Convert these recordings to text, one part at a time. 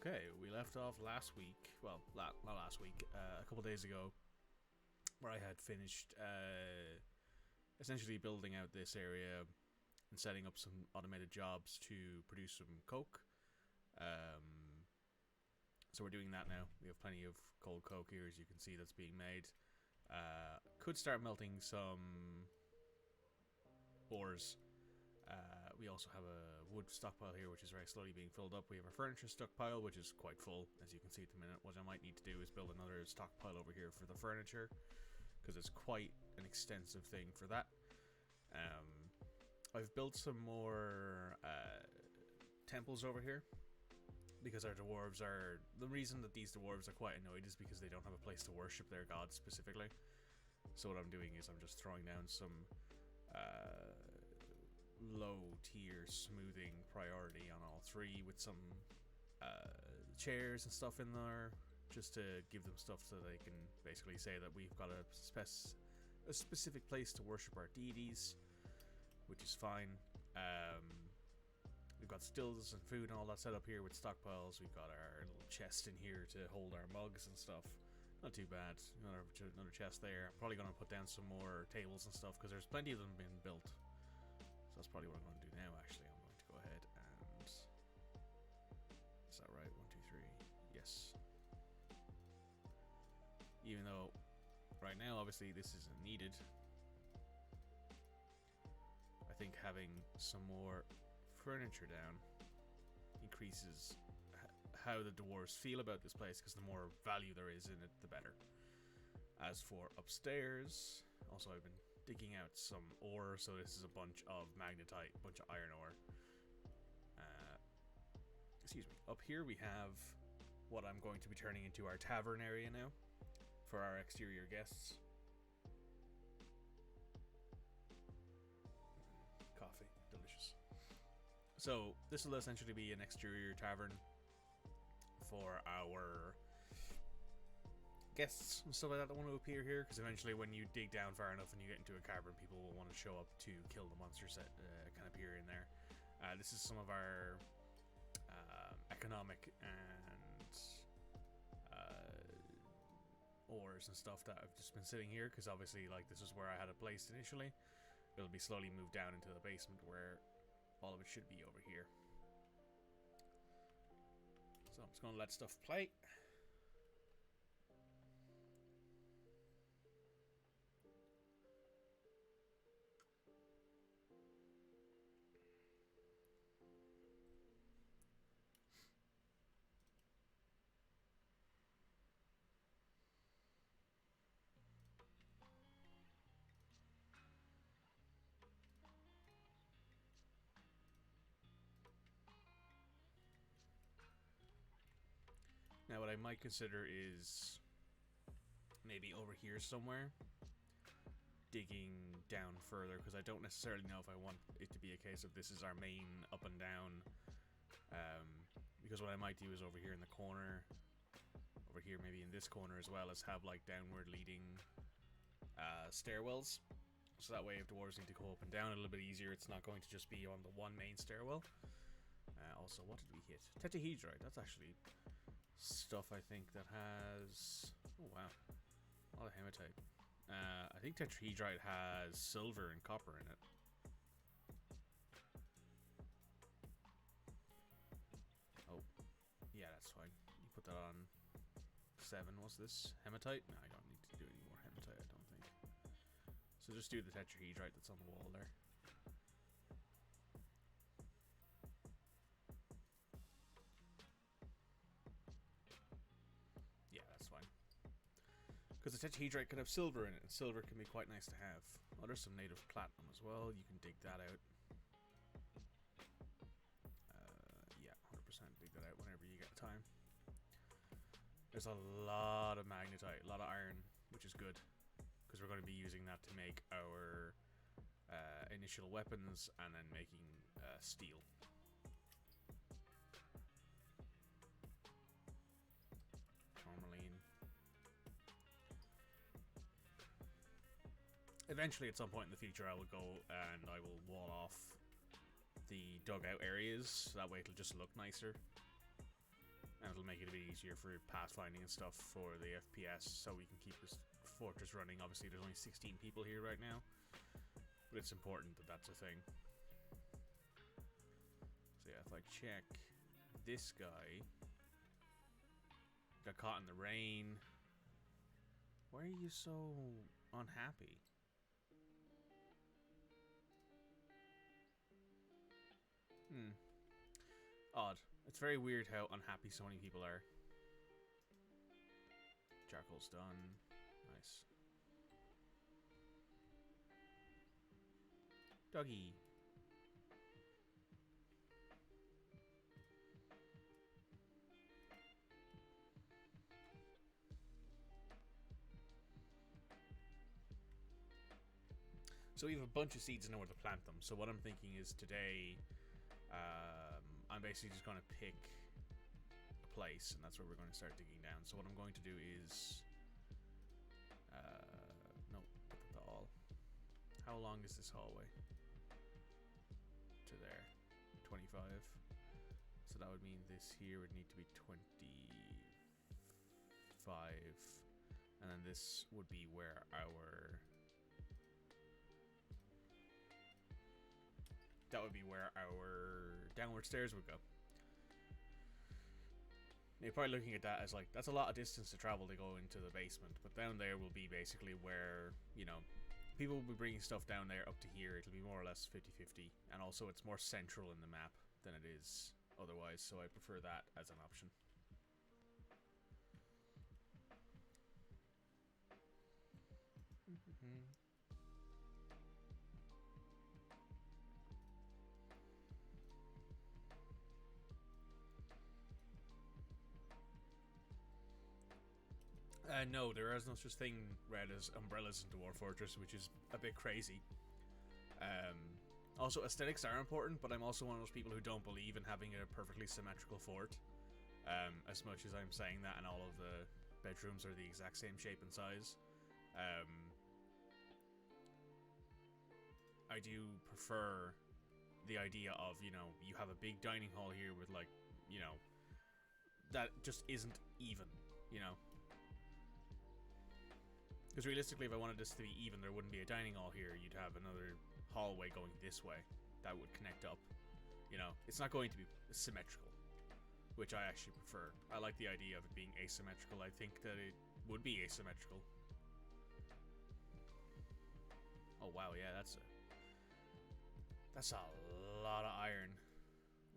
Okay, we left off last week. Well, not last week. A couple days ago, where I had finished essentially building out this area and setting up some automated jobs to produce some coke. So we're doing that now. We have plenty of cold coke here, as you can see, that's being made. Could start melting some ores. We also have a wood stockpile here, which is very slowly being filled up. We have a furniture stockpile, which is quite full, as you can see at the minute. What I might need to do is build another stockpile over here for the furniture, because it's quite an extensive thing for that. I've built some more temples over here, because our dwarves are... The reason that these dwarves are quite annoyed is because they don't have a place to worship their gods specifically. So what I'm doing is I'm just throwing down some... low tier smoothing priority on all three with some chairs and stuff in there, just to give them stuff so they can basically say that we've got a specific place to worship our deities, which is fine. We've got stills and food and all that set up here with stockpiles. We've got our little chest in here to hold our mugs and stuff. Not too bad. Another chest there. I'm probably going to put down some more tables and stuff because there's plenty of them being built. So that's probably what I'm going to do now, actually. I'm going to go ahead and... Is that right? 1, 2, 3. Yes. Even though, right now, obviously, this isn't needed. I think having some more furniture down increases how the dwarves feel about this place, because the more value there is in it, the better. As for upstairs, also I've been digging out some ore, so this is a bunch of magnetite, a bunch of iron ore. Excuse me. Up here we have what I'm going to be turning into our tavern area now for our exterior guests. Coffee, delicious. So this will essentially be an exterior tavern for our guests and stuff like that want to appear here, because eventually when you dig down far enough and you get into a cavern, people will want to show up to kill the monsters that can appear in there. This is some of our economic and ores and stuff that I've just been sitting here, because obviously, like, this is where I had it placed initially. It'll be slowly moved down into the basement where all of it should be over here. So I'm just going to let stuff play. Now what I might consider is maybe over here somewhere digging down further, because I don't necessarily know if I want it to be a case of this is our main up and down, because what I might do is over here in the corner, over here maybe in this corner as well, as have like downward leading stairwells, so that way if dwarves need to go up and down a little bit easier, it's not going to just be on the one main stairwell. Also, what did we hit? Tetrahedrite. That's actually stuff I think that has... Oh wow, a lot of hematite. I think tetrahedrite has silver and copper in it. Oh, yeah, that's fine. You put that on 7. What's this? Hematite? No, I don't need to do any more hematite, I don't think. So just do the tetrahedrite that's on the wall there. Yeah, that's fine. Because the tetrahedrite can have silver in it, and silver can be quite nice to have. Oh, there's some native platinum as well. You can dig that out. Yeah, 100% dig that out whenever you get time. There's a lot of magnetite, a lot of iron, which is good, because we're going to be using that to make our initial weapons, and then making steel. Tourmaline. Eventually, at some point in the future, I will go and I will wall off the dugout areas, so that way it'll just look nicer. And it'll make it a bit easier for pathfinding and stuff for the FPS, so we can keep this fortress running. Obviously, there's only 16 people here right now, but it's important that that's a thing. So yeah, if I check this guy, got caught in the rain. Why are you so unhappy? Odd. It's very weird how unhappy so many people are. Charcoal's done. Nice. Doggy. So we have a bunch of seeds and know where to plant them. So what I'm thinking is today, I'm basically just going to pick a place, and that's where we're going to start digging down. So what I'm going to do is, no, not at all. How long is this hallway? To there, 25. So that would mean this here would need to be 25, and then this would be where our downward stairs would go. You're probably looking at that as like, that's a lot of distance to travel to go into the basement, but down there will be basically where, you know, people will be bringing stuff down there up to here. It'll be more or less 50-50, and also it's more central in the map than it is otherwise, so I prefer that as an option. No, there is no such thing read as umbrellas in Dwarf Fortress, which is a bit crazy. Also, aesthetics are important, but I'm also one of those people who don't believe in having a perfectly symmetrical fort. As much as I'm saying that, and all of the bedrooms are the exact same shape and size. I do prefer the idea of, you know, you have a big dining hall here with, like, you know, that just isn't even, you know. Because realistically, if I wanted this to be even, there wouldn't be a dining hall here. You'd have another hallway going this way that would connect up. You know, it's not going to be symmetrical, which I actually prefer. I like the idea of it being asymmetrical. I think that it would be asymmetrical. Oh wow, yeah, that's a lot of iron.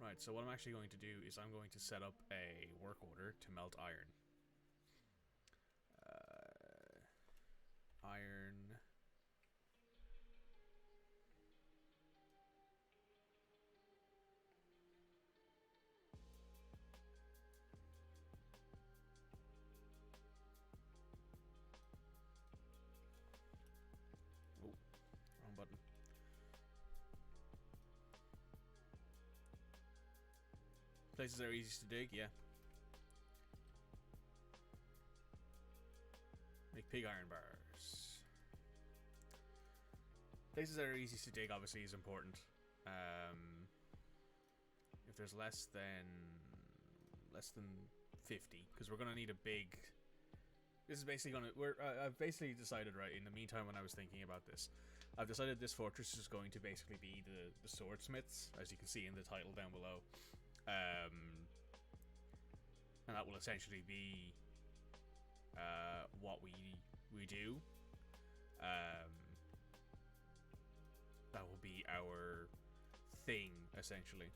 Right, so what I'm actually going to do is I'm going to set up a work order to melt iron. Iron. Oh, wrong button. Places are easy to dig, yeah. Make pig iron bars. Places that are easy to dig obviously is important. If there's less than 50, because we're gonna need a big. This is basically gonna. I've basically decided, right, in the meantime when I was thinking about this, I've decided this fortress is going to basically be the Swordsmiths, as you can see in the title down below. And that will essentially be what we do. That will be our thing, essentially.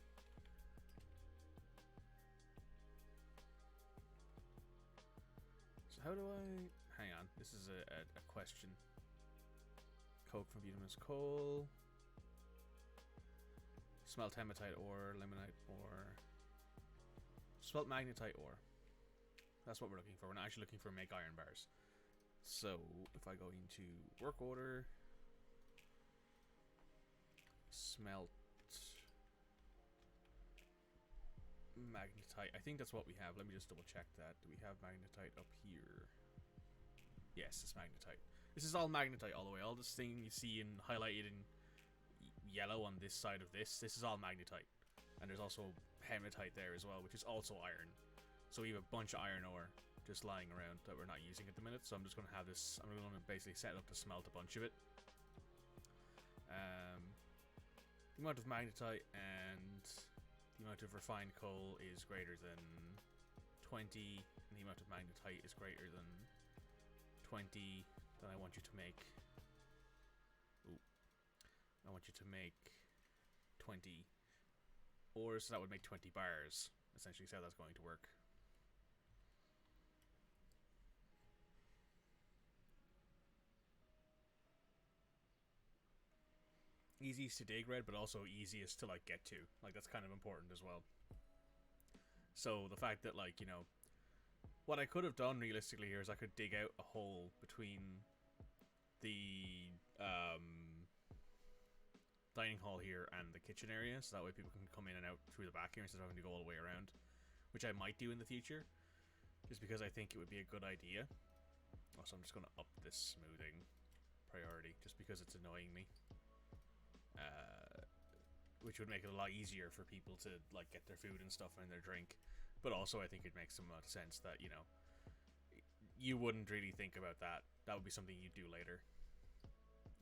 So how do I... Hang on, this is a question. Coke from bituminous coal. Smelt hematite ore, limonite ore. Smelt magnetite ore. That's what we're looking for. We're not actually looking for make iron bars. So if I go into work order, smelt magnetite. I think that's what we have. Let me just double check that. Do we have magnetite up here? Yes, it's magnetite. This is all magnetite all the way. All this thing you see in highlighted in yellow on this side of this is all magnetite. And there's also hematite there as well, which is also iron. So we have a bunch of iron ore just lying around that we're not using at the minute. So I'm just going to have this. I'm going to basically set up to smelt a bunch of it. The amount of magnetite and the amount of refined coal is greater than 20, and the amount of magnetite is greater than 20. Then I want you to make. I want you to make 20 ores, so that would make 20 bars. Essentially, is how that's going to work. Easiest to dig, red, but also easiest to like get to. Like that's kind of important as well. So the fact that like, you know, what I could have done realistically here is I could dig out a hole between the dining hall here and the kitchen area, so that way people can come in and out through the back here instead of having to go all the way around, which I might do in the future, just because I think it would be a good idea. Also, I'm just going to up this smoothing priority, just because it's annoying me. Which would make it a lot easier for people to like get their food and stuff and their drink, but also I think it makes some sense that, you know, you wouldn't really think about that. That would be something you'd do later.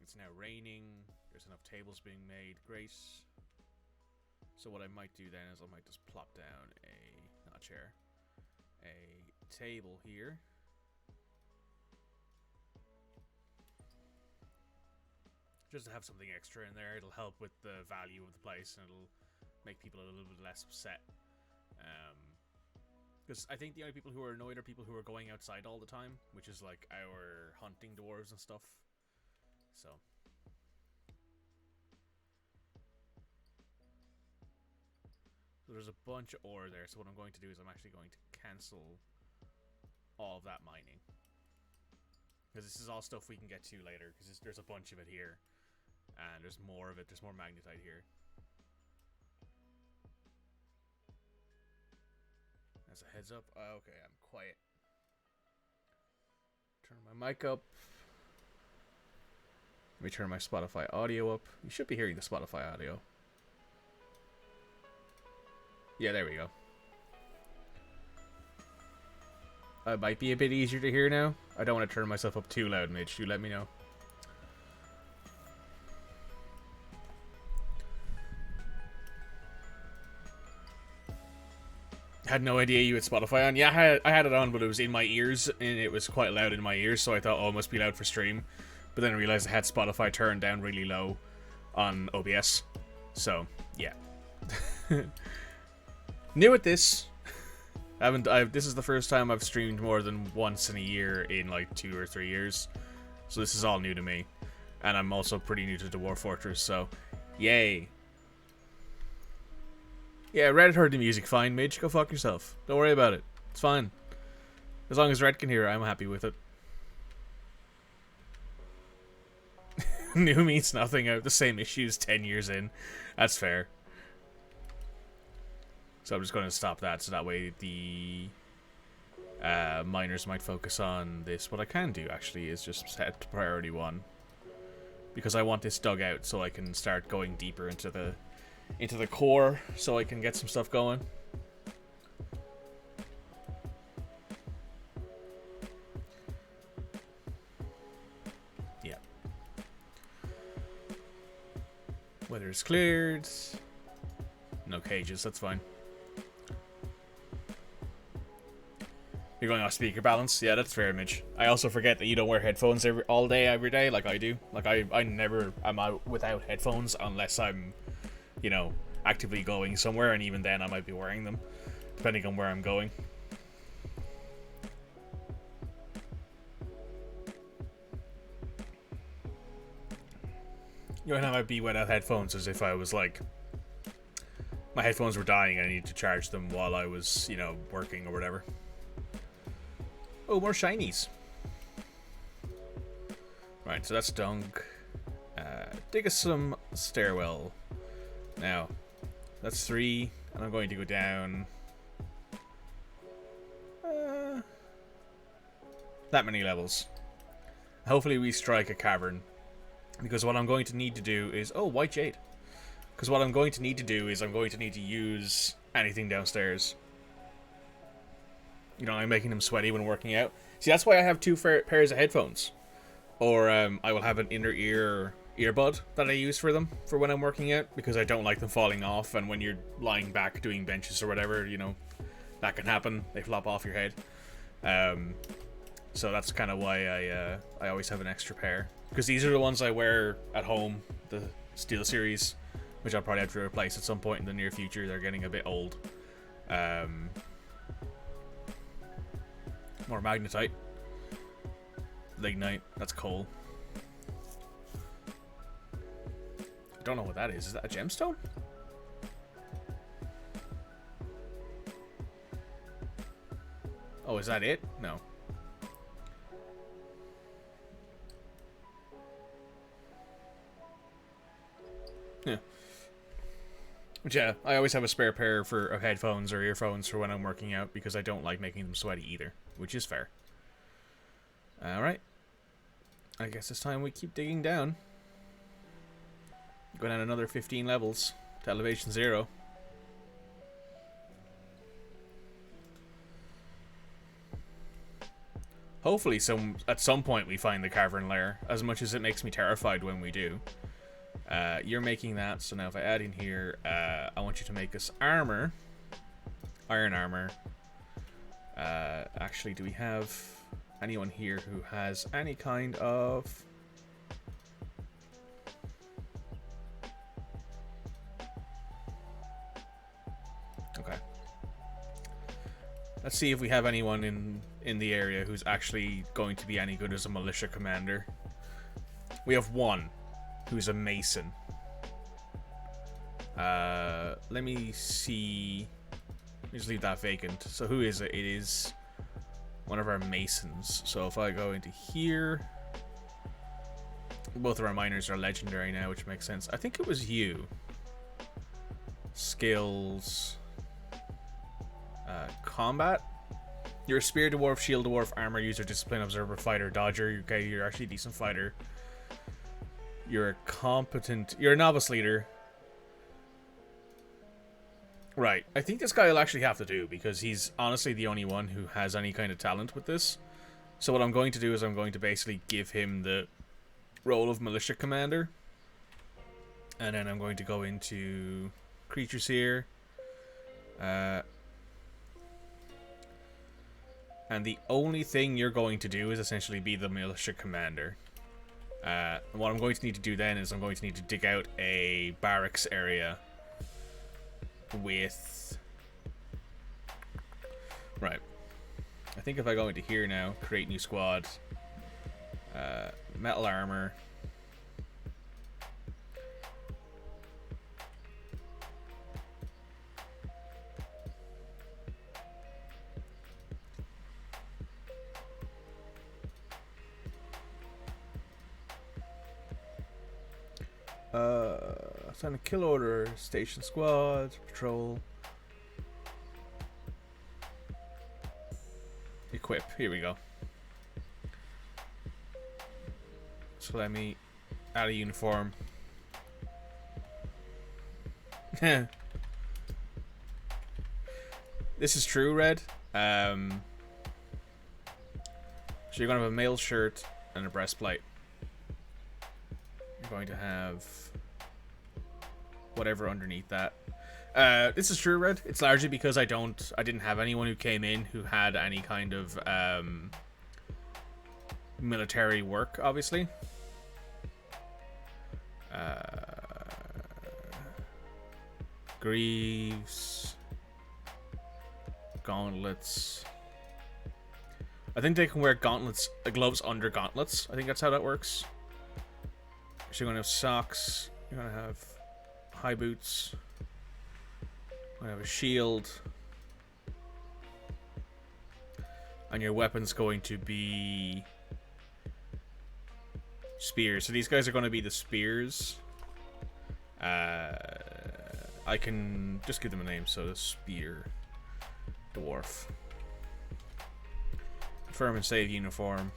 It's now raining. There's enough tables being made. Great. So what I might do then is I might just plop down not a chair, a table here. Just to have something extra in there. It'll help with the value of the place, and it'll make people a little bit less upset. Because I think the only people who are annoyed are people who are going outside all the time, which is like our hunting dwarves and stuff. So there's a bunch of ore there, so what I'm going to do is I'm actually going to cancel all of that mining. Because this is all stuff we can get to later, because there's a bunch of it here. And there's more of it, there's more magnetite here. As a heads up, okay, I'm quiet. Turn my mic up. Let me turn my Spotify audio up. You should be hearing the Spotify audio. Yeah, there we go. It might be a bit easier to hear now. I don't want to turn myself up too loud, Mitch. You let me know. I had no idea you had Spotify on. Yeah, I had it on, but it was in my ears, and it was quite loud in my ears, so I thought, oh, it must be loud for stream. But then I realized I had Spotify turned down really low on OBS. So, yeah. New at this. This is the first time I've streamed more than once in a year in like 2 or 3 years. So this is all new to me. And I'm also pretty new to Dwarf Fortress, so yay. Yeah, Red heard the music fine, Midge. Go fuck yourself. Don't worry about it. It's fine. As long as Red can hear it, I'm happy with it. New means nothing. I have the same issues 10 years in. That's fair. So I'm just going to stop that, so that way the miners might focus on this. What I can do, actually, is just set to priority 1. Because I want this dug out so I can start going deeper into the core, so I can get some stuff going. Yeah. Weather is cleared. No cages, that's fine. You're going off speaker balance? Yeah, that's fair, Mitch. I also forget that you don't wear headphones all day, every day, like I do. Like, I never am out without headphones unless I'm, you know, actively going somewhere, and even then I might be wearing them, depending on where I'm going. You know, I might be without headphones as if I was like, my headphones were dying and I needed to charge them while I was, you know, working or whatever. Oh, more shinies. Right, so that's dunk. Dig us some stairwell. Now, that's 3, and I'm going to go down that many levels. Hopefully we strike a cavern, because what I'm going to need to do is... Oh, white jade. Because what I'm going to need to do is I'm going to need to use anything downstairs. You know, I'm making them sweaty when working out. See, that's why I have two pairs of headphones. Or I will have an inner ear earbud that I use for them for when I'm working out, because I don't like them falling off, and when you're lying back doing benches or whatever, you know, that can happen. They flop off your head. So that's kind of why I always have an extra pair. Because these are the ones I wear at home, the Steel Series, which I'll probably have to replace at some point in the near future. They're getting a bit old. More magnetite. Lignite. That's coal. I don't know what that is. Is that a gemstone? Oh, is that it? No. Yeah. But yeah, I always have a spare pair of headphones or earphones for when I'm working out, because I don't like making them sweaty either, which is fair. Alright. I guess it's time we keep digging down. Go down another 15 levels to elevation 0. Hopefully at some point we find the cavern lair, as much as it makes me terrified when we do. You're making that, so now if I add in here, I want you to make us armor. Iron armor. Actually, do we have anyone here who has any kind of... Okay. Let's see if we have anyone in the area who's actually going to be any good as a militia commander. We have one who's a mason. Let me see. Let me just leave that vacant. So who is it? It is one of our masons. So if I go into here, both of our miners are legendary now, which makes sense. I think it was you. Skills. Combat. You're a spear dwarf, shield dwarf, armor user, discipline observer, fighter, dodger. Okay, you're actually a decent fighter. You're a competent... You're a novice leader. Right. I think this guy will actually have to do, because he's honestly the only one who has any kind of talent with this. So what I'm going to do is I'm going to basically give him the role of militia commander. And then I'm going to go into creatures here. And the only thing you're going to do is essentially be the militia commander. What I'm going to need to do then is I'm going to need to dig out a barracks area with... Right. I think if I go into here now, create new squad, metal armor... Sign a kill order, station squad, patrol. Equip, here we go. So let me add a uniform. This is true, Red. So you're going to have a mail shirt and a breastplate. You're going to have whatever underneath that. This is true, Red. It's largely because I didn't have anyone who came in who had any kind of military work, obviously. Greaves, gauntlets. I think they can wear gauntlets, gloves under gauntlets. I think that's how that works. So you're gonna have socks. You're gonna have high boots. I have a shield. And your weapon's going to be spears. So these guys are going to be the spears. I can just give them a name. So the spear dwarf. Confirm and save uniform.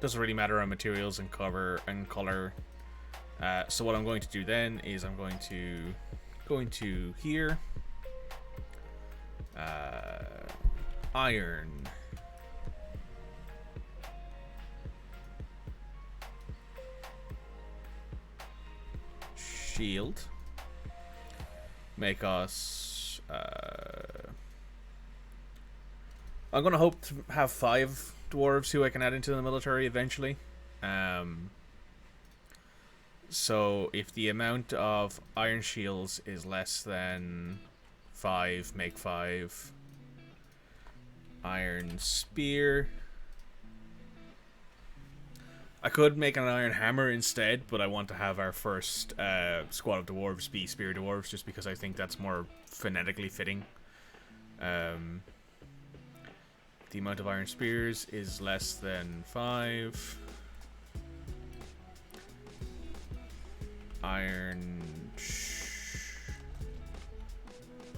Doesn't really matter on materials and cover and color. So what I'm going to do then is I'm going to going to here. Iron. Shield. Make us... I'm going to hope to have 5 dwarves who I can add into the military eventually. So if the amount of iron shields is less than 5, make 5. Iron spear. I could make an iron hammer instead, but I want to have our first squad of dwarves be spear dwarves, just because I think that's more phonetically fitting. The amount of iron spears is less than 5. Iron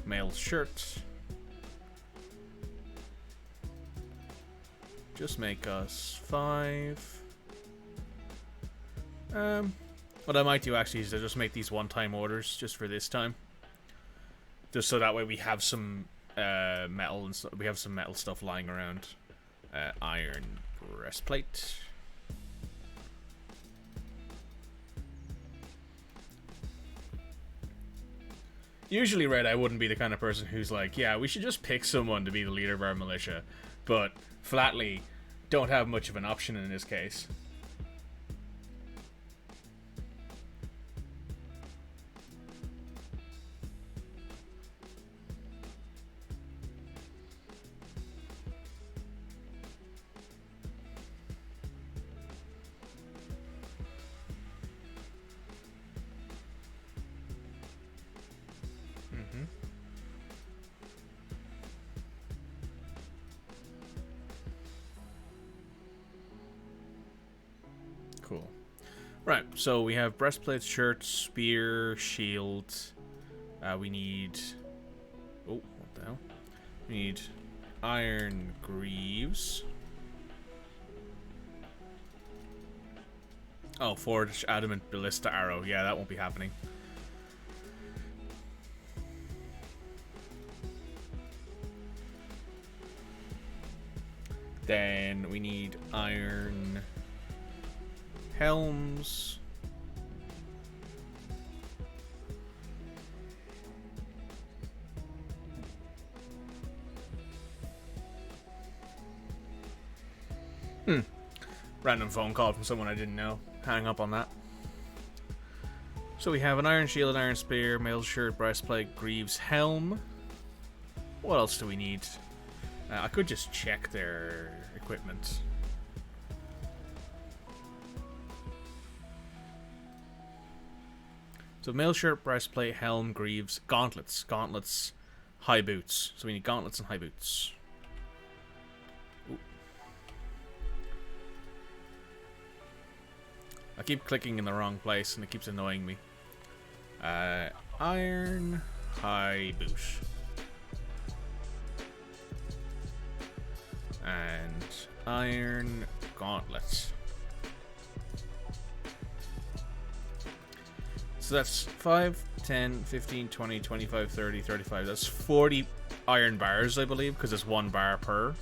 mail shirt. Just make us 5. What I might do actually is to just make these one-time orders just for this time, just so that way we have some metal and we have some metal stuff lying around. Iron breastplate. Usually, Red, I wouldn't be the kind of person who's like, yeah, we should just pick someone to be the leader of our militia, but flatly don't have much of an option in this case. Cool. Right, so we have breastplate, shirt, spear, shield. We need... Oh, what the hell? We need iron greaves. Oh, forged adamant ballista arrow. Yeah, that won't be happening. Then we need iron helms. Random phone call from someone I didn't know. Hang up on that. So we have an iron shield, an iron spear, mail shirt, breastplate, greaves, helm. What else do we need? I could just check their equipment. So mail shirt, breastplate, helm, greaves, gauntlets. Gauntlets, high boots. So we need gauntlets and high boots. Ooh. I keep clicking in the wrong place and it keeps annoying me. Iron, high boot. And iron gauntlets. So that's 5, 10, 15, 20, 25, 30, 35. That's 40 iron bars, I believe, because it's 1 bar per.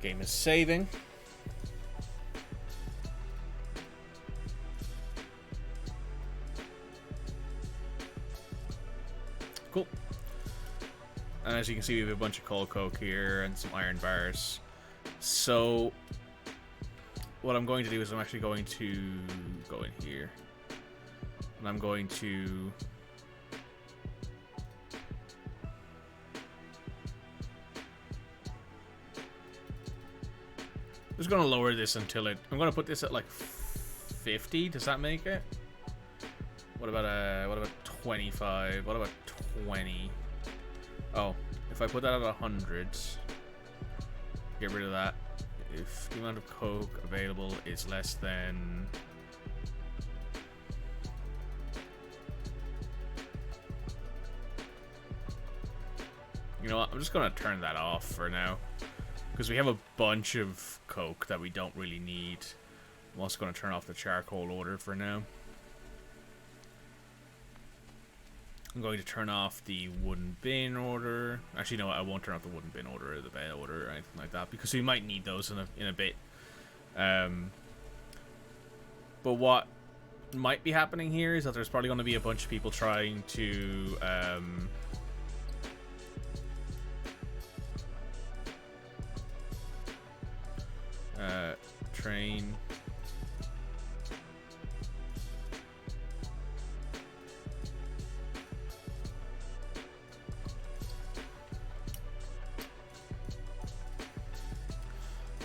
Game is saving. Cool. And as you can see, we have a bunch of coal coke here and some iron bars. So what I'm going to do is I'm actually going to go in here. And I'm going to... I'm just going to lower this until it... I'm going to put this at like 50. Does that make it? What about 25? What about 20? Oh, if I put that at 100, get rid of that. If the amount of coke available is less than... You know what? I'm just going to turn that off for now. Because we have a bunch of coke that we don't really need. I'm also going to turn off the charcoal order for now. I'm going to turn off the wooden bin order. Actually, no, I won't turn off the wooden bin order or the bed order or anything like that, because we might need those in a bit. But what might be happening here is that there's probably going to be a bunch of people trying to train.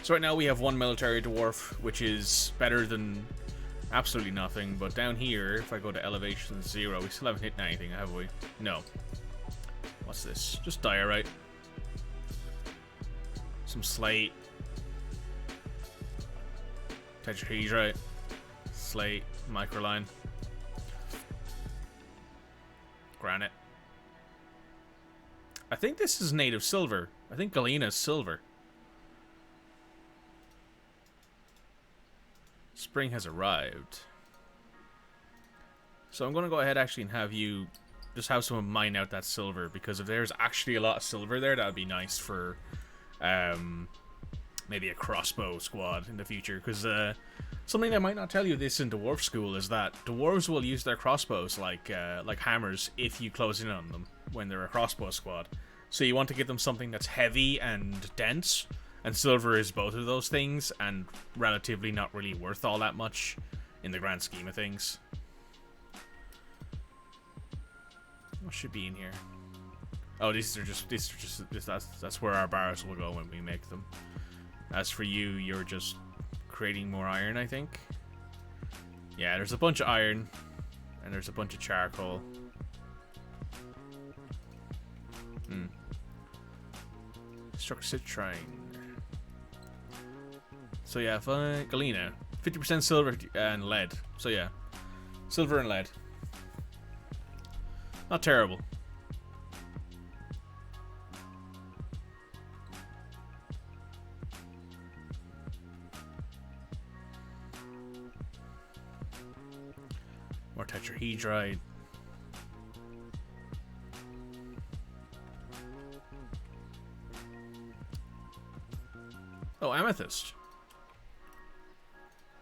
So right now we have one military dwarf, which is better than absolutely nothing. But down here, if I go to elevation 0, we still haven't hit anything, have we? No. What's this? Just diorite. Some slate. Tetrahedrite. Slate. Microline. Granite. I think this is native silver. I think Galena is silver. Spring has arrived. So I'm going to go ahead actually and have you just have someone mine out that silver, because if there's actually a lot of silver there, that would be nice for maybe a crossbow squad in the future. Because something I might not tell you this in dwarf school is that dwarves will use their crossbows like hammers if you close in on them when they're a crossbow squad. So you want to give them something that's heavy and dense. And silver is both of those things, and relatively not really worth all that much in the grand scheme of things. What should be in here? Oh, that's where our barrels will go when we make them. As for you, you're just creating more iron, I think. Yeah, there's a bunch of iron, and there's a bunch of charcoal. Structure citrine. So yeah, Galena, 50% silver and lead. So yeah, silver and lead. Not terrible. More tetrahedrite. Oh, amethyst.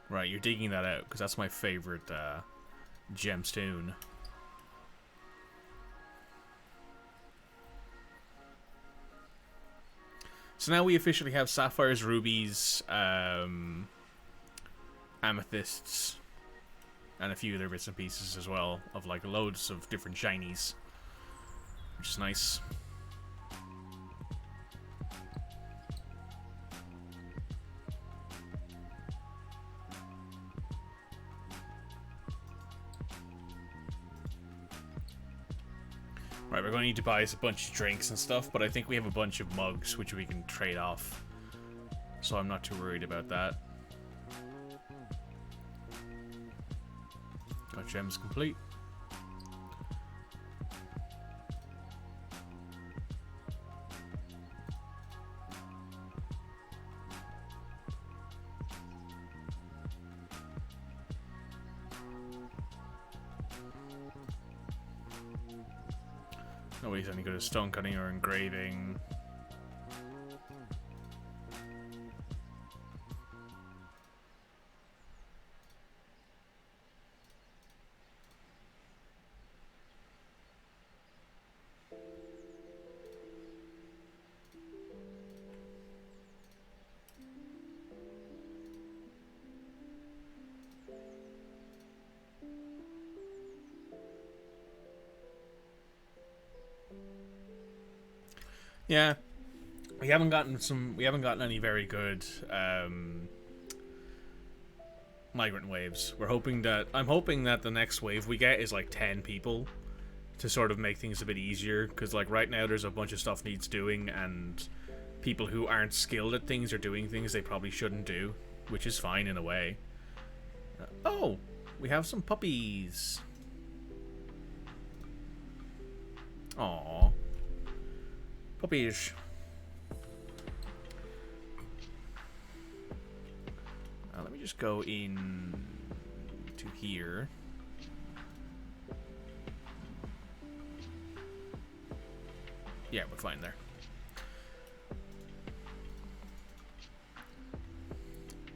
Right, you're digging that out, because that's my favorite gemstone. So now we officially have sapphires, rubies, amethysts, and a few other bits and pieces as well, of like loads of different shinies, which is nice. Right, we're going to need to buy us a bunch of drinks and stuff, but I think we have a bunch of mugs which we can trade off. So I'm not too worried about that. Got gems complete. Nobody's any good at stone cutting or engraving. Yeah, we haven't gotten any very good migrant waves. I'm hoping that the next wave we get is like 10 people to sort of make things a bit easier, because like right now there's a bunch of stuff needs doing, and people who aren't skilled at things are doing things they probably shouldn't do, which is fine in a way. Oh, we have some puppies. Aww. Puppies. just go in to here. Yeah, we're fine there.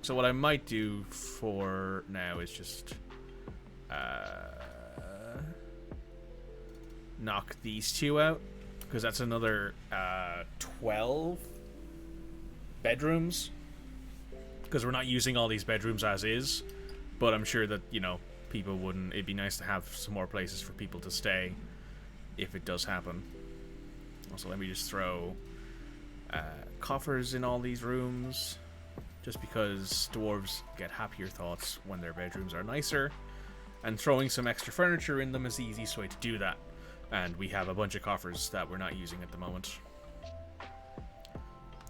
So what I might do for now is just knock these two out, because that's another 12 bedrooms, because we're not using all these bedrooms as is, but I'm sure that, you know, people wouldn't, it'd be nice to have some more places for people to stay if it does happen. Also, let me just throw coffers in all these rooms, just because dwarves get happier thoughts when their bedrooms are nicer, and throwing some extra furniture in them is the easiest way to do that. And we have a bunch of coffers that we're not using at the moment.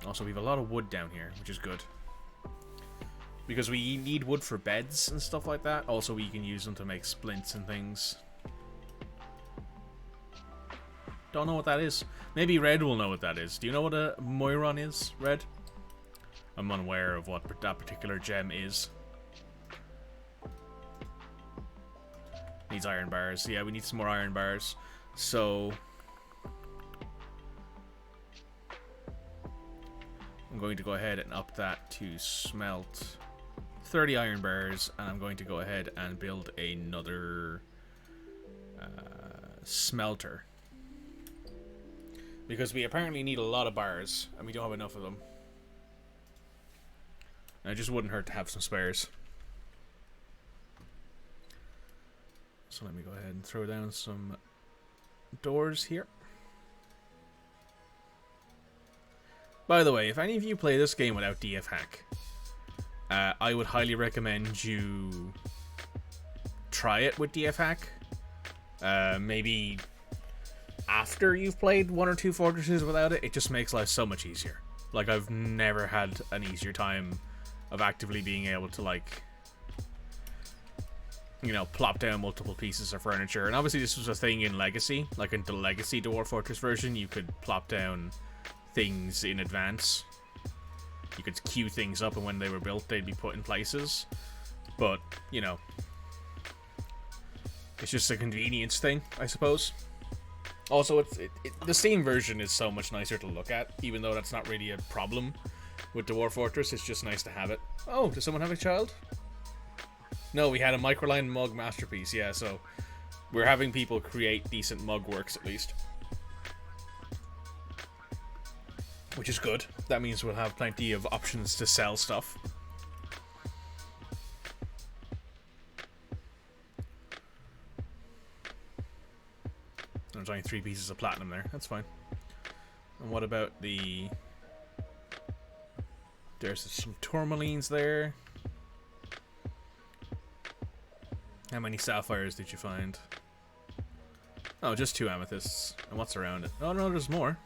Also, we have a lot of wood down here, which is good, because we need wood for beds and stuff like that. Also, we can use them to make splints and things. Don't know what that is. Maybe Red will know what that is. Do you know what a Moiron is, Red? I'm unaware of what that particular gem is. Needs iron bars. Yeah, we need some more iron bars. So I'm going to go ahead and up that to smelt 30 iron bars, and I'm going to go ahead and build another smelter, because we apparently need a lot of bars and we don't have enough of them. And it just wouldn't hurt to have some spares. So let me go ahead and throw down some doors here. By the way, if any of you play this game without DF hack, I would highly recommend you try it with DF hack. Maybe after you've played 1 or 2 fortresses without it. It just makes life so much easier. Like, I've never had an easier time of actively being able to, like, you know, plop down multiple pieces of furniture. And obviously this was a thing in Legacy. Like, in the Legacy Dwarf Fortress version, you could plop down things in advance. You could queue things up, and when they were built, they'd be put in places. But, you know, it's just a convenience thing, I suppose. Also, the Steam version is so much nicer to look at, even though that's not really a problem with Dwarf Fortress. It's just nice to have it. Oh, does someone have a child? No, we had a microline mug masterpiece, yeah, so we're having people create decent mug works, at least. Which is good. That means we'll have plenty of options to sell stuff. There's only 3 pieces of platinum there. That's fine. And what about the... There's some tourmalines there. How many sapphires did you find? Oh, just 2 amethysts. And what's around it? Oh, no, there's more.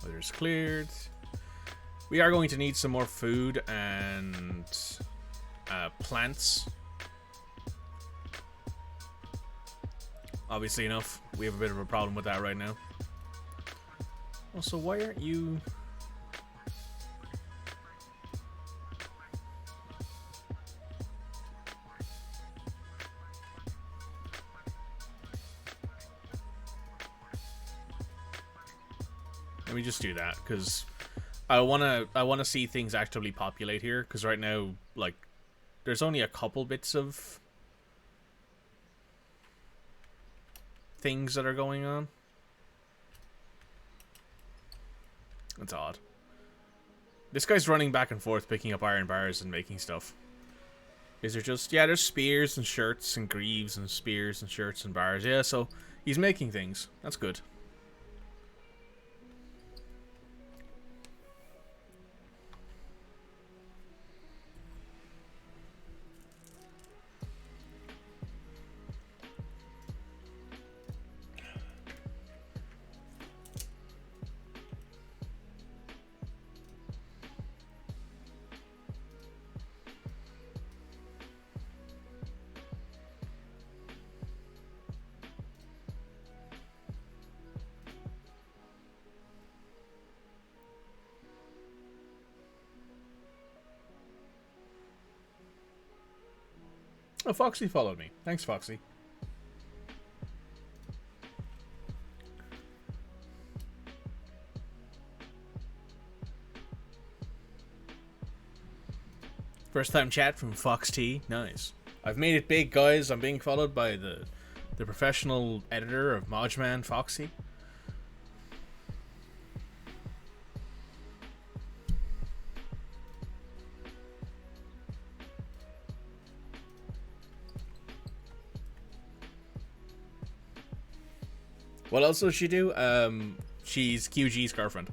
Weather's cleared. We are going to need some more food and plants. Obviously enough, we have a bit of a problem with that right now. Also, why aren't you... Let me just do that, because I wanna see things actively populate here, because right now, like, there's only a couple bits of things that are going on. That's odd. This guy's running back and forth picking up iron bars and making stuff. Is there just... Yeah, there's spears and shirts and greaves and spears and shirts and bars. Yeah, so he's making things. That's good. Oh, Foxy followed me. Thanks, Foxy. First time chat from Fox T. Nice. I've made it big, guys. I'm being followed by the professional editor of Modgeman, Foxy. What else does she do? She's QG's girlfriend.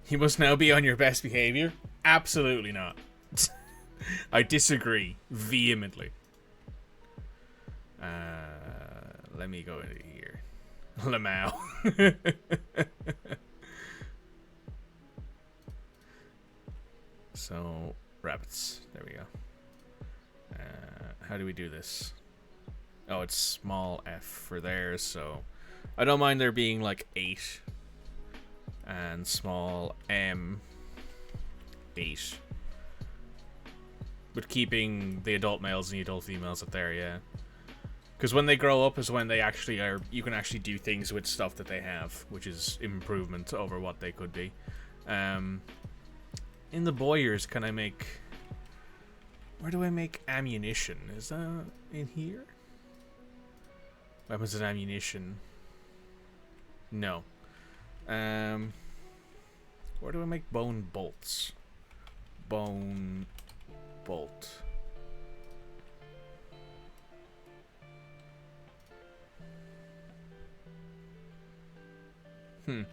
You must now be on your best behavior? Absolutely not. I disagree vehemently. Let me go into here. Lamau. So, rabbits. There we go. How do we do this? Oh, it's small f for theirs, so I don't mind there being like 8 and small m 8, but keeping the adult males and the adult females up there, yeah. Because when they grow up is when they actually are. You can actually do things with stuff that they have, which is improvement over what they could be. In the boyers, can I make? Where do I make ammunition? Is that in here? Weapons and ammunition. No. Where do I make bone bolts? Bone bolt. I'm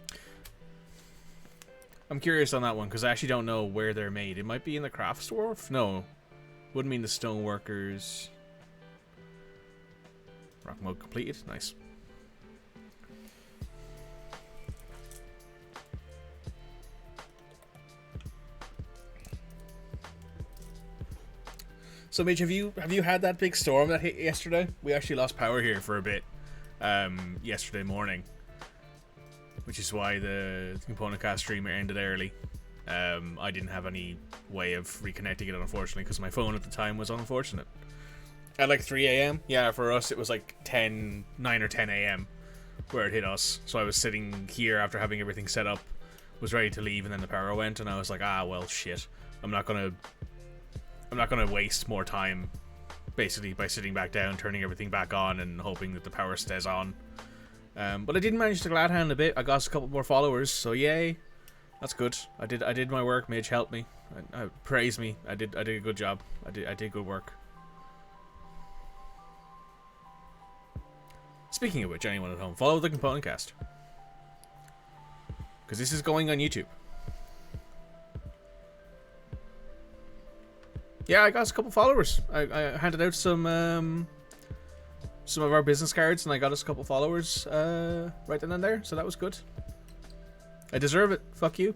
curious on that one because I actually don't know where they're made. It might be in the crafts dwarf? No. Wouldn't mean the stoneworkers. Rock mode completed. Nice. So, Mitch, have you had that big storm that hit yesterday? We actually lost power here for a bit yesterday morning, which is why the component cast stream ended early. I didn't have any way of reconnecting it, unfortunately, because my phone at the time was unfortunate. At like 3 a.m. Yeah, for us it was like 9 or 10 a.m. where it hit us. So I was sitting here after having everything set up, was ready to leave, and then the power went, and I was like, well, shit. I'm not gonna waste more time, basically, by sitting back down, turning everything back on, and hoping that the power stays on. But I did manage to glad hand a bit. I got a couple more followers, so yay. That's good. I did my work. Midge helped me. Praise me. I did a good job. I did good work. Speaking of which, anyone at home, follow the component cast, because this is going on YouTube. Yeah, I got a couple followers. I handed out some of our business cards, and I got us a couple followers right then and there, so that was good. I deserve it. Fuck you.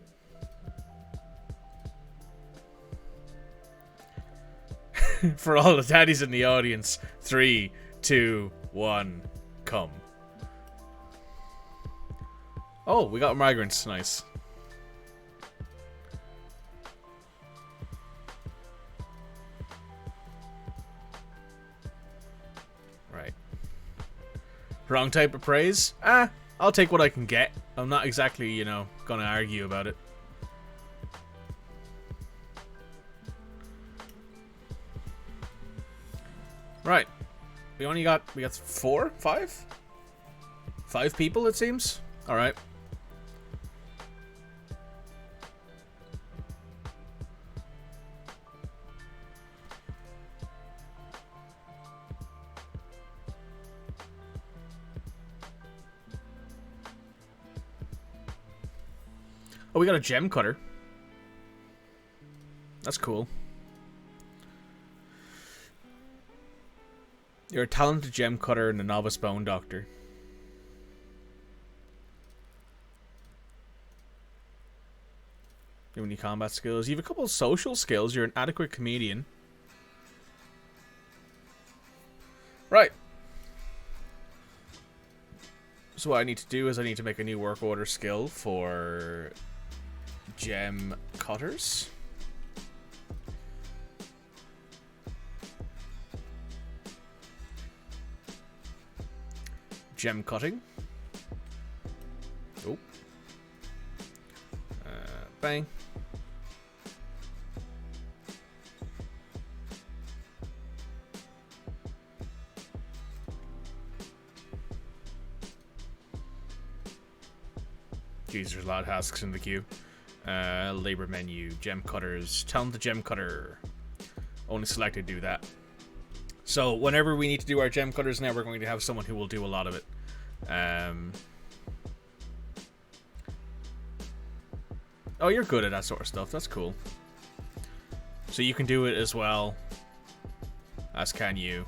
For all the daddies in the audience, 3, 2, 1, come. Oh, we got migrants. Nice. Right. Wrong type of praise? I'll take what I can get. I'm not exactly, you know, gonna argue about it. Right. We got 4? 5? 5 people, it seems. Alright. Oh, we got a gem cutter. That's cool. You're a talented gem cutter and a novice bone doctor. You have any combat skills? You have a couple of social skills. You're an adequate comedian. Right. So what I need to do is I need to make a new work order skill for gem cutters. gem cutting. Oh. Bang. Jeez, there's a lot of tasks in the queue. Labor menu, gem cutters. Tell them the gem cutter. Only selected do that. So whenever we need to do our gem cutters now, we're going to have someone who will do a lot of it. Oh, you're good at that sort of stuff. That's cool. So you can do it as well as can you.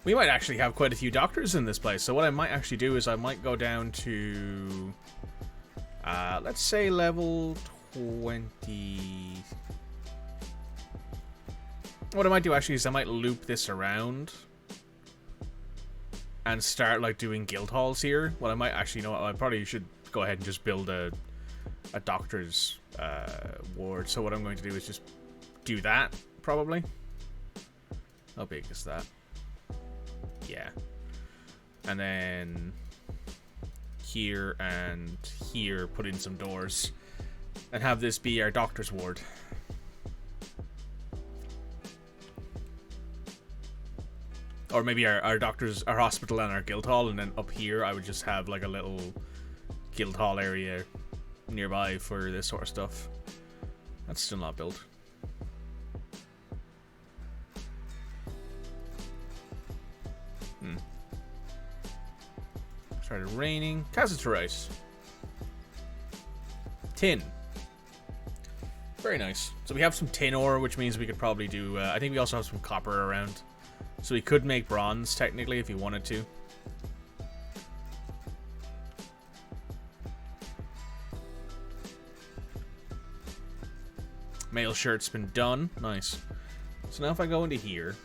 We might actually have quite a few doctors in this place. So what I might actually do is I might go down to, let's say level 20. What I might do actually is I might loop this around and start like doing guild halls here. What I might actually, you know what, I probably should go ahead and just build a doctor's ward. So what I'm going to do is just do that, probably. How big is that? Yeah. And then here and here put in some doors and have this be our doctor's ward. Or maybe our doctors, our hospital and our guild hall, and then up here I would just have like a little guild hall area nearby for this sort of stuff. That's still not built. Started raining. Cassiterite. Tin. Very nice. So we have some tin ore, which means we could probably do... I think we also have some copper around. So we could make bronze, technically, if you wanted to. Mail shirt's been done. Nice. So now if I go into here,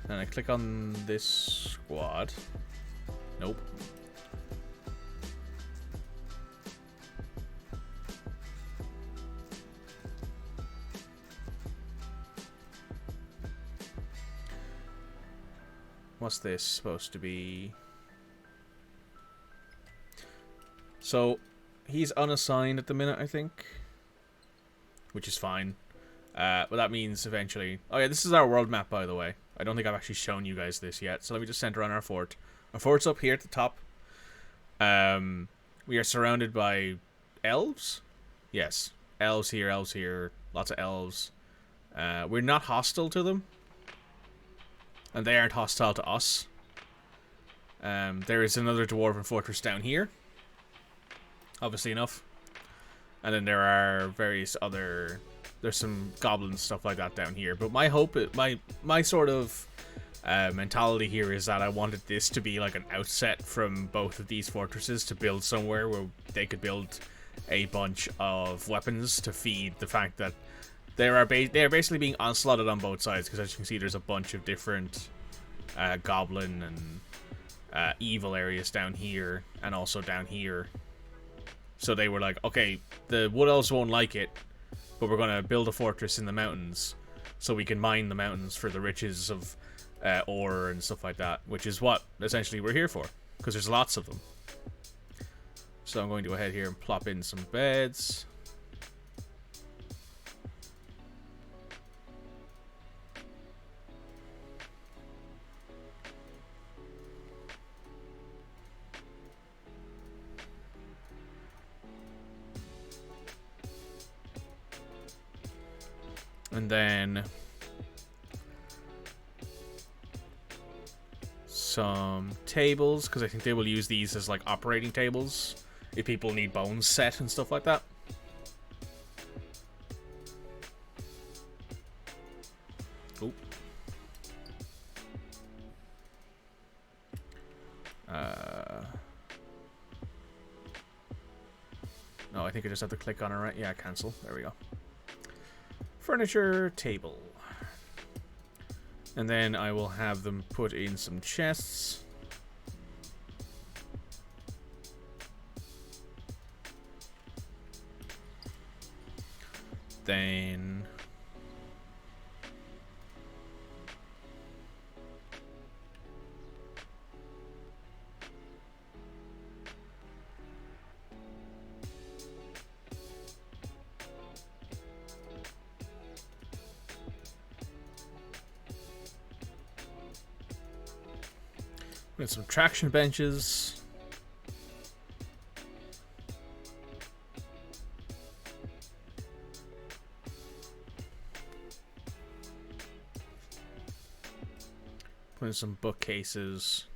and I click on this squad... Nope. What's this supposed to be? So, he's unassigned at the minute, I think. Which is fine. But that means eventually... Oh yeah, this is our world map, by the way. I don't think I've actually shown you guys this yet. So let me just center on our fort. Our fort's up here at the top. We are surrounded by elves? Yes. Elves here. Lots of elves. We're not hostile to them. And they aren't hostile to us. There is another dwarven fortress down here. Obviously enough. And then there are various other... There's some goblins, stuff like that down here. But my hope... My sort of... mentality here is that I wanted this to be like an outset from both of these fortresses to build somewhere where they could build a bunch of weapons to feed the fact that they are basically being onslaughted on both sides, because as you can see there's a bunch of different goblin and evil areas down here and also down here. So they were like, okay, the wood elves won't like it, but we're going to build a fortress in the mountains so we can mine the mountains for the riches of ore and stuff like that, which is what essentially we're here for, because there's lots of them. So I'm going to go ahead here and plop in some beds. And then some tables, because I think they will use these as like operating tables if people need bones set and stuff like that. Oop. No, I think I just have to click on it, right? Yeah, cancel. There we go. Furniture table. And then I will have them put in some chests. Then With some traction benches. Put in some bookcases.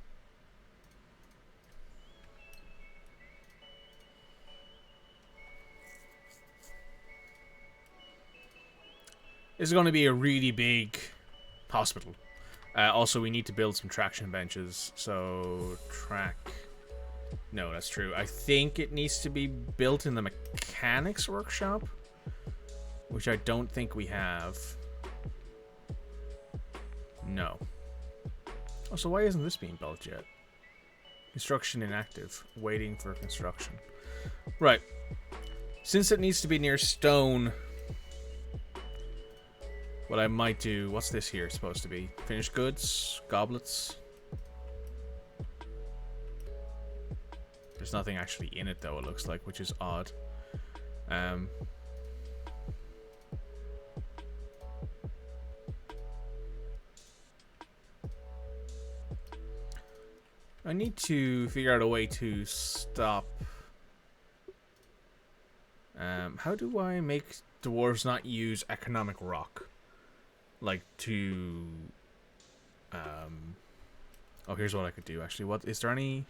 This is going to be a really big hospital. Also, we need to build some traction benches. So, track... No, that's true. I think it needs to be built in the mechanics workshop, which I don't think we have. No. Oh, so why isn't this being built yet? Construction inactive. Waiting for construction. Right. Since it needs to be near stone... What I might do... What's this here supposed to be? Finished goods? Goblets? There's nothing actually in it, though, it looks like, which is odd. I need to figure out a way to stop... how do I make dwarves not use economic rock? Like, to... oh, here's what I could do, actually. What is there any...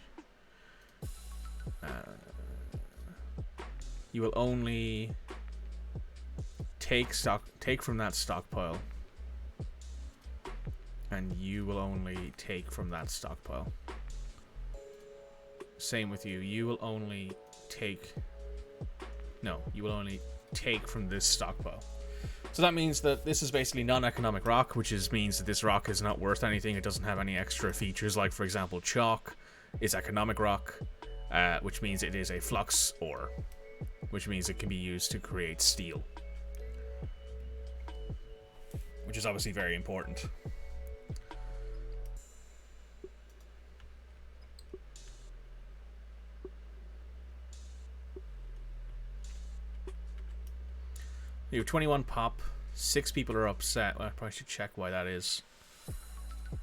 you will only take from that stockpile, and you will only take from that stockpile. Same with you. You will only take... No, you will only take from this stockpile. So that means that this is basically non-economic rock, which means that this rock is not worth anything. It doesn't have any extra features, like, for example, chalk is economic rock, which means it is a flux ore, which means it can be used to create steel, which is obviously very important. You have 21 pop. 6 people are upset. Well, I probably should check why that is.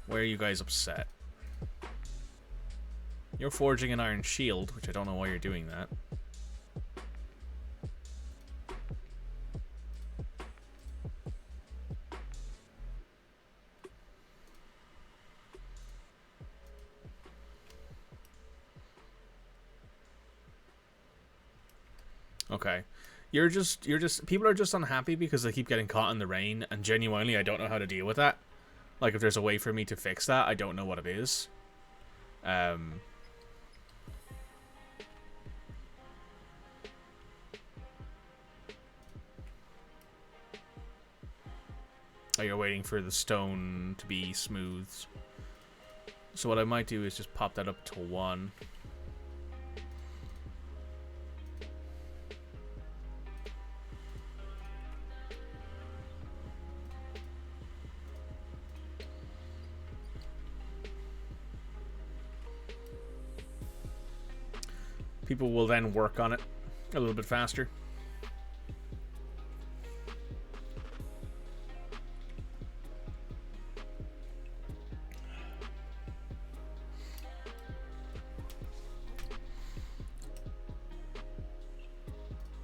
Why are you guys upset? You're forging an iron shield, which I don't know why you're doing that. Okay. People are just unhappy because they keep getting caught in the rain, and genuinely, I don't know how to deal with that. Like, if there's a way for me to fix that, I don't know what it is. Oh, you're waiting for the stone to be smooth. So what I might do is just pop that up to 1. People will then work on it a little bit faster.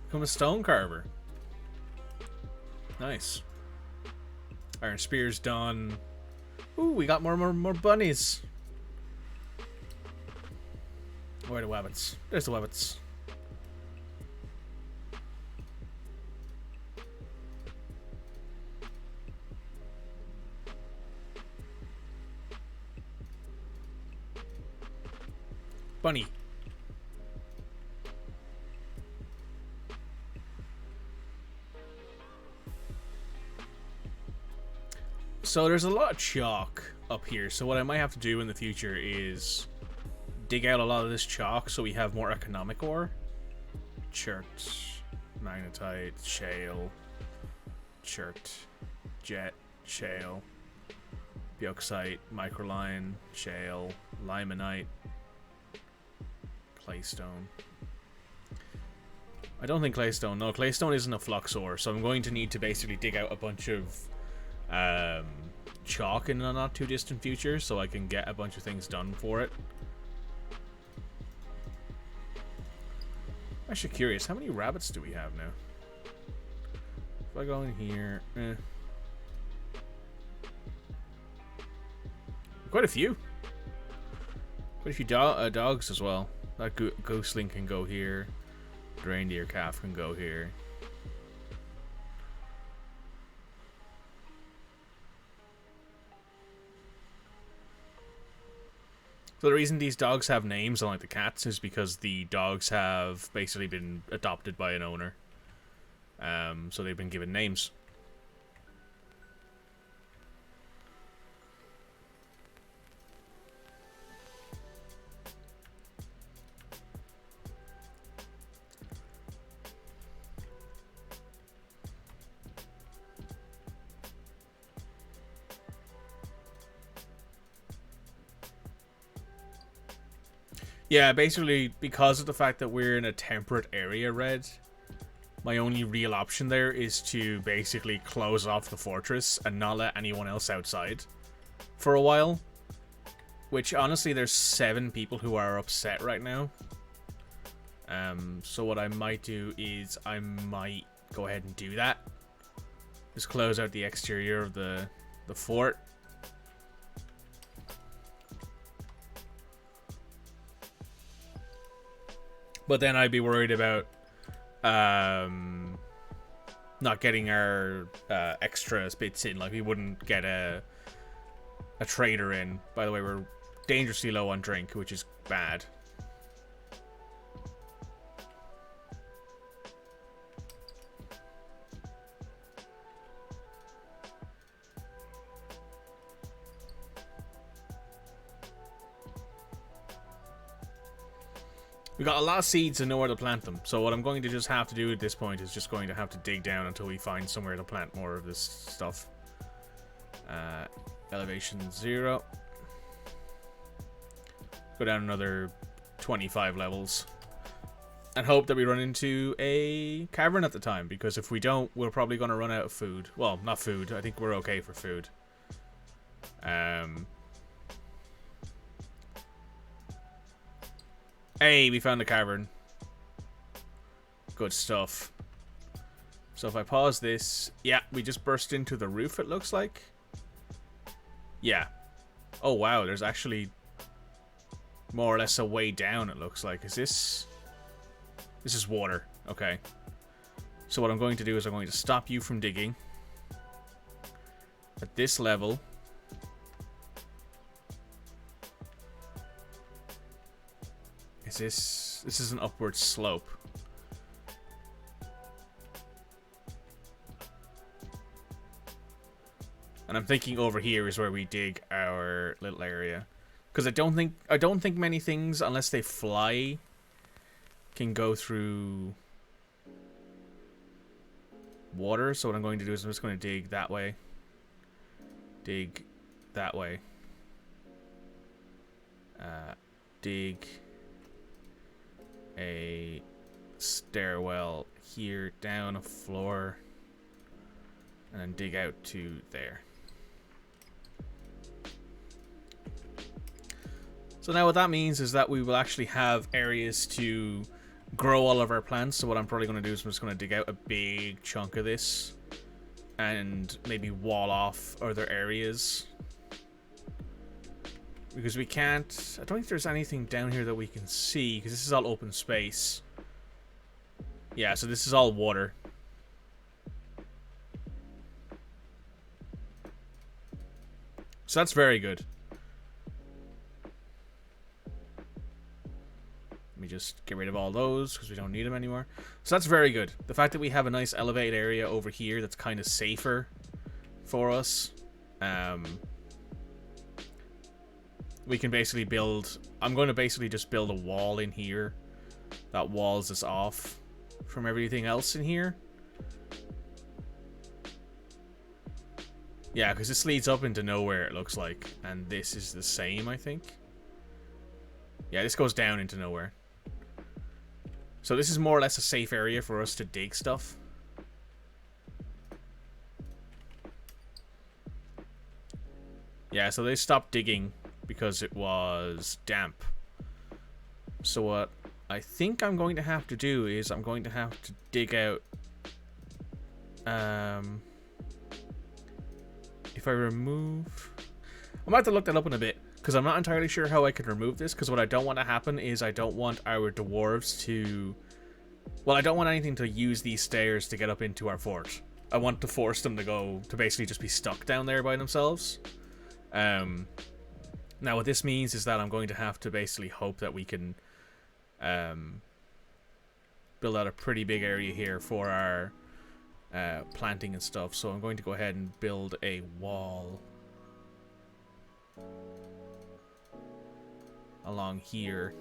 Become a stone carver. Nice. Iron spear's done. Ooh, we got more bunnies. Where are the wabbits? There's the wabbits. Bunny. So there's a lot of chalk up here, so what I might have to do in the future is dig out a lot of this chalk so we have more economic ore. Chert, magnetite, shale, chert, jet, shale, bauxite, microline, shale, limonite, claystone. I don't think claystone. No, claystone isn't a flux ore, so I'm going to need to basically dig out a bunch of chalk in a not too distant future, so I can get a bunch of things done for it. I'm actually curious, how many rabbits do we have now? If I go in here, quite a few. Quite a few dogs as well. That gosling can go here. The reindeer calf can go here. So the reason these dogs have names, unlike the cats, is because the dogs have basically been adopted by an owner. So they've been given names. Yeah, basically, because of the fact that we're in a temperate area, Red, my only real option there is to basically close off the fortress and not let anyone else outside for a while. Which, honestly, there's 7 people who are upset right now. So what I might do is I might go ahead and do that. Just close out the exterior of the fort. But then I'd be worried about not getting our extra bits in. Like, we wouldn't get a trader in. By the way, we're dangerously low on drink, which is bad. We got a lot of seeds and nowhere to plant them. So what I'm going to just have to do at this point is just going to have to dig down until we find somewhere to plant more of this stuff. Elevation 0. Go down another 25 levels. And hope that we run into a cavern at the time. Because if we don't, we're probably going to run out of food. Well, not food. I think we're okay for food. Hey, we found the cavern. Good stuff. So if I pause this... Yeah, we just burst into the roof, it looks like. Yeah. Oh, wow, there's actually more or less a way down, it looks like. Is this... This is water. Okay. So what I'm going to do is I'm going to stop you from digging. At this level... This is an upward slope. And I'm thinking over here is where we dig our little area. Because I don't think many things, unless they fly, can go through water. So what I'm going to do is I'm just going to dig that way. Dig that way. Dig a stairwell here, down a floor, and then dig out to there. So now what that means is that we will actually have areas to grow all of our plants. So what I'm probably going to do is I'm just going to dig out a big chunk of this and maybe wall off other areas. Because we can't... I don't think there's anything down here that we can see, because this is all open space. Yeah, so this is all water. So that's very good. Let me just get rid of all those, because we don't need them anymore. So that's very good. The fact that we have a nice elevated area over here that's kind of safer for us. We can basically build... I'm going to basically just build a wall in here that walls us off from everything else in here. Yeah, because this leads up into nowhere, it looks like. And this is the same, I think. Yeah, this goes down into nowhere. So this is more or less a safe area for us to dig stuff. Yeah, so they stopped digging because it was damp. So what I think I'm going to have to do is I'm going to have to dig out... if I remove... I might have to look that up in a bit, because I'm not entirely sure how I can remove this, because what I don't want to happen is I don't want our dwarves to... Well, I don't want anything to use these stairs to get up into our fort. I want to force them to go, to basically just be stuck down there by themselves. Now what this means is that I'm going to have to basically hope that we can build out a pretty big area here for our planting and stuff. So I'm going to go ahead and build a wall along here.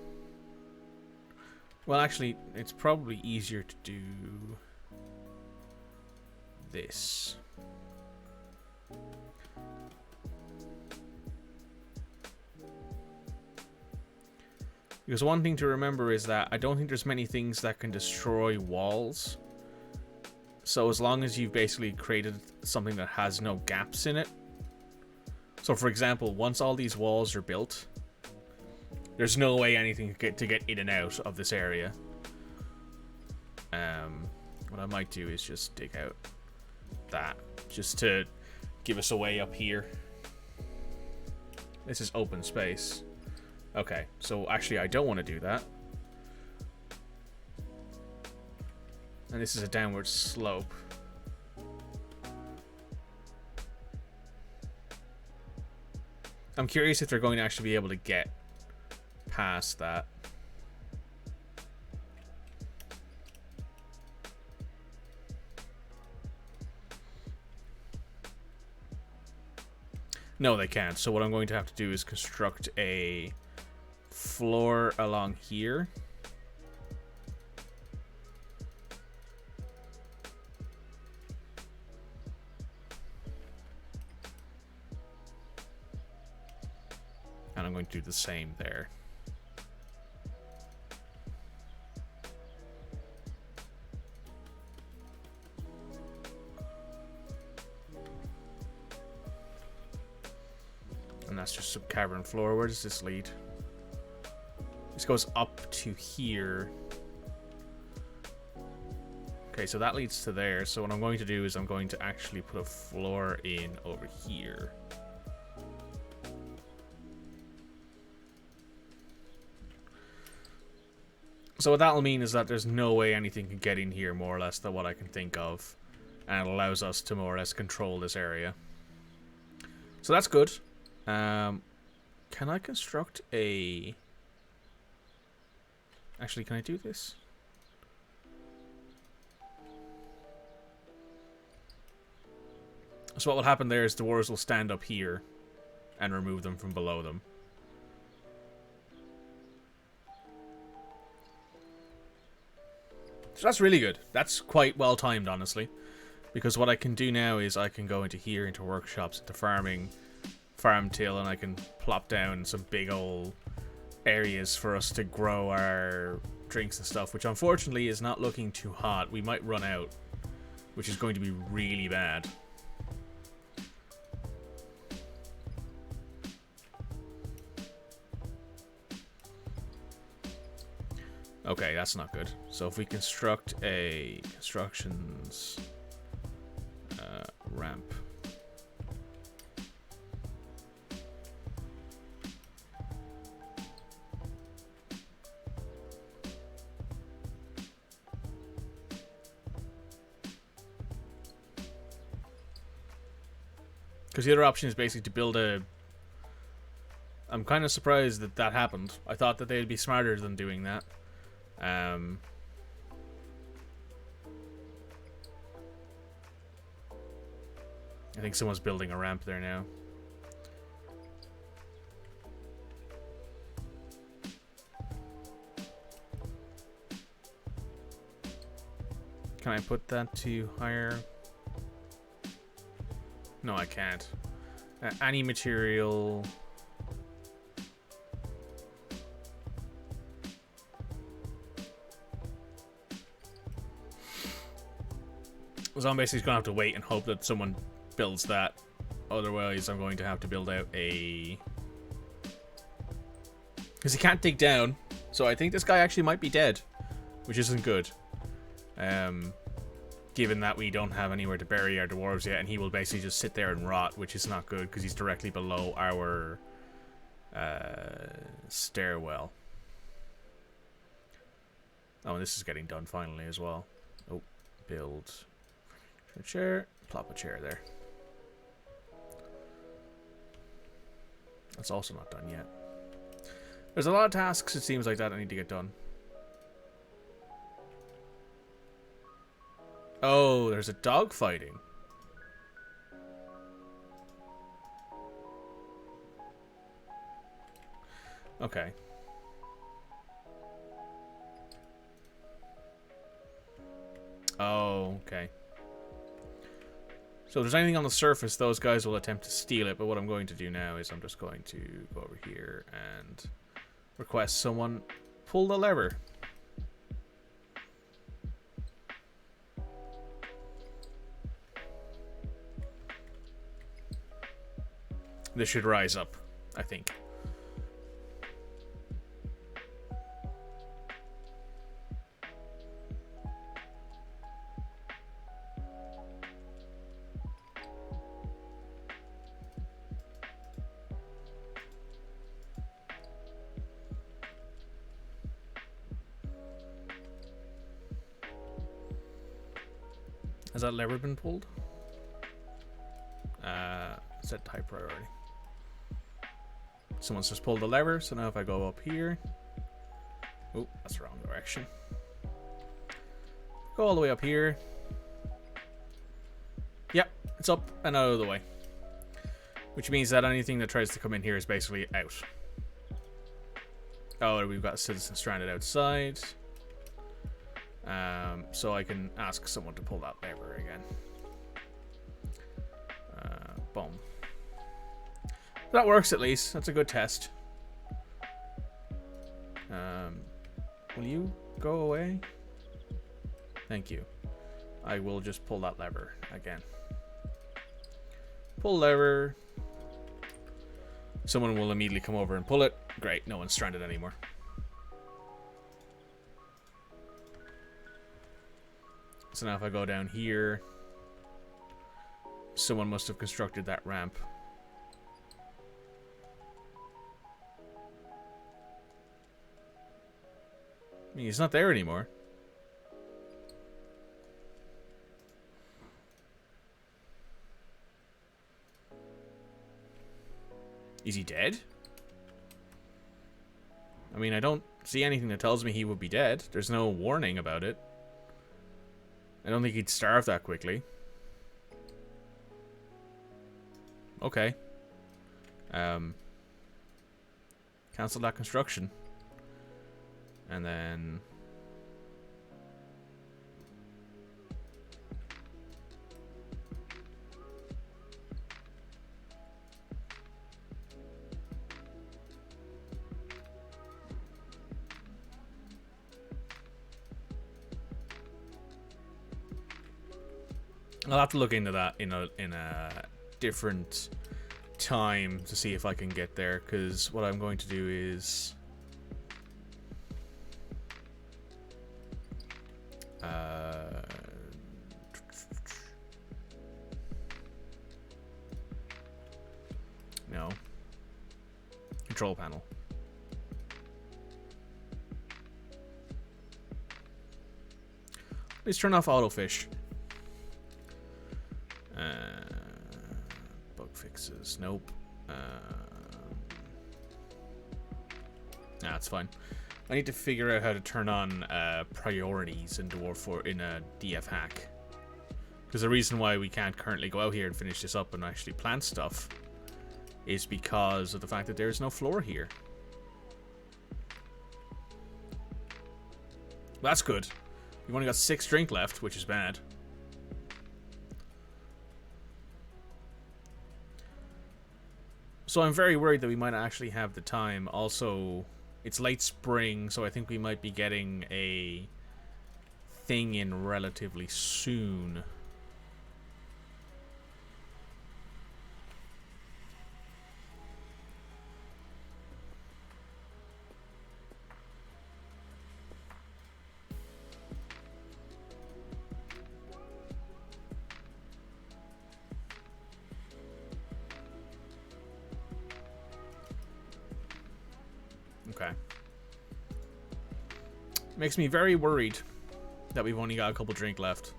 Well, actually, it's probably easier to do this. Because one thing to remember is that I don't think there's many things that can destroy walls. So as long as you've basically created something that has no gaps in it. So for example, once all these walls are built, there's no way anything can get in and out of this area. What I might do is just dig out that, just to give us a way up here. This is open space. Okay, so actually I don't want to do that. And this is a downward slope. I'm curious if they're going to actually be able to get past that. No, they can't. So what I'm going to have to do is construct a floor along here. And I'm going to do the same there. And that's just some cavern floor. Where does this lead? This goes up to here. Okay, so that leads to there. So what I'm going to do is I'm going to actually put a floor in over here. So what that'll mean is that there's no way anything can get in here, more or less, than what I can think of. And it allows us to more or less control this area. So that's good. Can I construct a... Actually, can I do this? So what will happen there is the dwarves will stand up here and remove them from below them. So that's really good. That's quite well timed, honestly. Because what I can do now is I can go into here, into workshops, into farming, farm till, and I can plop down some big old areas for us to grow our drinks and stuff, which unfortunately is not looking too hot. We might run out, which is going to be really bad. Okay, that's not good. So if we construct a constructions ramp. Because the other option is basically to build a... I'm kind of surprised that that happened. I thought that they'd be smarter than doing that. I think someone's building a ramp there now. Can I put that to higher? No, I can't. Any material... So I'm basically going to have to wait and hope that someone builds that Otherwise, I'm going to have to build out a... Because he can't dig down. So I think this guy actually might be dead. Which isn't good. Given that we don't have anywhere to bury our dwarves yet. And he will basically just sit there and rot. Which is not good because he's directly below our stairwell. Oh, and this is getting done finally as well. Oh, build a chair. Plop a chair there. That's also not done yet. There's a lot of tasks, it seems like, that I need to get done. Oh, there's a dog fighting. Okay. Oh, okay. So if there's anything on the surface, those guys will attempt to steal it, but what I'm going to do now is I'm just going to go over here and request someone pull the lever. This should rise up, I think. Has that lever been pulled? Set type priority. Someone's just pulled the lever, so now if I go up here... Oh, that's the wrong direction. Go all the way up here. Yep, it's up and out of the way. Which means that anything that tries to come in here is basically out. Oh, we've got a citizen stranded outside. So I can ask someone to pull that lever again. Boom. That works at least. That's a good test. Will you go away? Thank you. I will just pull that lever again. Pull lever. Someone will immediately come over and pull it. Great, no one's stranded anymore. So now if I go down here, someone must have constructed that ramp. I mean, he's not there anymore. Is he dead? I mean, I don't see anything that tells me he would be dead. There's no warning about it. I don't think he'd starve that quickly. Okay. Cancel that construction. And then... I'll have to look into that in a different time to see if I can get there, because what I'm going to do is no control panel. Please turn off autofish. Bug fixes. Nope. Nah, it's fine. I need to figure out how to turn on priorities in Dwarf or in a DF hack. Because the reason why we can't currently go out here and finish this up and actually plant stuff is because of the fact that there is no floor here. Well, that's good. We've only got 6 drink left, which is bad. So I'm very worried that we might not actually have the time. Also, it's late spring, so I think we might be getting a thing in relatively soon. Okay. Makes me very worried that we've only got a couple drink left.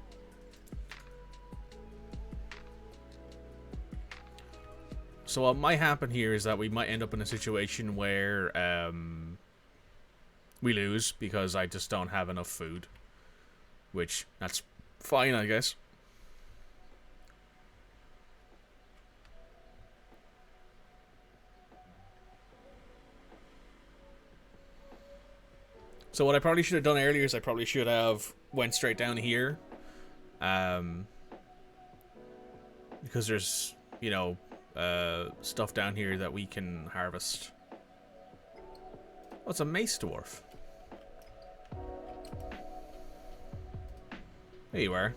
So what might happen here is that we might end up in a situation where we lose because I just don't have enough food. Which, that's fine, I guess. So what I probably should have done earlier is I probably should have went straight down here. Because there's, you know, stuff down here that we can harvest. Oh, it's a mace dwarf. There you are.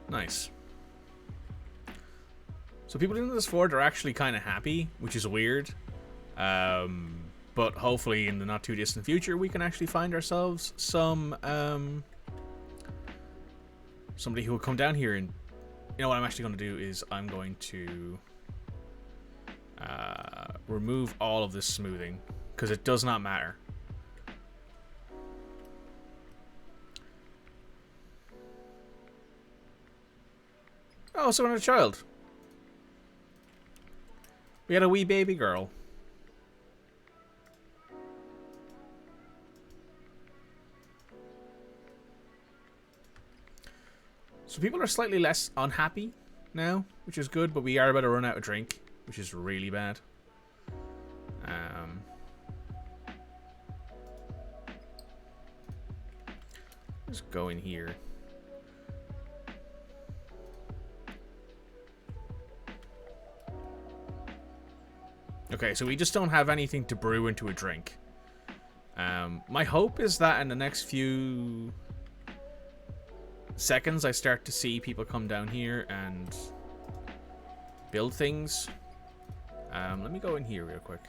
Nice. So people in this fort are actually kind of happy, which is weird. But hopefully in the not too distant future we can actually find ourselves some somebody who will come down here. And you know what I'm actually going to do is I'm going to remove all of this smoothing because it does not matter. Oh, so we're a child. We had a wee baby girl. So people are slightly less unhappy now, which is good, but we are about to run out of drink, which is really bad. Let's go in here. Okay, so we just don't have anything to brew into a drink. My hope is that in the next few seconds I start to see people come down here and build things. Let me go in here real quick.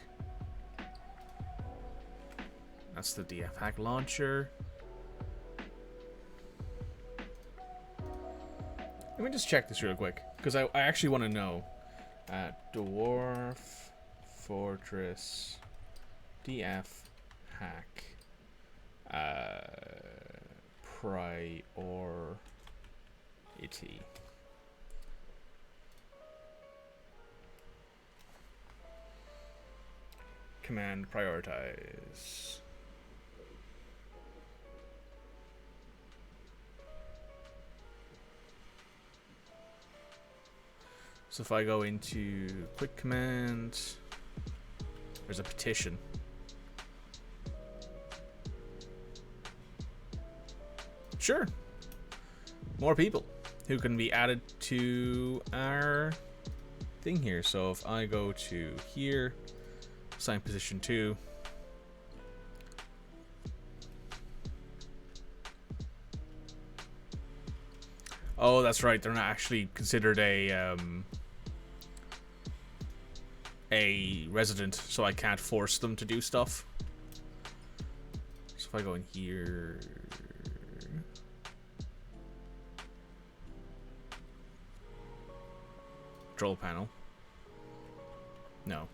That's the DF hack launcher. Let me just check this real quick, because I actually want to know. Dwarf Fortress DF hack priority. Command prioritize. So if I go into quick command, there's a petition. Sure. More people who can be added to our thing here. So if I go to here, assign position 2. Oh, that's right. They're not actually considered a resident, so I can't force them to do stuff. So if I go in here, control panel. No.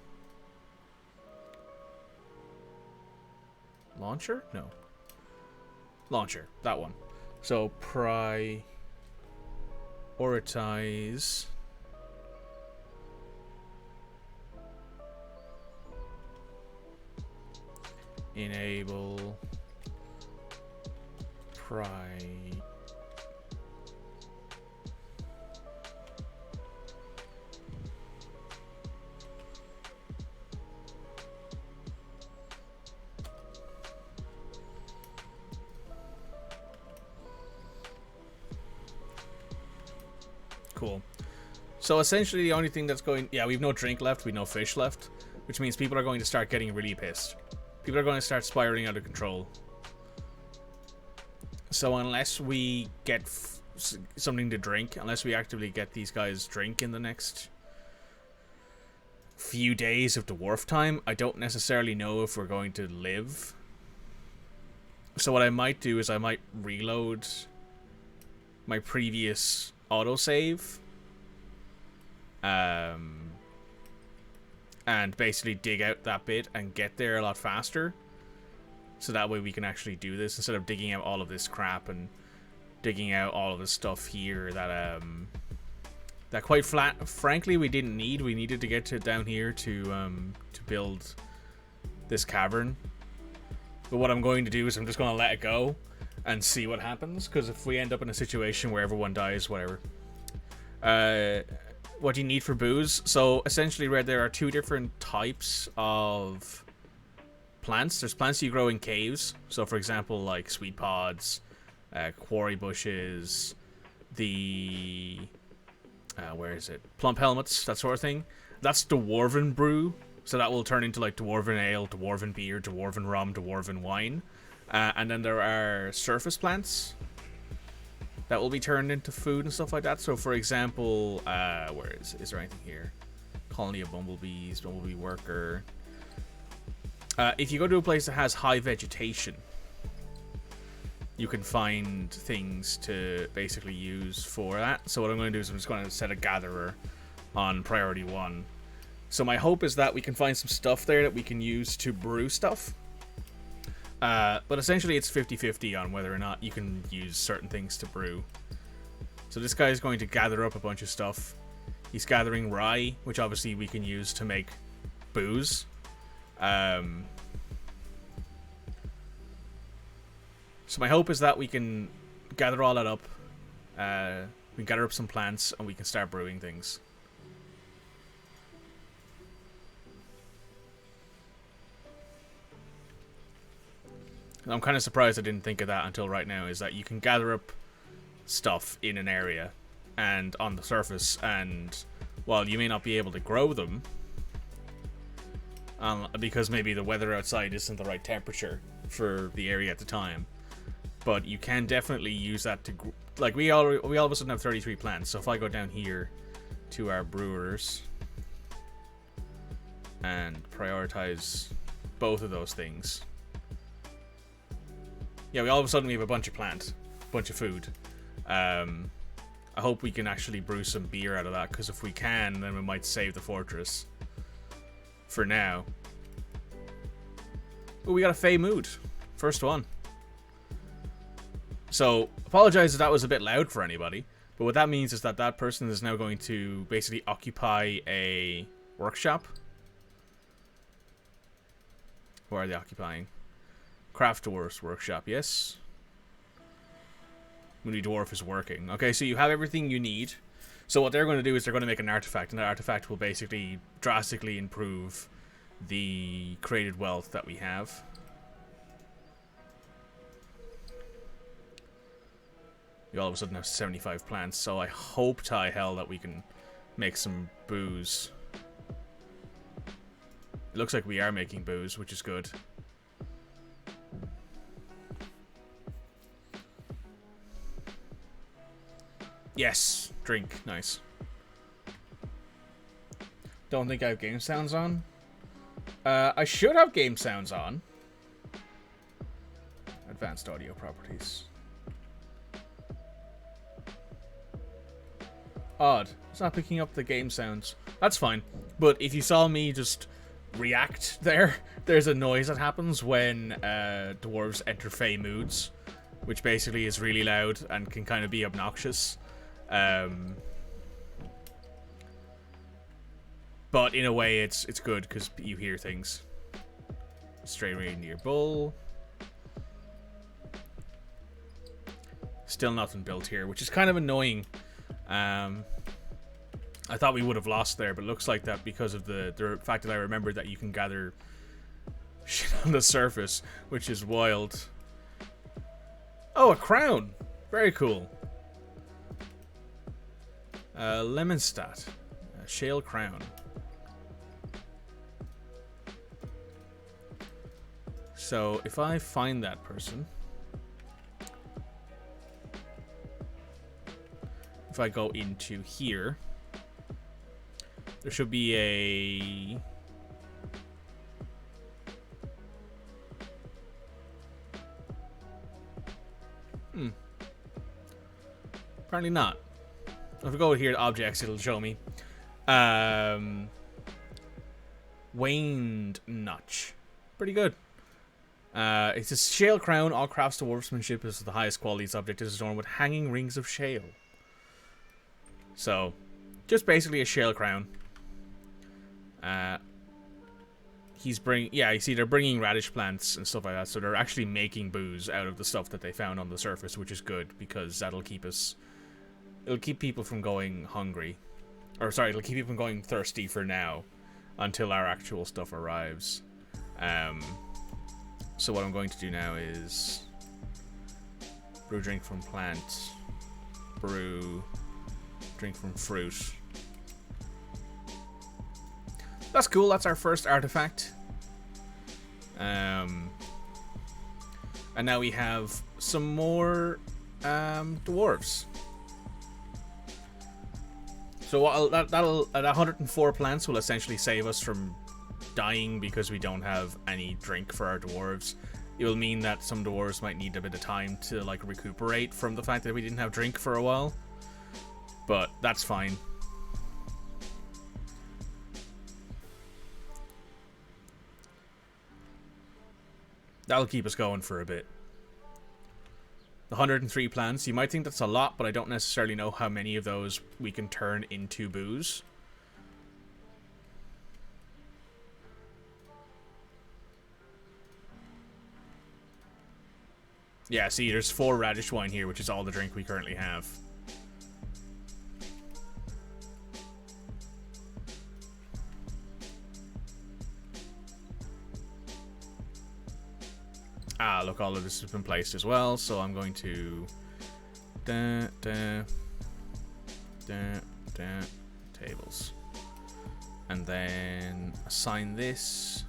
Launcher? No. Launcher. That one. So prioritize. Enable Cool. So essentially the only thing that's going... Yeah, we have no drink left, we have no fish left, which means people are going to start getting really pissed. People are going to start spiraling out of control. So unless we get something to drink unless we actively get these guys drink in the next few days of dwarf time. I don't necessarily know if we're going to live. So what I might do is I might reload my previous autosave. And basically dig out that bit and get there a lot faster. So that way we can actually do this instead of digging out all of this crap and digging out all of this stuff here that that quite frankly we didn't need. We needed to get to down here to build this cavern. But what I'm going to do is I'm just going to let it go and see what happens, because if we end up in a situation where everyone dies, whatever. What do you need for booze? So essentially, Red, there are two different types of plants. There's plants you grow in caves. So for example, like sweet pods, quarry bushes, the where is it? Plump helmets, that sort of thing. That's dwarven brew. So that will turn into like dwarven ale, dwarven beer, dwarven rum, dwarven wine. And then there are surface plants that will be turned into food and stuff like that. So for example, where is there anything here? Colony of bumblebees, bumblebee worker. If you go to a place that has high vegetation, you can find things to basically use for that. So what I'm going to do is I'm just going to set a gatherer on priority 1. So my hope is that we can find some stuff there that we can use to brew stuff. But essentially it's 50-50 on whether or not you can use certain things to brew. So this guy is going to gather up a bunch of stuff. He's gathering rye, which obviously we can use to make booze. So my hope is that we can gather all that up. We can gather up some plants and we can start brewing things. I'm kind of surprised I didn't think of that until right now, is that you can gather up stuff in an area and on the surface, and while you may not be able to grow them, because maybe the weather outside isn't the right temperature for the area at the time, but you can definitely use that to, like, we all of a sudden have 33 plants. So if I go down here to our brewers and prioritize both of those things, yeah, we all of a sudden we have a bunch of plant, bunch of food. I hope we can actually brew some beer out of that, because if we can, then we might save the fortress. For now. Oh, we got a Fey Mood. First one. So, apologize if that was a bit loud for anybody, but what that means is that that person is now going to basically occupy a workshop. Where are they occupying? Craft Dwarf's workshop, yes. Moody Dwarf is working. Okay, so you have everything you need. So what they're going to do is they're going to make an artifact, and that artifact will basically drastically improve the created wealth that we have. We all of a sudden have 75 plants, so I hope to high hell that we can make some booze. It looks like we are making booze, which is good. Yes, drink. Nice. Don't think I have game sounds on. I should have game sounds on. Advanced audio properties. Odd. It's not picking up the game sounds. That's fine. But if you saw me just react there, there's a noise that happens when dwarves enter Fey moods, which basically is really loud and can kind of be obnoxious. But in a way, it's good because you hear things. Stray reindeer bull. Still nothing built here, which is kind of annoying. I thought we would have lost there, but it looks like that because of the fact that I remembered that you can gather shit on the surface, which is wild. Oh, a crown! Very cool. Lemonstat. A shale crown. So, if I find that person... if I go into here, there should be a... Apparently not. If I go here to objects, it'll show me. Waned Notch. Pretty good. It's a shale crown. All crafts to dwarfsmanship is the highest quality. Its object is adorned with hanging rings of shale. So, just basically a shale crown. You see they're bringing radish plants and stuff like that. So they're actually making booze out of the stuff that they found on the surface, which is good because that'll keep us... It'll keep people from going hungry. Or sorry, it'll keep people from going thirsty for now until our actual stuff arrives. So what I'm going to do now is brew drink from plant, brew drink from fruit. That's cool. That's our first artifact. And now we have some more dwarves. So that'll at 104 plants will essentially save us from dying because we don't have any drink for our dwarves. It will mean that some dwarves might need a bit of time to like recuperate from the fact that we didn't have drink for a while. But that's fine. That'll keep us going for a bit. The 103 plants, you might think that's a lot, but I don't necessarily know how many of those we can turn into booze. Yeah, see, there's 4 radish wine here, which is all the drink we currently have. Ah, look, all of this has been placed as well, so I'm going to... tables. And then assign this...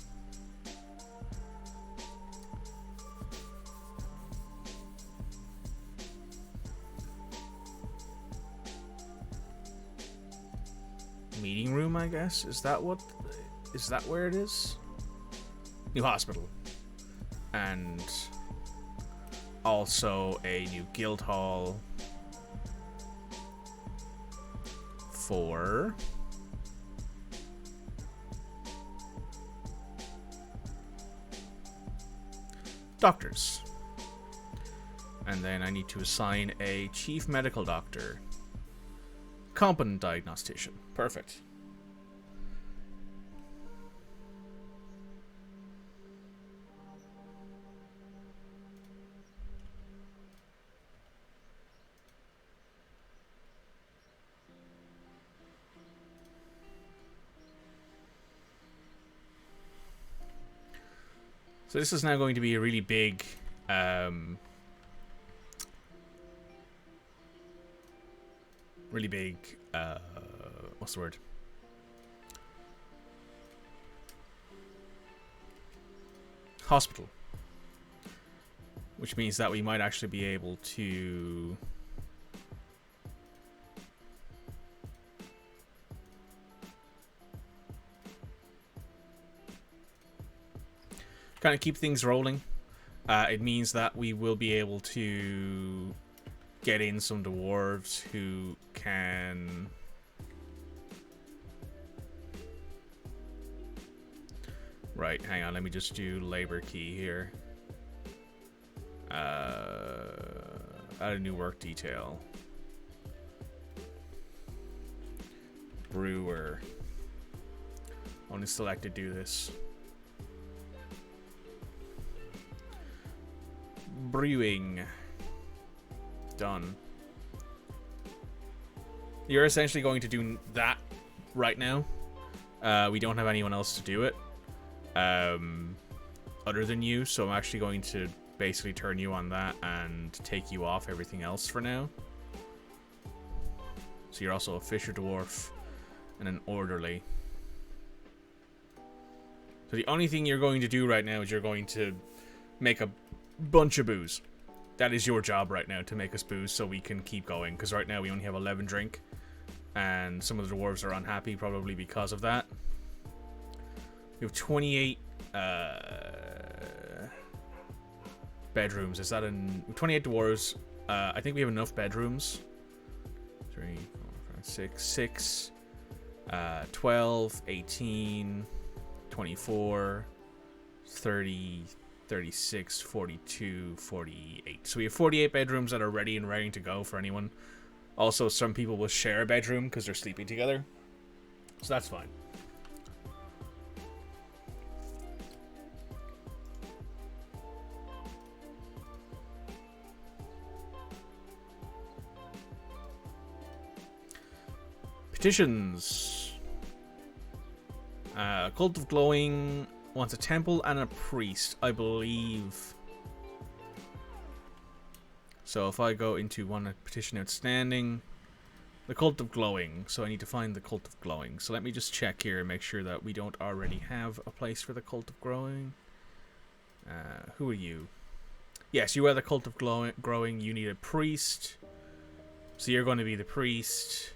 meeting room, I guess? Is that where it is? New hospital. And also a new guild hall for doctors. And then I need to assign a chief medical doctor. Competent diagnostician. Perfect. So this is now going to be a really big what's the word? Hospital. Which means that we might actually be able to kind of keep things rolling. It means that we will be able to get in some dwarves who can... Right, hang on, let me just do labor key here. Add a new work detail. Brewer. Only select to do this. Brewing. Done. You're essentially going to do that right now. We don't have anyone else to do it. Other than you, so I'm actually going to basically turn you on that and take you off everything else for now. So you're also a fisher dwarf and an orderly. So the only thing you're going to do right now is you're going to make a bunch of booze. that is your job right now, to make us booze so we can keep going. Because right now we only have 11 drink. And some of the dwarves are unhappy, probably because of that. We have 28 bedrooms. Is that 28 dwarves? I think we have enough bedrooms. 3, 4, 5, 6, 12, 18, 24, 30, 36, 42, 48. So we have 48 bedrooms that are ready and ready to go for anyone. Also, some people will share a bedroom because they're sleeping together. So that's fine. Petitions. Cult of Glowing wants a temple and a priest, I believe. So if I go into one petition outstanding, the Cult of Glowing. So I need to find the Cult of Glowing. So let me just check here and make sure that we don't already have a place for the Cult of Growing. Who are you? Yes, you are the Cult of Growing. You need a priest. So you're going to be the priest.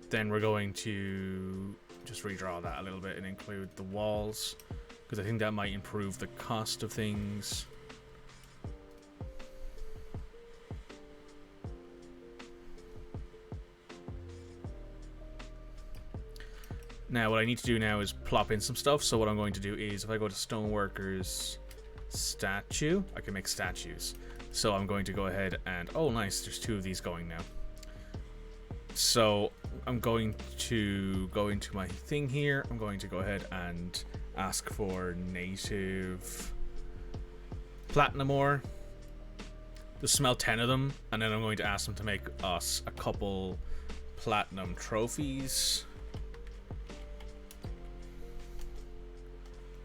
Then we're going to just redraw that a little bit and include the walls, because I think that might improve the cost of things. Now what I need to do now is plop in some stuff. So what I'm going to do is, if I go to Stoneworkers statue, I can make statues. So I'm going to go ahead and, oh nice, there's 2 of these going now. So I'm going to go into my thing here. I'm going to go ahead and ask for native platinum ore. Just smelt 10 of them, and then I'm going to ask them to make us a couple platinum trophies.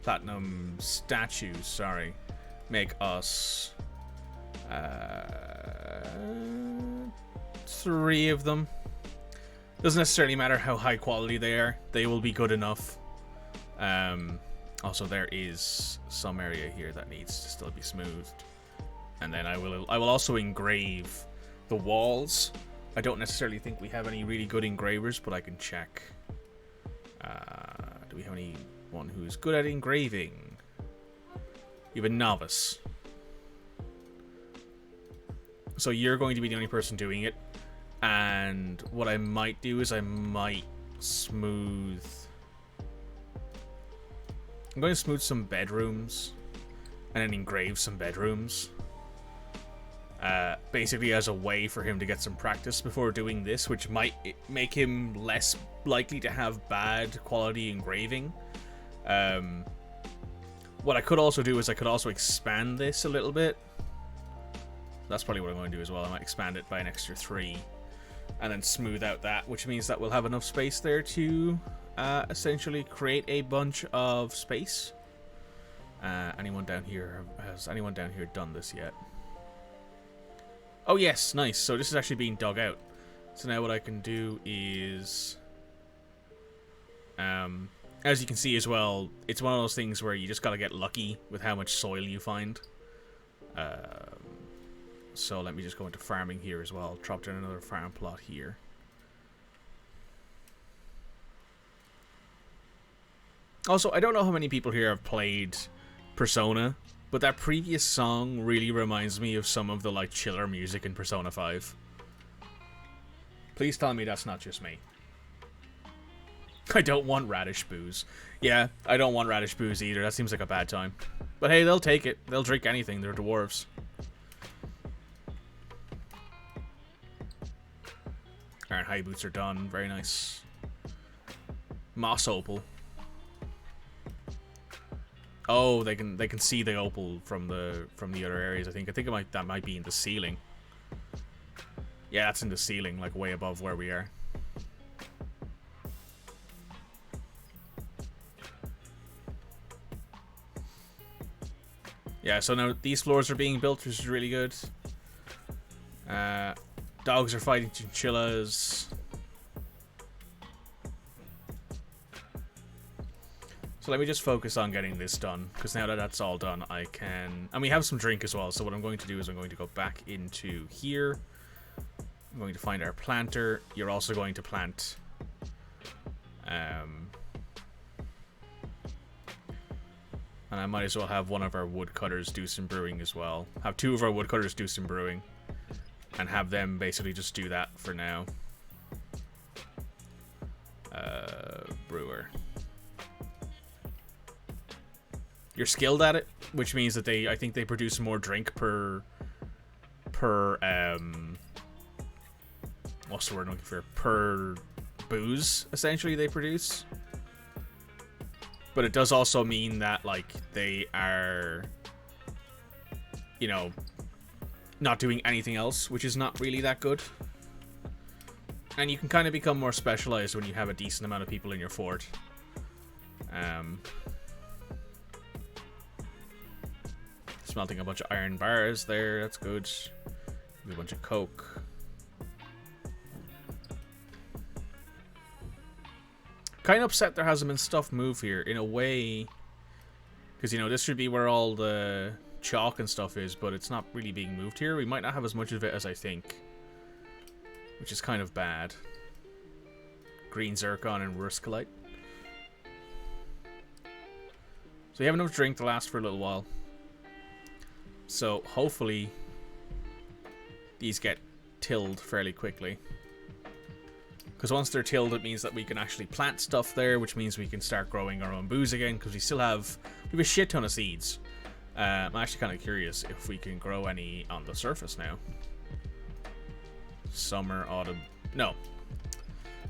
Platinum statues, sorry. Make us 3 of them. Doesn't necessarily matter how high quality they are. They will be good enough. Also, there is some area here that needs to still be smoothed. And then I will also engrave the walls. I don't necessarily think we have any really good engravers, but I can check. Do we have anyone who's good at engraving? You have a novice. So you're going to be the only person doing it. And what I might do is I might smooth... I'm going to smooth some bedrooms and then engrave some bedrooms. Basically as a way for him to get some practice before doing this, which might make him less likely to have bad quality engraving. What I could also do is I could also expand this a little bit. That's probably what I'm going to do as well. I might expand it by an extra 3. And then smooth out that, which means that we'll have enough space there to essentially create a bunch of space. Anyone down here, has anyone down here done this yet? Oh yes, nice. So this is actually being dug out. So now what I can do is, as you can see as well, it's one of those things where you just gotta get lucky with how much soil you find. So let me just go into farming here as well. Drop down another farm plot here. Also, I don't know how many people here have played Persona, but that previous song really reminds me of some of the like chiller music in Persona 5. Please tell me that's not just me. I don't want radish booze. Yeah, I don't want radish booze either. That seems like a bad time. But hey, they'll take it. They'll drink anything. They're dwarves. Alright, high boots are done. Very nice. Moss opal. Oh, they can see the opal from the other areas. I think that might be in the ceiling. Yeah, that's in the ceiling, like way above where we are. Yeah, so now these floors are being built, which is really good. Dogs are fighting chinchillas. So let me just focus on getting this done, because now that that's all done, I can... And we have some drink as well, so what I'm going to do is I'm going to go back into here. I'm going to find our planter. You're also going to plant... and I might as well have one of our woodcutters do some brewing as well. Have two of our woodcutters do some brewing. And have them basically just do that for now. Brewer. You're skilled at it, which means that I think they produce more drink per what's the word I'm looking for? Per booze, essentially, they produce. But it does also mean that, like, they are, you know, not doing anything else, which is not really that good. And you can kind of become more specialized when you have a decent amount of people in your fort. Smelting a bunch of iron bars there, that's good. A bunch of coke. Kind of upset there hasn't been stuff move here, in a way. Because, you know, this should be where all the chalk and stuff is, but it's not really being moved here. We might not have as much of it as I think, which is kind of bad. Green zircon and ruscalite. So we have enough drink to last for a little while. So hopefully these get tilled fairly quickly. Because once they're tilled, it means that we can actually plant stuff there, which means we can start growing our own booze again, because we have a shit ton of seeds. I'm actually kind of curious if we can grow any on the surface now. Summer, autumn... No.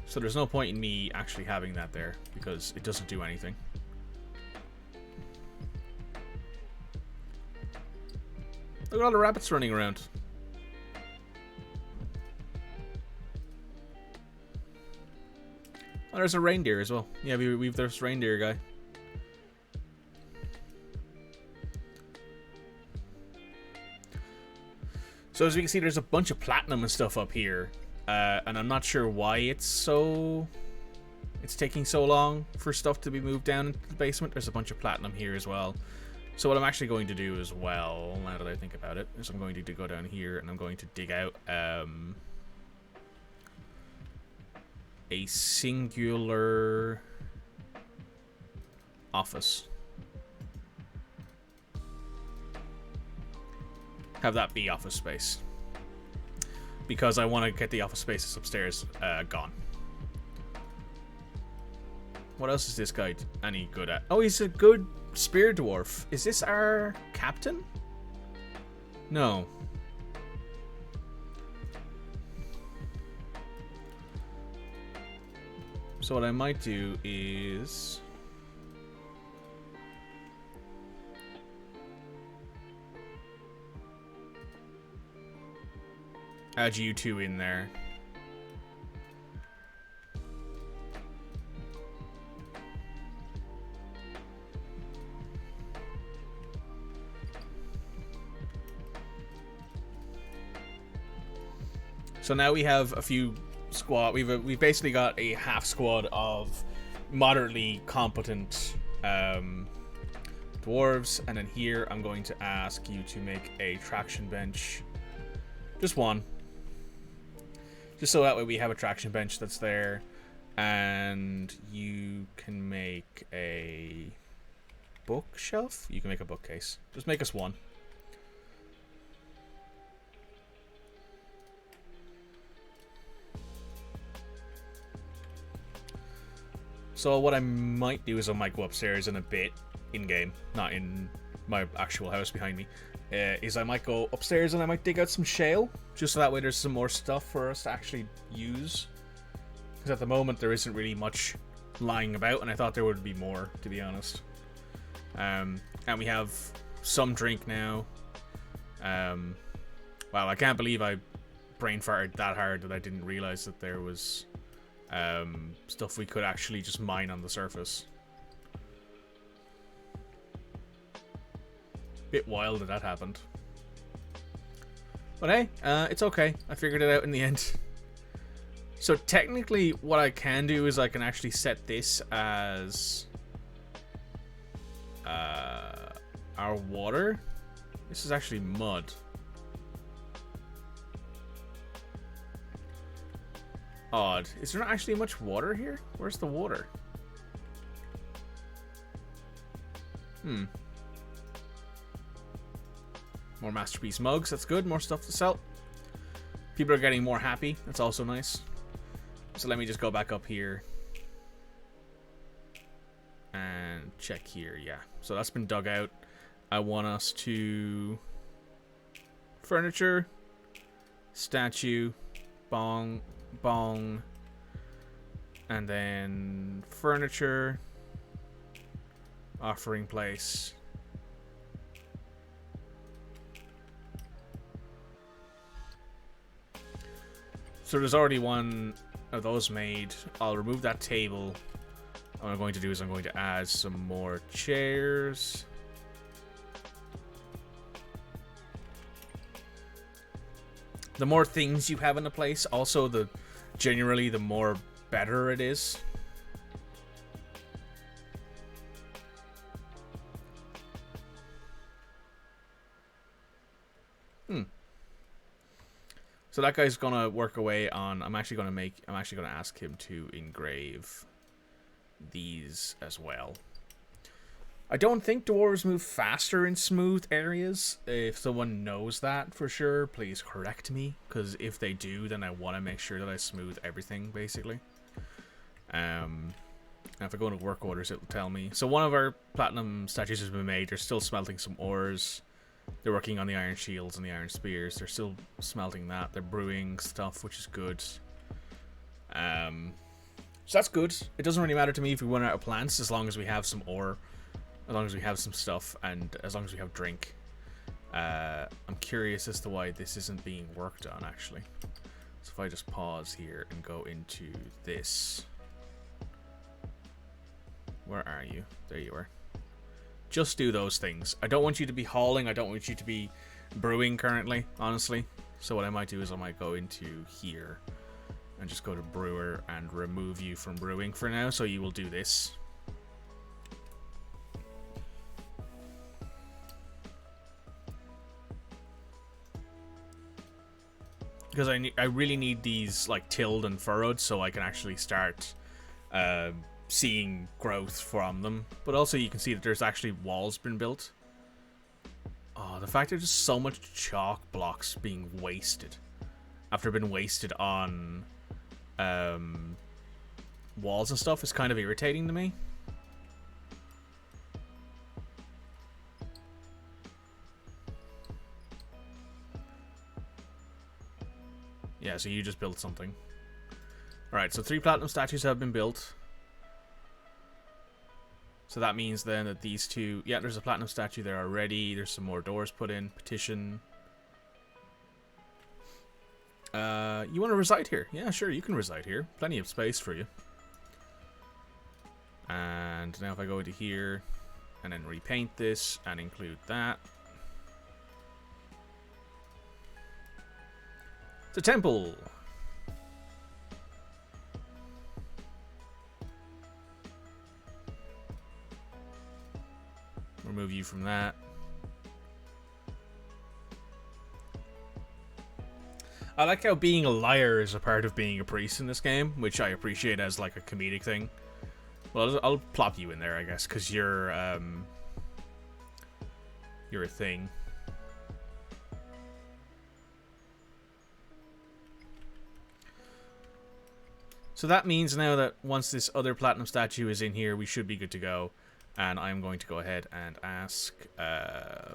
So there's no point in me actually having that there, because it doesn't do anything. Look at all the rabbits running around. Oh, there's a reindeer as well. Yeah, we've this reindeer guy. So as we can see, there's a bunch of platinum and stuff up here. And I'm not sure why it's taking so long for stuff to be moved down into the basement. There's a bunch of platinum here as well. So what I'm actually going to do as well, now that I think about it, is I'm going to go down here and I'm going to dig out a singular office. Have that be office space. Because I want to get the office spaces upstairs gone. What else is this guy any good at? Oh, he's a good spear dwarf. Is this our captain? No. So what I might do is... add you two in there. So now we have a few squad. We've basically got a half squad of moderately competent dwarves, and then here I'm going to ask you to make a traction bench, just one, just so that way we have a traction bench that's there, and you can make a bookshelf. You can make a bookcase. Just make us one. So what I might do is I might go upstairs in a bit, in-game, not in my actual house behind me, is I might go upstairs and I might dig out some shale, just so that way there's some more stuff for us to actually use. Because at the moment there isn't really much lying about, and I thought there would be more, to be honest. And we have some drink now. Wow, I can't believe I brain farted that hard that I didn't realize that there was... stuff we could actually just mine on the surface. Bit wild that happened. But hey, it's okay. I figured it out in the end. So technically what I can do is I can actually set this as our water. This is actually mud. Odd. Is there not actually much water here? Where's the water? More masterpiece mugs. That's good. More stuff to sell. People are getting more happy. That's also nice. So let me just go back up here. And check here. Yeah. So that's been dug out. I want us to... Furniture. Statue. Bong. Bong. And then... Furniture. Offering place. So there's already one of those made. I'll remove that table. What I'm going to do is I'm going to add some more chairs. The more things you have in a place, also generally the more better it is. So that guy's gonna work away on. I'm actually gonna ask him to engrave these as well. I don't think dwarves move faster in smooth areas. If someone knows that for sure, please correct me. Because if they do, then I want to make sure that I smooth everything, basically. And if I go into work orders, it'll tell me. So one of our platinum statues has been made. They're still smelting some ores. They're working on the iron shields and the iron spears. They're still smelting that. They're brewing stuff, which is good. So that's good. It doesn't really matter to me if we run out of plants, as long as we have some ore, as long as we have some stuff, and as long as we have drink. I'm curious as to why this isn't being worked on, actually. So if I just pause here and go into this. Where are you? There you are. Just do those things. I don't want you to be hauling. I don't want you to be brewing currently, honestly. So what I might do is I might go into here and just go to brewer and remove you from brewing for now. So you will do this. Because I really need these like tilled and furrowed so I can actually start seeing growth from them. But also you can see that there's actually walls been built. Oh, the fact there's just so much chalk blocks being wasted after being wasted on walls and stuff is kind of irritating to me. Yeah, so you just built something. Alright, so 3 platinum statues have been built. So that means then that these 2... Yeah, there's a platinum statue there already. There's some more doors put in. Petition. You want to reside here? Yeah, sure, you can reside here. Plenty of space for you. And now if I go into here and then repaint this and include that. It's a temple. Remove you from that. I like how being a liar is a part of being a priest in this game, which I appreciate as like a comedic thing. Well, I'll plop you in there, I guess, because you're a thing. So that means now that once this other platinum statue is in here, we should be good to go. And I'm going to go ahead and ask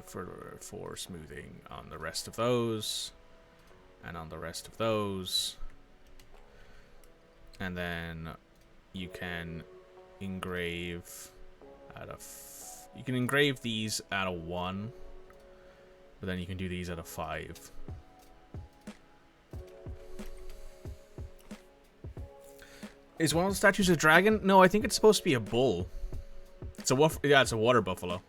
for smoothing on the rest of those. And on the rest of those. And then you can engrave at a... you can engrave these at a 1. But then you can do these at a 5. Is one of the statues a dragon? No, I think it's supposed to be a bull. It's a water buffalo.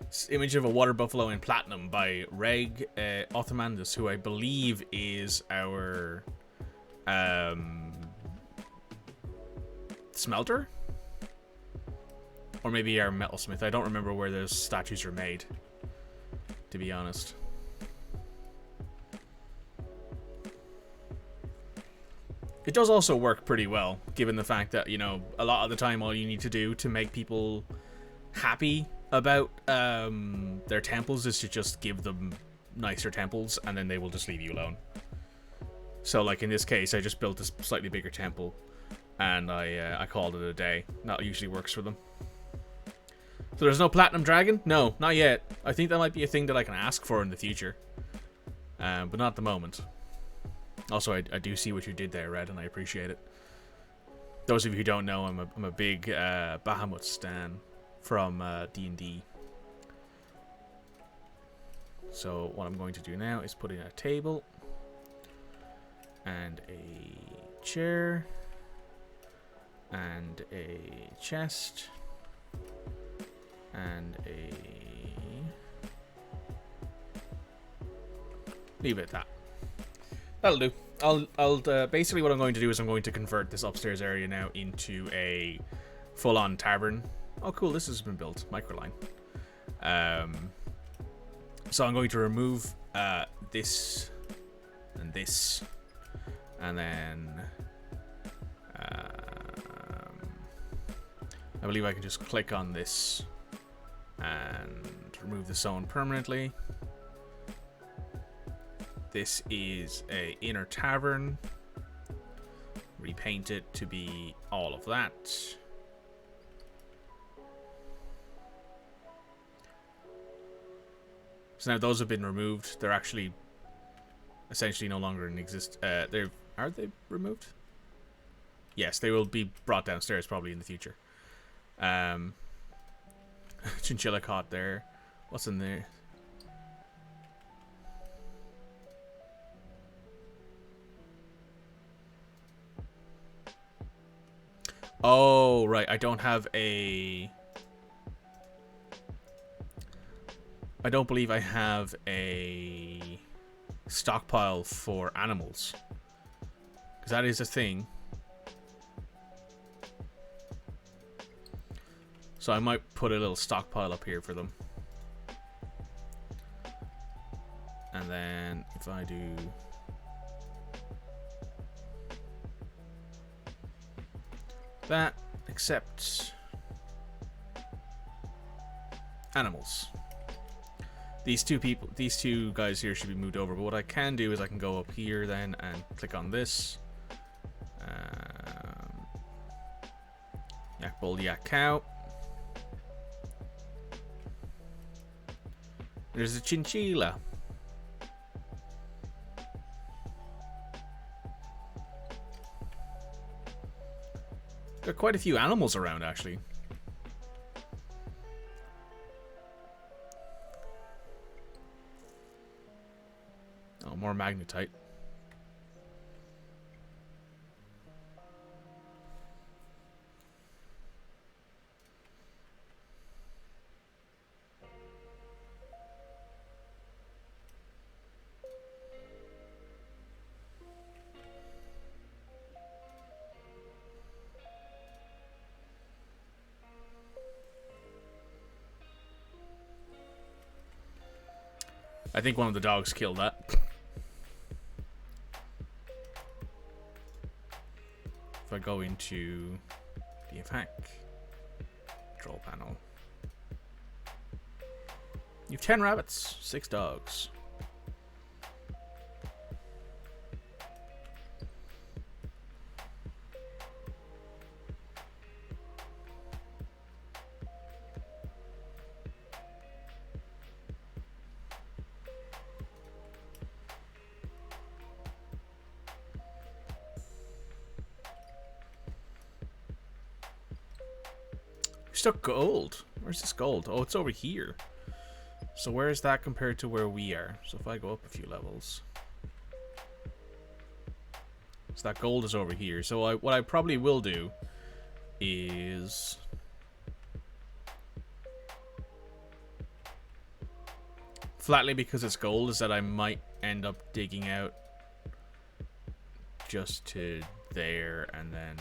It's image of a water buffalo in platinum by Reg Othamandus, who I believe is our smelter. Or maybe our metalsmith. I don't remember where those statues are made, to be honest. It does also work pretty well, given the fact that, you know, a lot of the time all you need to do to make people happy about their temples is to just give them nicer temples, and then they will just leave you alone. So, like in this case, I just built a slightly bigger temple, and I called it a day. That usually works for them. So there's no platinum dragon? No, not yet. I think that might be a thing that I can ask for in the future, but not at the moment. Also, I do see what you did there, Red, and I appreciate it. Those of you who don't know, I'm a big Bahamut stan from D&D. So what I'm going to do now is put in a table and a chair and a chest and a... Leave it at that. That'll do. I'll basically what I'm going to do is I'm going to convert this upstairs area now into a full-on tavern. Oh, cool! This has been built. Microline. So I'm going to remove this and this, and then I believe I can just click on this and remove the zone permanently. This is a inner tavern. Repaint it to be all of that. So now those have been removed. They're actually essentially no longer in exist. Are they removed? Yes, they will be brought downstairs probably in the future. Chinchilla caught there. What's in there? Oh, right. I don't have a... I don't believe I have a stockpile for animals. Because that is a thing. So I might put a little stockpile up here for them. And then if I do... that, except animals. These two guys here should be moved over. But what I can do is I can go up here then and click on this. Yak bull, yak cow. There's a chinchilla. There are quite a few animals around, actually. Oh, more magnetite. I think one of the dogs killed that. If I go into the attack control panel, you have 10 rabbits, 6 dogs. Stuck gold. Where's this gold? Oh, it's over here. So where is that compared to where we are? So if I go up a few levels, so that gold is over here. So what I probably will do is flatly, because it's gold, is that I might end up digging out just to there and then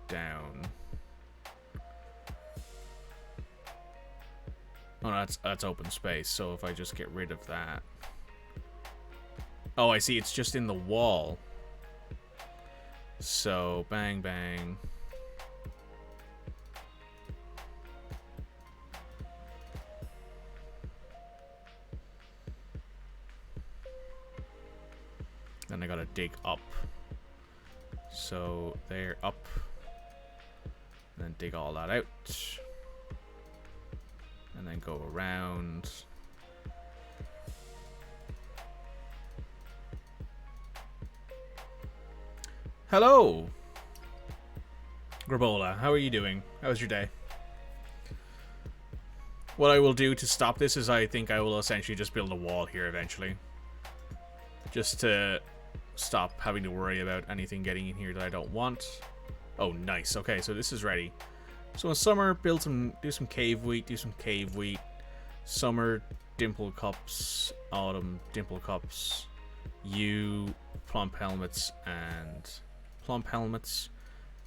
down. Oh, no, that's open space. So if I just get rid of that. Oh, I see. It's just in the wall. So bang, bang. Then I gotta dig up. So they're up. And then dig all that out. And then go around. Hello! Grabola, how are you doing? How was your day? What I will do to stop this is I think I will essentially just build a wall here eventually. Just to stop having to worry about anything getting in here that I don't want. Oh, nice. Okay, so this is ready. So in summer, do some cave wheat, Summer, dimple cups. Autumn, dimple cups. Plump helmets,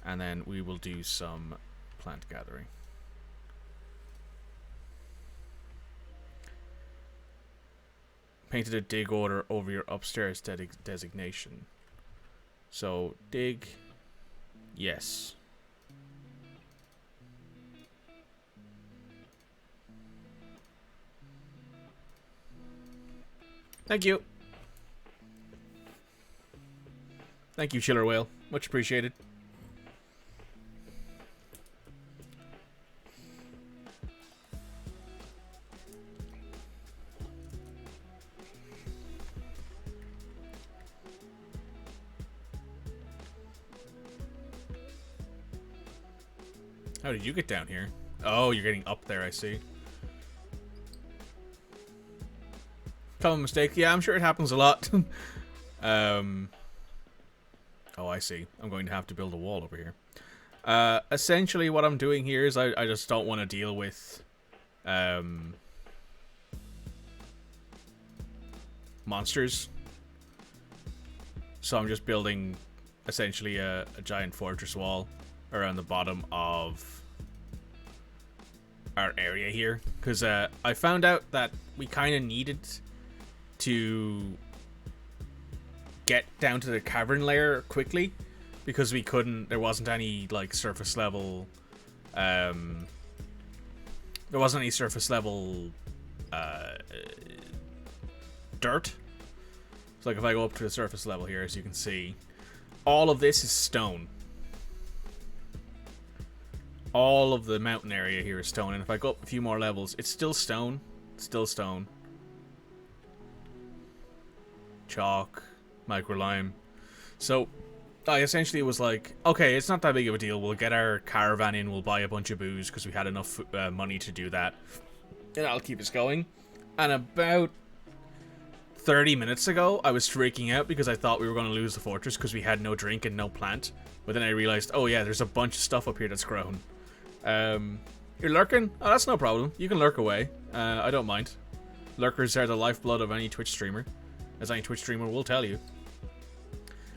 and then we will do some plant gathering. Painted a dig order over your upstairs designation. So dig, yes. Thank you. Thank you, Chiller Whale. Much appreciated. How did you get down here? Oh, you're getting up there, I see. Common mistake. Yeah, I'm sure it happens a lot. Oh, I see. I'm going to have to build a wall over here. Essentially, what I'm doing here is I just don't want to deal with monsters. So I'm just building essentially a giant fortress wall around the bottom of our area here. Because I found out that we kind of needed to get down to the cavern layer quickly, because there wasn't any like surface level dirt. So like if I go up to the surface level here, as you can see, all of this is stone. All of the mountain area here is stone, and if I go up a few more levels, it's still stone. Still stone. Chalk. Micro lime. So I essentially was like, okay, it's not that big of a deal. We'll get our caravan in. We'll buy a bunch of booze because we had enough money to do that. And that'll keep us going. And about 30 minutes ago, I was freaking out because I thought we were going to lose the fortress because we had no drink and no plant. But then I realized, oh yeah, there's a bunch of stuff up here that's grown. You're lurking? Oh, that's no problem. You can lurk away. I don't mind. Lurkers are the lifeblood of any Twitch streamer, as any Twitch streamer will tell you.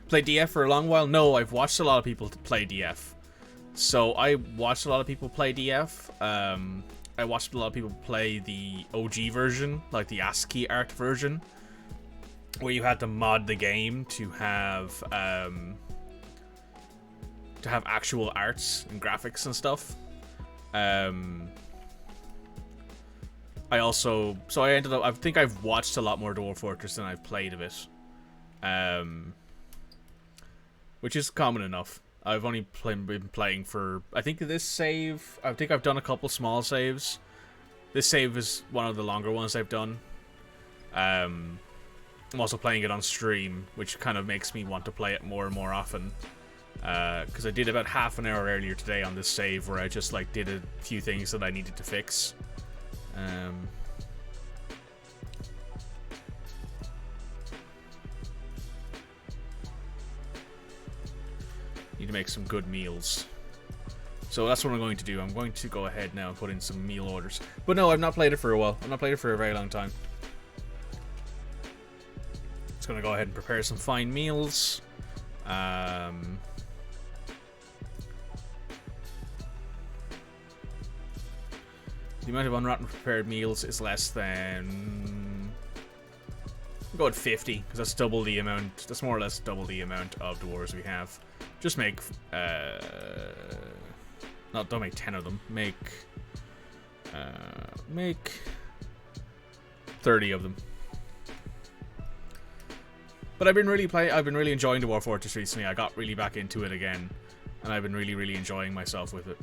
Played DF for a long while? No, I've watched a lot of people play DF. So I watched a lot of people play DF. I watched a lot of people play the OG version, like the ASCII art version, where you had to mod the game to have actual arts and graphics and stuff. I think I've watched a lot more Dwarf Fortress than I've played of it. Which is common enough. I've only been playing for, I think this save, I think I've done a couple small saves. This save is one of the longer ones I've done. I'm also playing it on stream, which kind of makes me want to play it more and more often. Because I did about half an hour earlier today on this save where I just like did a few things that I needed to fix. Need to make some good meals. So that's what I'm going to do. I'm going to go ahead now and put in some meal orders. But no, I've not played it for a while. I've not played it for a very long time. Just going to go ahead and prepare some fine meals. The amount of unrotten prepared meals is less than... Go at 50, because that's double the amount. That's more or less double the amount of dwarves we have. Just make... don't make 10 of them. Make 30 of them. But I've been really enjoying Dwarf Fortress recently. I got really back into it again, and I've been really enjoying myself with it.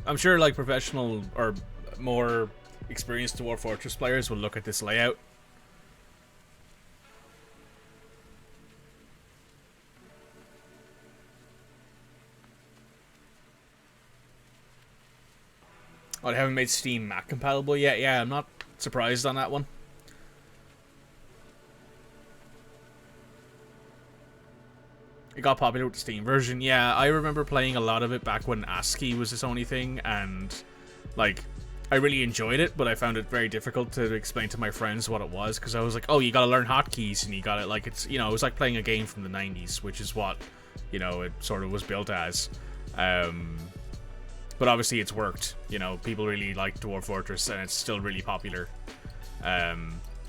I'm sure like professional or more experienced Dwarf Fortress players will look at this layout. Oh, they haven't made Steam Mac compatible yet? Yeah, I'm not surprised on that one. It got popular with the Steam version. Yeah, I remember playing a lot of it back when ASCII was its only thing, and like I really enjoyed it, but I found it very difficult to explain to my friends what it was, because I was like, oh, you gotta learn hotkeys, and you gotta, like, it's, you know, it was like playing a game from the 90s, which is what, you know, it sort of was built as. But obviously it's worked, you know, people really like Dwarf Fortress, and it's still really popular.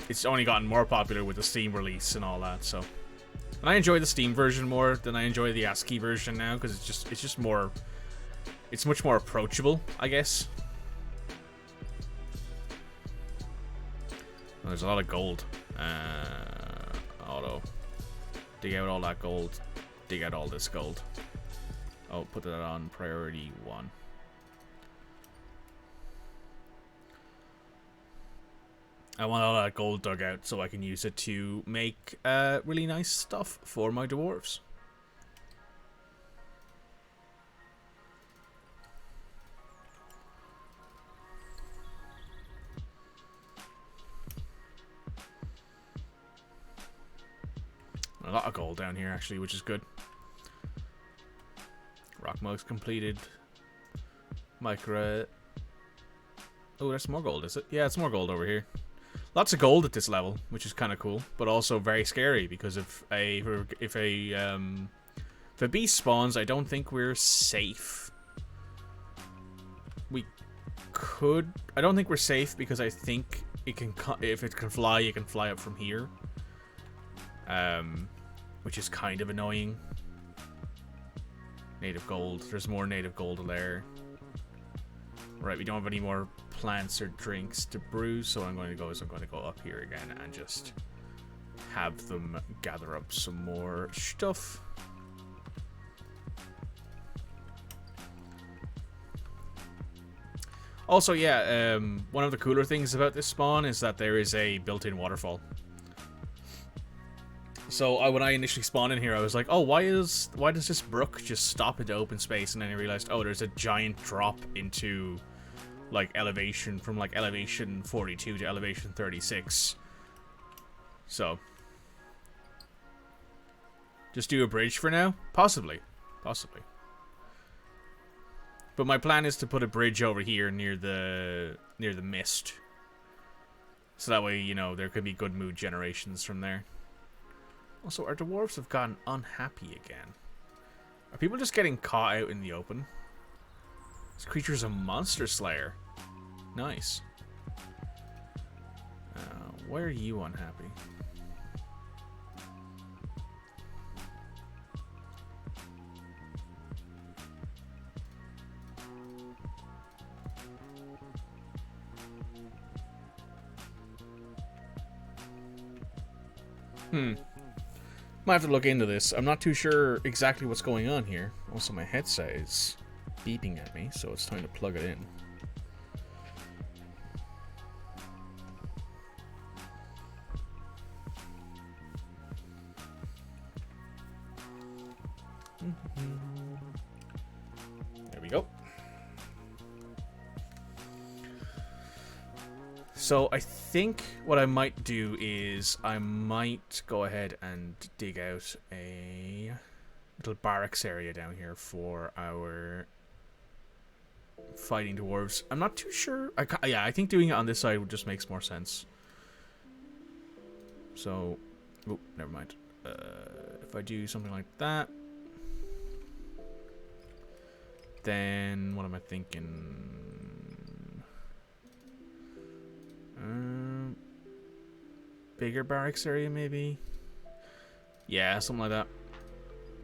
It's only gotten more popular with the Steam release and all that, so. And I enjoy the Steam version more than I enjoy the ASCII version now, because it's just more, it's much more approachable, I guess. Oh, there's a lot of gold. Auto. Dig out all that gold. Dig out all this gold. Oh, put that on priority 1. I want all that gold dug out so I can use it to make really nice stuff for my dwarves. A lot of gold down here actually, which is good. Rock mugs completed. Micro. Oh, there's more gold, is it? Yeah, it's more gold over here. Lots of gold at this level, which is kind of cool, but also very scary because if a beast spawns, I don't think we're safe. We could. I don't think we're safe because I think it can. If it can fly, you can fly up from here. Which is kind of annoying. Native gold. There's more native gold there. Right, we don't have any more plants or drinks to brew, so I'm going to go up here again and just have them gather up some more stuff. Also, yeah, one of the cooler things about this spawn is that there is a built-in waterfall. So when I initially spawned in here, I was like, oh, why does this brook just stop into open space? And then I realized, oh, there's a giant drop into like elevation from like elevation 42 to elevation 36. So just do a bridge for now? Possibly. But my plan is to put a bridge over here near the mist. So that way, you know, there could be good mood generations from there. Also, our dwarves have gotten unhappy again. Are people just getting caught out in the open? This creature's a monster slayer. Nice. Why are you unhappy? Might have to look into this. I'm not too sure exactly what's going on here. Also, my headset is beeping at me, so it's time to plug it in. There we go. So I think what I might do is I might go ahead and dig out a little barracks area down here for our fighting dwarves. I'm not too sure. I think doing it on this side just makes more sense. So, oh, never mind. If I do something like that, then what am I thinking? Bigger barracks area, maybe? Yeah, something like that.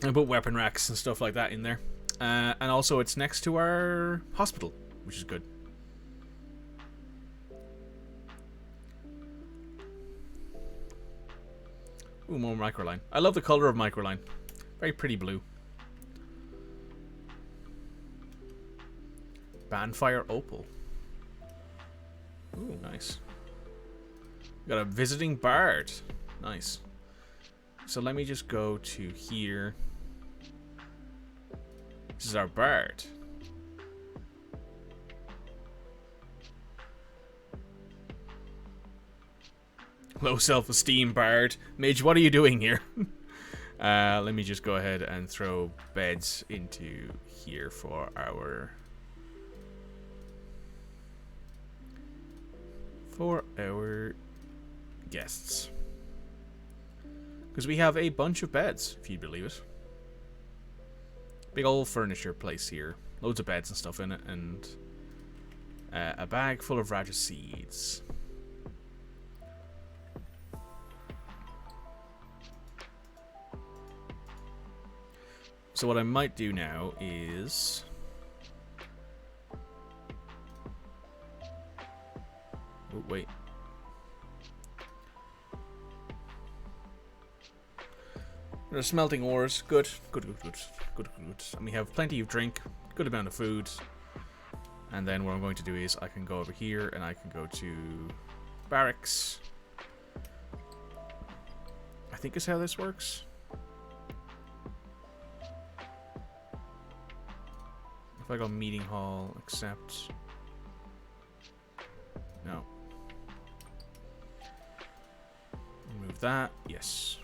And put weapon racks and stuff like that in there. And also, it's next to our hospital, which is good. Ooh, more microline. I love the color of microline. Very pretty blue. Banfire opal. Ooh, nice. Got a visiting bard. Nice. So let me just go to here. This is our bard. Low self-esteem bard. Mage, what are you doing here? Let me just go ahead and throw beds into here for our guests. Because we have a bunch of beds, if you believe it. Big old furniture place here. Loads of beds and stuff in it, and a bag full of radish seeds. So what I might do now is... Oh, wait. We're smelting ores. Good. Good. And we have plenty of drink. Good amount of food. And then what I'm going to do is I can go over here and I can go to barracks. I think is how this works. If I go meeting hall, accept. No. Remove that. Yes.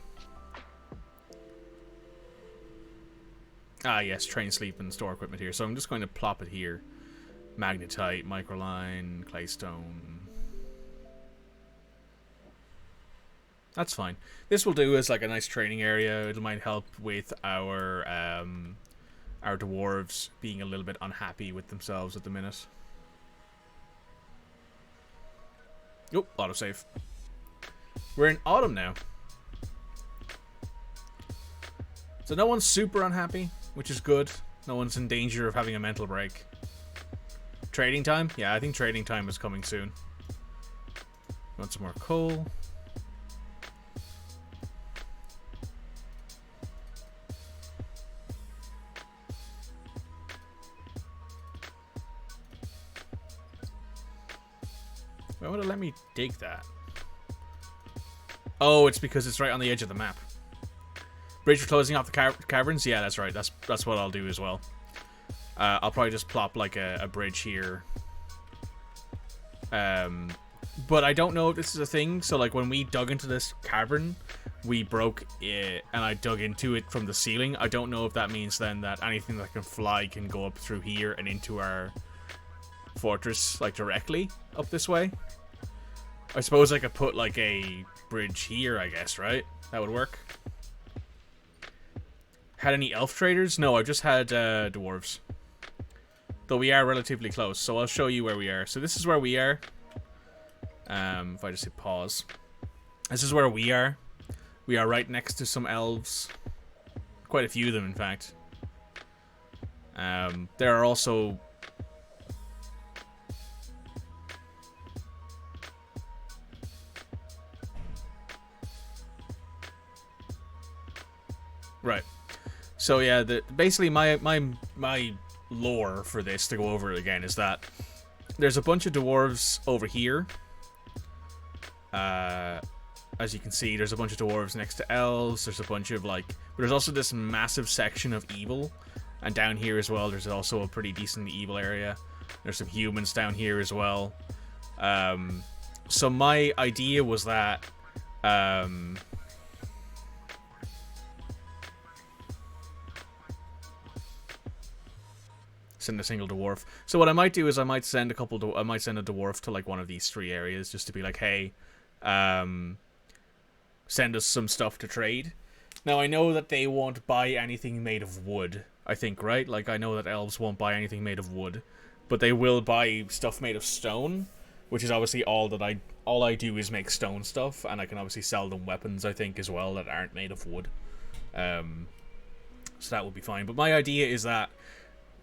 Ah, yes. Train, sleep, and store equipment here. So I'm just going to plop it here. Magnetite, microline, claystone. That's fine. This will do as like a nice training area. It might help with our dwarves being a little bit unhappy with themselves at the minute. Oh, autosave. We're in autumn now. So no one's super unhappy, which is good. No one's in danger of having a mental break. Trading time? Yeah, I think trading time is coming soon. Want some more coal? Why would it let me dig that? Oh, it's because it's right on the edge of the map. Bridge for closing off the caverns? Yeah, that's right. That's what I'll do as well. I'll probably just plop like a bridge here. But I don't know if this is a thing. So like when we dug into this cavern, we broke it and I dug into it from the ceiling. I don't know if that means then that anything that can fly can go up through here and into our fortress like directly up this way. I suppose I could put like a bridge here, I guess, right? That would work. Had any elf traders? No, I've just had dwarves. Though we are relatively close, so I'll show you where we are. So this is where we are. If I just hit pause. This is where we are. We are right next to some elves. Quite a few of them, in fact. There are also... Right. So yeah, basically my lore for this, to go over it again, is that there's a bunch of dwarves over here. As you can see, there's a bunch of dwarves next to elves. There's a bunch of like... But there's also this massive section of evil. And down here as well, there's also a pretty decent evil area. There's some humans down here as well. So my idea was that... send a single dwarf. So what I might do is I might send I might send a dwarf to like one of these 3 areas just to be like, hey, send us some stuff to trade. Now I know that they won't buy anything made of wood, I think, right? Like I know that elves won't buy anything made of wood, but they will buy stuff made of stone, which is obviously all I do is make stone stuff, and I can obviously sell them weapons, I think, as well that aren't made of wood. So that would be fine. But my idea is that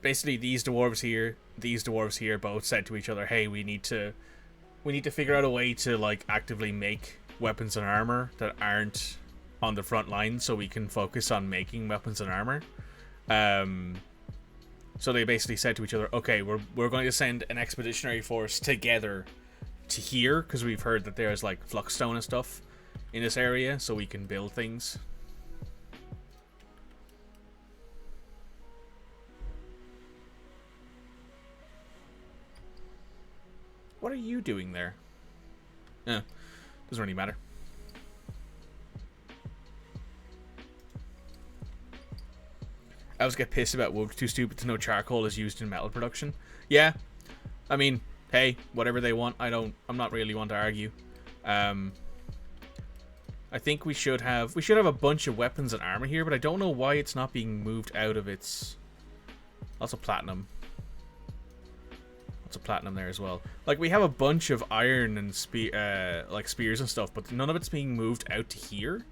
basically these dwarves here both said to each other, hey, we need to figure out a way to like actively make weapons and armor that aren't on the front line, so we can focus on making weapons and armor. So they basically said to each other, okay, we're going to send an expeditionary force together to here, because we've heard that there's like fluxstone and stuff in this area, so we can build things. What are you doing there? Doesn't really matter. I always get pissed about wood too stupid to know charcoal is used in metal production. Yeah, I mean, hey, whatever they want. I'm not really one to argue. I think we should have a bunch of weapons and armor here, but I don't know why it's not being moved out of its. Lots of platinum. Lots of platinum there as well. Like we have a bunch of iron and like spears and stuff, but none of it's being moved out to here.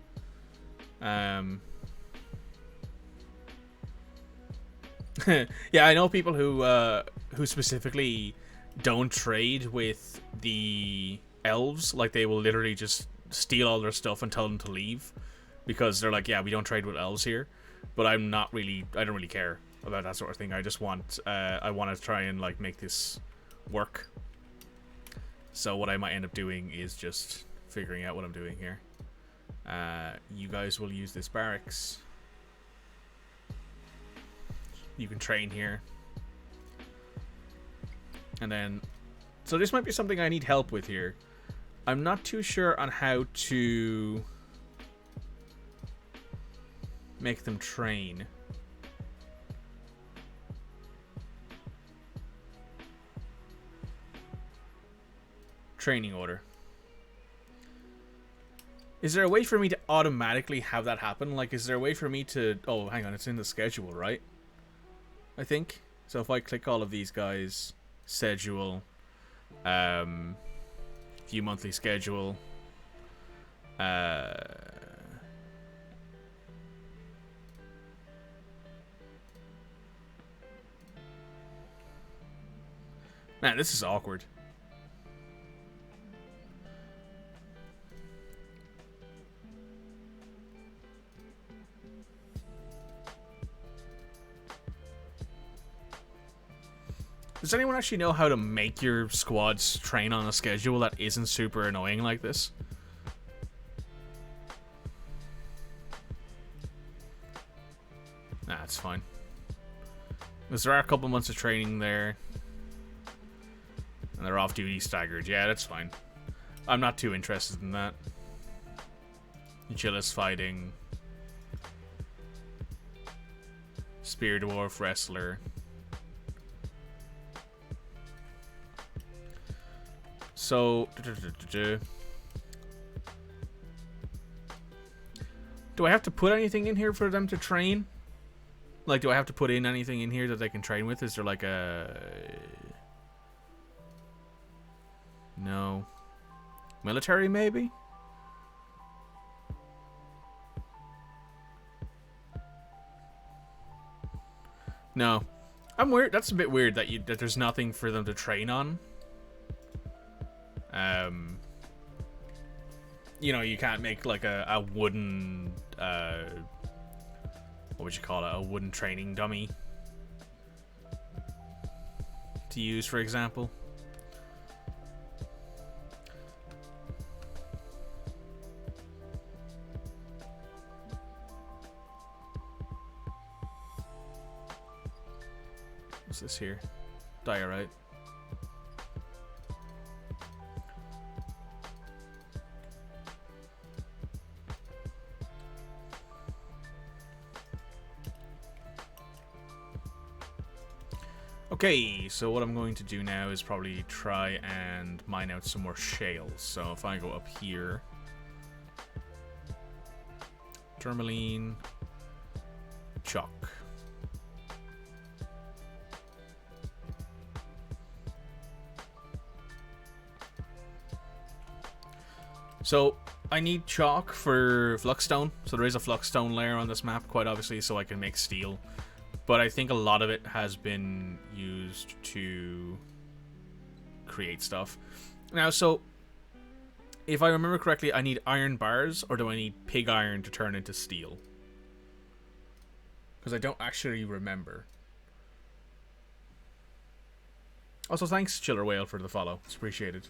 Yeah, I know people who specifically don't trade with the elves. Like they will literally just steal all their stuff and tell them to leave because they're like, yeah, we don't trade with elves here. But I don't really care about that sort of thing. I just want I want to try and like make this work. So what I might end up doing is just figuring out what I'm doing here. You guys will use this barracks. You can train here. And then, so this might be something I need help with here. I'm not too sure on how to make them train. Training order. Is there a way for me to automatically have that happen? Like, is there a way for me to... Oh, hang on, it's in the schedule, right? I think. So if I click all of these guys, schedule, view monthly schedule, man, this is awkward. Does anyone actually know how to make your squads train on a schedule that isn't super annoying like this? Nah, it's fine. Because there are a couple months of training there. And they're off-duty staggered. Yeah, that's fine. I'm not too interested in that. Achilles fighting. Spear Dwarf Wrestler. So, do I have to put anything in here for them to train? Like, do I have to put in anything in here that they can train with? Is there like a... No. Military, maybe? No. I'm weird. That's a bit weird that there's nothing for them to train on. You know, you can't make like a wooden, what would you call it? A wooden training dummy to use, for example. What's this here? Diorite. Okay, so what I'm going to do now is probably try and mine out some more shales. So if I go up here, tourmaline, chalk. So I need chalk for fluxstone. So there is a fluxstone layer on this map, quite obviously, so I can make steel. But I think a lot of it has been used to create stuff. Now, so if I remember correctly, I need iron bars, or do I need pig iron to turn into steel? Because I don't actually remember. Also, thanks, Chiller Whale, for the follow. It's appreciated.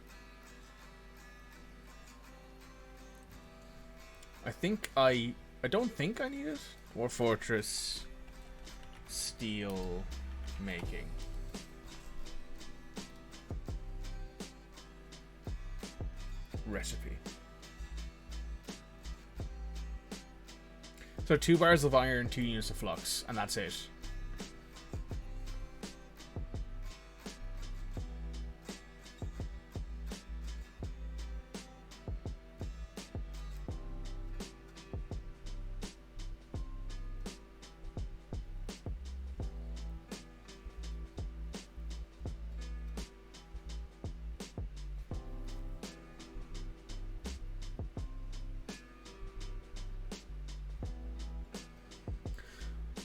I don't think I need it. Dwarf Fortress steel making. Recipe. So 2 bars of iron, 2 units of flux, and that's it.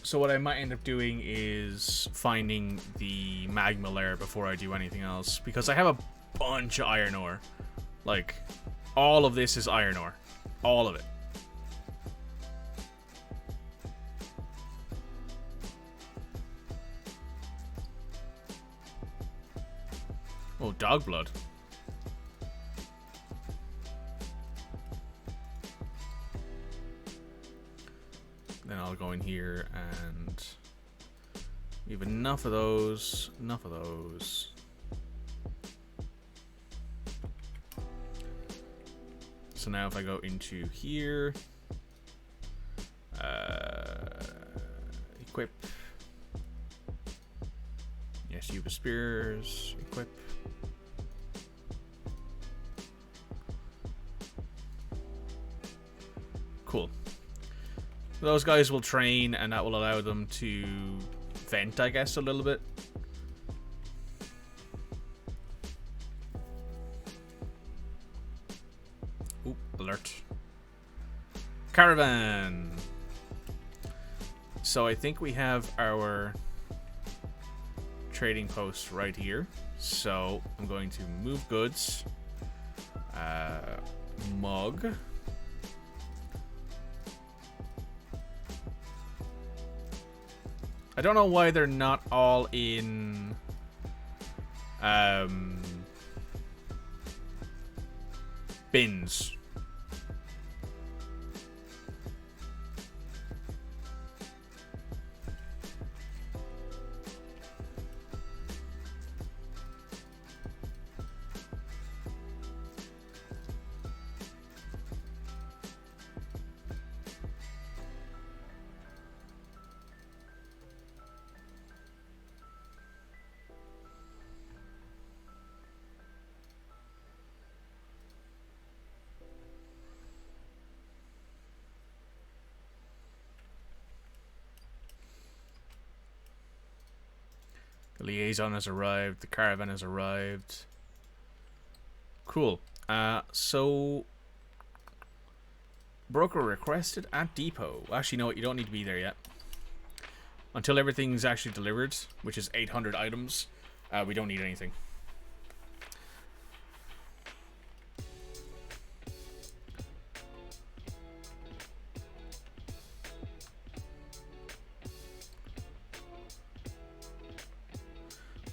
So what I might end up doing is finding the magma layer before I do anything else, because I have a bunch of iron ore. Like, all of this is iron ore. All of it. Oh, dog blood. Then I'll go in here and we have enough of those, enough of those. So now if I go into here, equip. Yes, you have spears, equip. Cool. Those guys will train, and that will allow them to vent, I guess, a little bit. Oop, alert. Caravan! So I think we have our trading post right here. So I'm going to move goods. Mug. I don't know why they're not all in bins. The liaison has arrived. The caravan has arrived. Cool. So broker requested at depot. Actually, no, you don't need to be there yet. Until everything's actually delivered, which is 800 items, we don't need anything.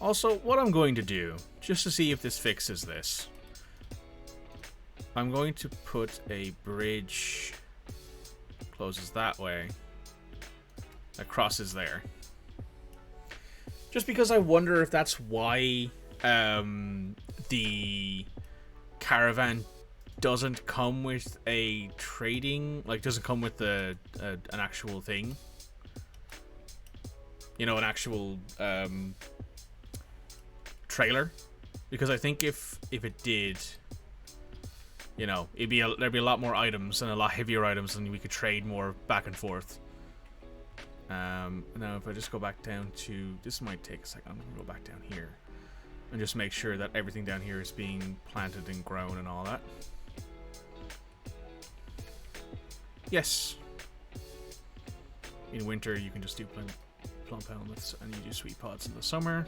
Also, what I'm going to do, just to see if this fixes this, I'm going to put a bridge, closes that way, that crosses there. Just because I wonder if that's why the caravan doesn't come with a trading, like doesn't come with an actual thing. You know, an actual trailer, because I think if it did, you know, there'd be a lot more items and a lot heavier items, and we could trade more back and forth. Now if I just go back down to, this might take a second. I'm gonna go back down here and just make sure that everything down here is being planted and grown and all that. Yes. In winter, you can just do plump helmets, and you do sweet pods in the summer.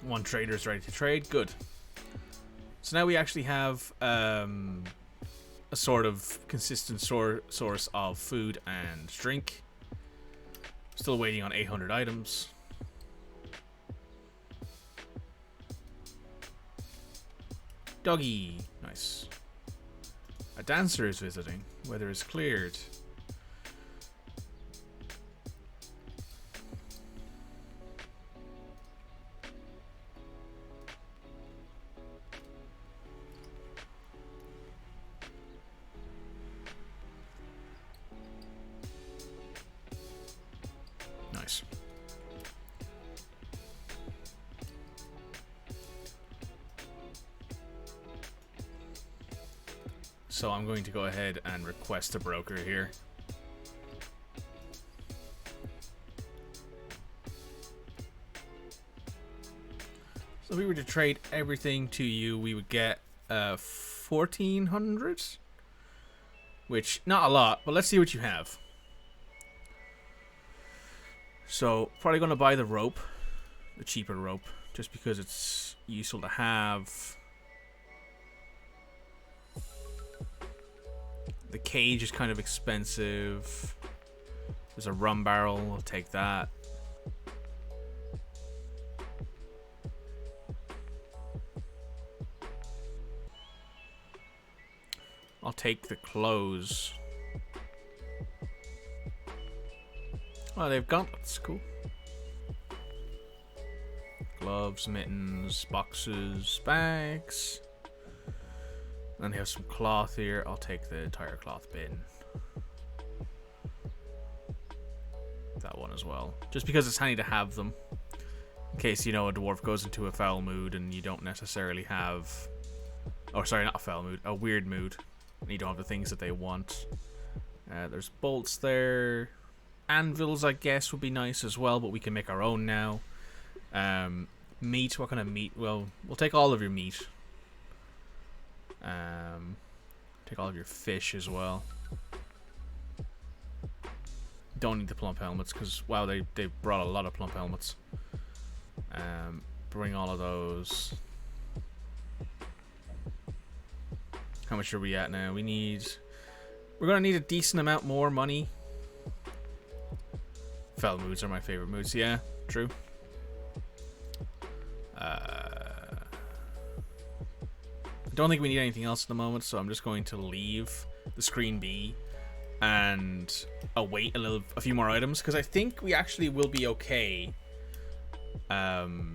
One trader's ready to trade. Good. So now we actually have a sort of consistent source of food and drink. Still waiting on 800 items. Doggy. Nice. A dancer is visiting. Weather is cleared. Nice. So I'm going to go ahead and request a broker here. So if we were to trade everything to you, we would get 1,400, which not a lot, but let's see what you have. So probably going to buy the rope, the cheaper rope, just because it's useful to have. The cage is kind of expensive. There's a rum barrel, I'll take that. I'll take the clothes. Oh, they've gauntlets, cool. Gloves, mittens, boxes, bags. Then they have some cloth here. I'll take the entire cloth bin. That one as well. Just because it's handy to have them. In case, you know, a dwarf goes into a foul mood and you don't necessarily have... Oh, sorry, not a foul mood. A weird mood. And you don't have the things that they want. There's bolts there. Anvils, I guess, would be nice as well, but we can make our own now. Meat, what kind of meat? Well, we'll take all of your meat. Take all of your fish as well. Don't need the plump helmets because, wow, they brought a lot of plump helmets. Bring all of those. How much are we at now? We're gonna need a decent amount more money. Fell moods are my favorite moods. Yeah, true. I don't think we need anything else at the moment, so I'm just going to leave the screen be and await a few more items, because I think we actually will be okay. Okay,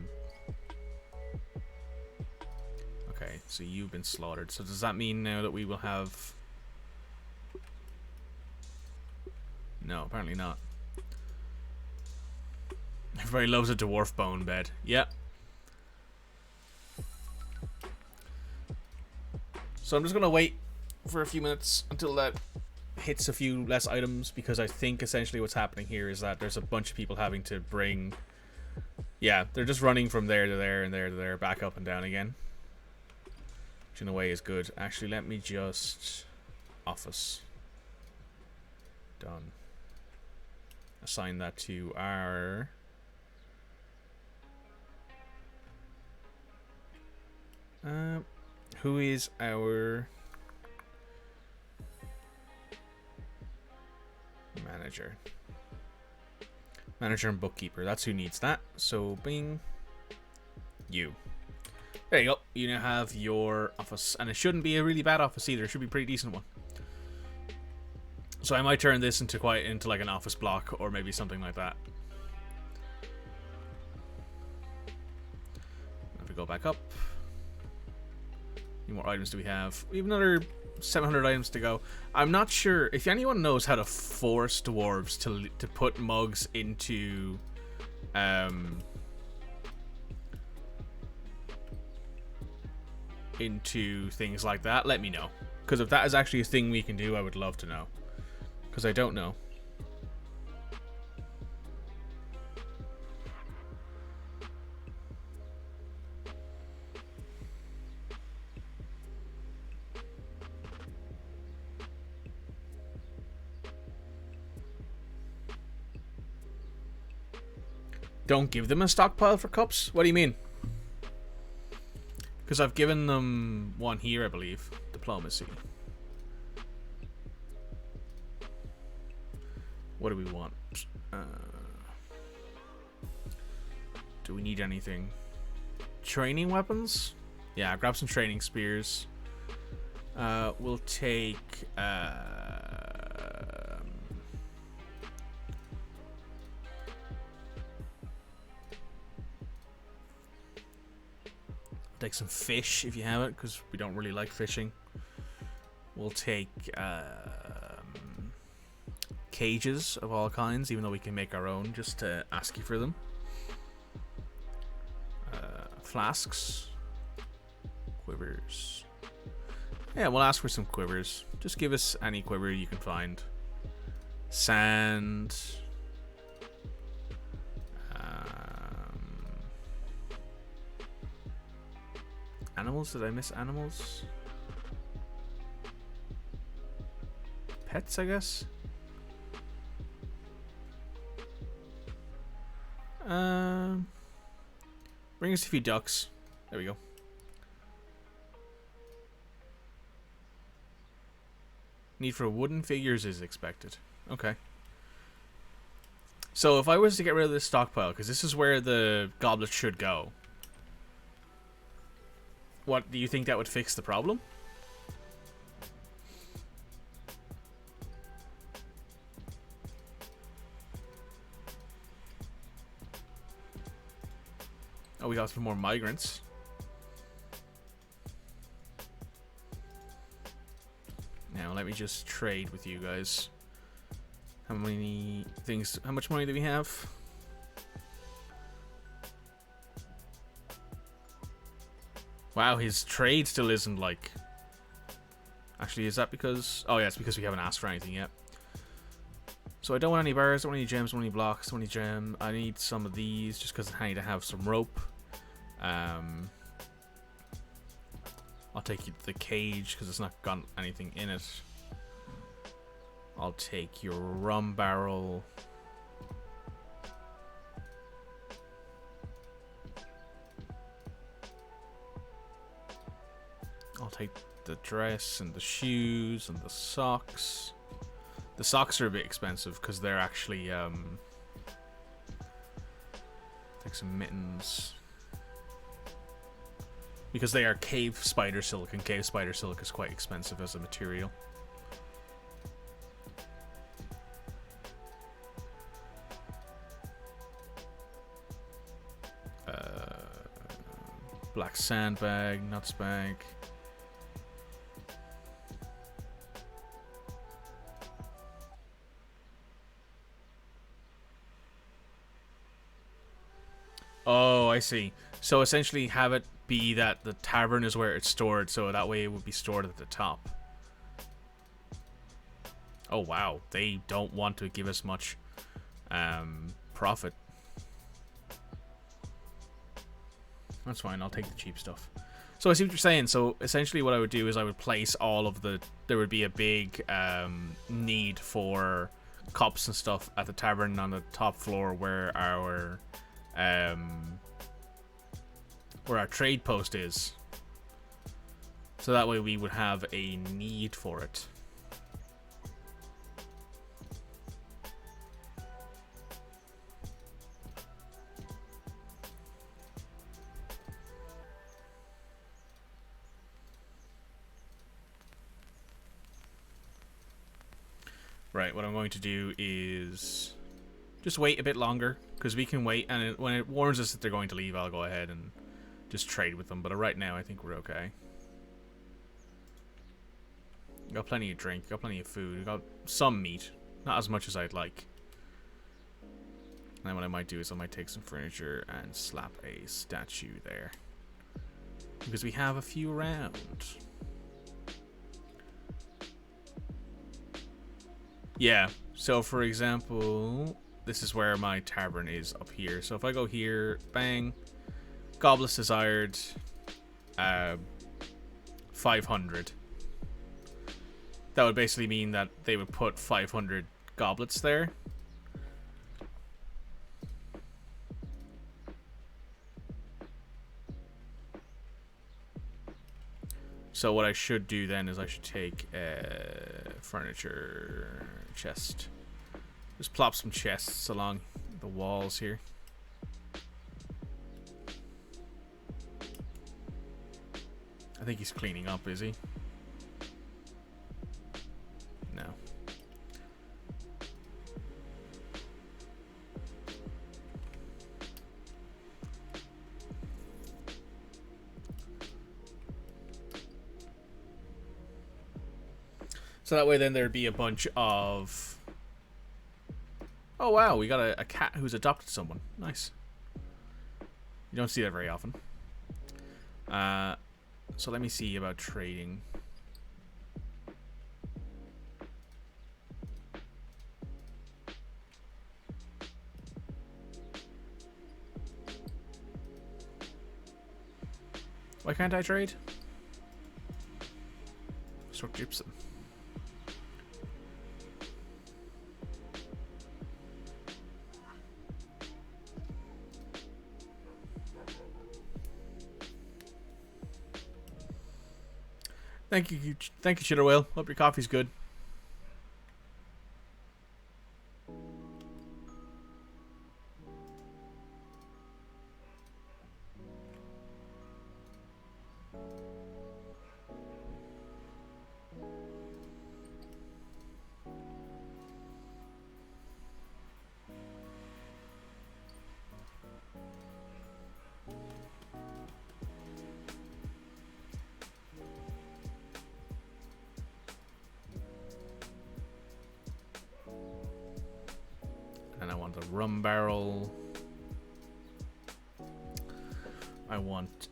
so you've been slaughtered. So does that mean now that we will have... No, apparently not. Everybody loves a dwarf bone bed. Yep. So I'm just gonna wait for a few minutes until that hits a few less items, because I think essentially what's happening here is that there's a bunch of people having to bring... Yeah, they're just running from there to there and there to there, back up and down again. Which in a way is good. Actually, let me just... Office. Done. Assign that to our... who is our manager? Manager and bookkeeper. That's who needs that. So, bing. You. There you go. You now have your office. And it shouldn't be a really bad office either. It should be a pretty decent one. So I might turn this into like an office block or maybe something like that. If we go back up. How many more items do we have? We have another 700 items to go. I'm not sure if anyone knows how to force dwarves to put mugs into things like that. Let me know, because if that is actually a thing we can do, I would love to know, because I don't know. Don't give them a stockpile for cups? What do you mean? Because I've given them one here, I believe. Diplomacy. What do we want? Do we need anything? Training weapons? Yeah, grab some training spears. We'll take... take some fish if you have it, because we don't really like fishing. We'll take cages of all kinds, even though we can make our own, just to ask you for them. Flasks. Quivers. Yeah, we'll ask for some quivers. Just give us any quiver you can find. Sand. Animals? Did I miss animals? Pets, I guess? Bring us a few ducks. There we go. Need for wooden figures is expected. Okay. So if I was to get rid of this stockpile, because this is where the goblet should go, what do you think that would fix the problem? Oh, we got some more migrants. Now let me just trade with you guys. How many things? How much money do we have? Wow, his trade still isn't like... Actually, is that because... Oh yeah, it's because we haven't asked for anything yet. So I don't want any bars, don't want any gems, don't want any blocks, don't want any gem. I need some of these just because I need to have some rope. I'll take the cage because it's not got anything in it. I'll take your rum barrel. I'll take the dress and the shoes and the socks. The socks are a bit expensive because they're actually take some mittens. Because they are cave spider silk, and cave spider silk is quite expensive as a material. Black sandbag, nuts bag. Oh, I see. So essentially have it be that the tavern is where it's stored, so that way it would be stored at the top. Oh wow, they don't want to give us much profit. That's fine, I'll take the cheap stuff. So I see what you're saying. So essentially what I would do is I would place all of the... There would be a big need for cups and stuff at the tavern on the top floor where our trade post is. So that way we would have a need for it. Right, what I'm going to do is just wait a bit longer, because we can wait, and when it warns us that they're going to leave, I'll go ahead and just trade with them. But right now, I think we're okay. Got plenty of drink. Got plenty of food. Got some meat. Not as much as I'd like. And then what I might do is I might take some furniture and slap a statue there. Because we have a few around. Yeah, so for example, this is where my tavern is up here. So if I go here, bang, goblets desired, 500. That would basically mean that they would put 500 goblets there. So what I should do then is I should take a furniture chest. Just plop some chests along the walls here. I think he's cleaning up, is he? No. So that way then there'd be a bunch of... Oh wow, we got a cat who's adopted someone. Nice. You don't see that very often. So let me see about trading. Why can't I trade? Struck gypsum. Thank you, Shitter Whale. Hope your coffee's good. And I want a rum barrel. I want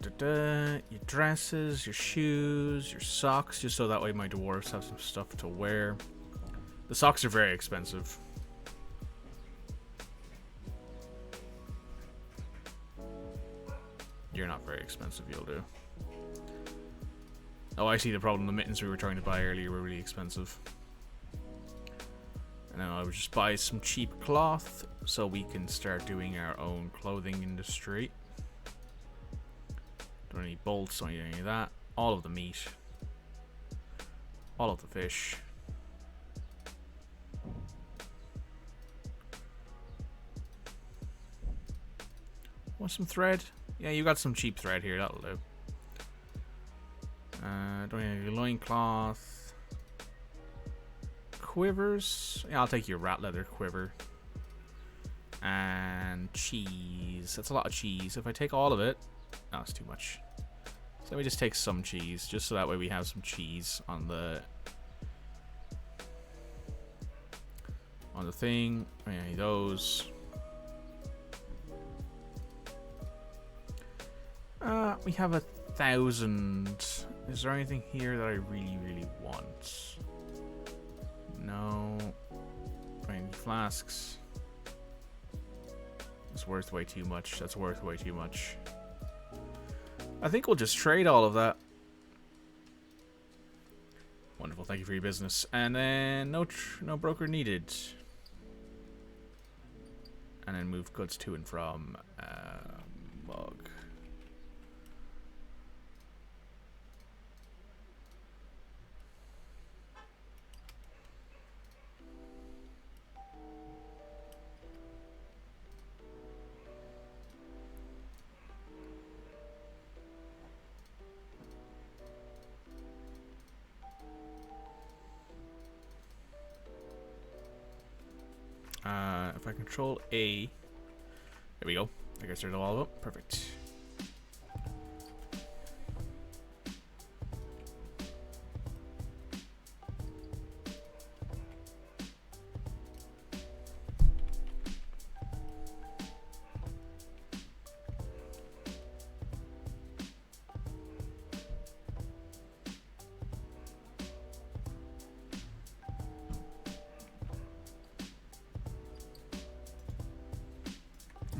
your dresses, your shoes, your socks, just so that way my dwarves have some stuff to wear. The socks are very expensive. You're not very expensive, you'll do. Oh, I see the problem. The mittens we were trying to buy earlier were really expensive. And then I would just buy some cheap cloth so we can start doing our own clothing industry. Don't need bolts, don't need any of that. All of the meat. All of the fish. Want some thread? Yeah, you got some cheap thread here, that'll do. Don't need any loincloth. Quivers. Yeah, I'll take your rat leather quiver. And cheese. That's a lot of cheese. If I take all of it... No, it's too much. So let me just take some cheese, just so that way we have some cheese on the thing. Oh, yeah, need those. We have 1,000. Is there anything here that I really, really want? No. I need flasks. It's worth way too much. That's worth way too much. I think we'll just trade all of that. Wonderful. Thank you for your business. And then no broker needed. And then move goods to and from Mug. If I control A, there we go. I guess there's all of them. Perfect.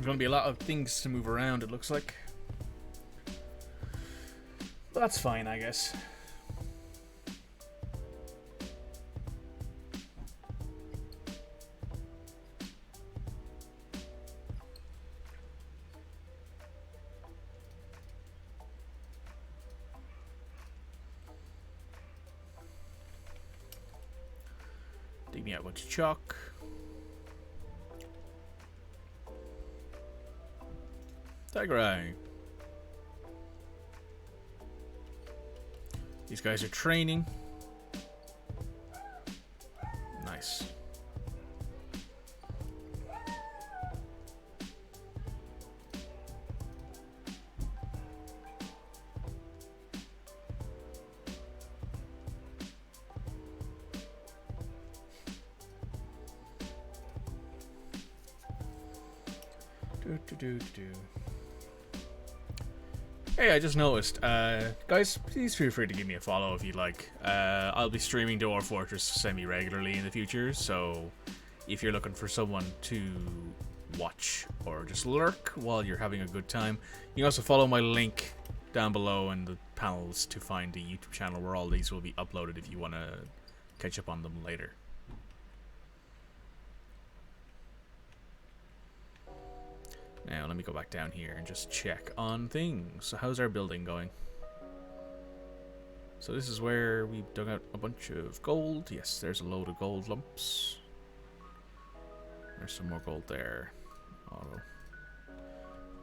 There's going to be a lot of things to move around, it looks like. But that's fine, I guess. Dig me out a bunch of chalk. Tiger Eye. These guys are training. Nice. Hey, I just noticed. Guys, please feel free to give me a follow if you'd like. I'll be streaming Dwarf Fortress semi-regularly in the future, so if you're looking for someone to watch or just lurk while you're having a good time, you can also follow my link down below in the panels to find the YouTube channel where all these will be uploaded if you want to catch up on them later. Now, let me go back down here and just check on things. So, how's our building going? So, this is where we dug out a bunch of gold. Yes, there's a load of gold lumps. There's some more gold there. I'll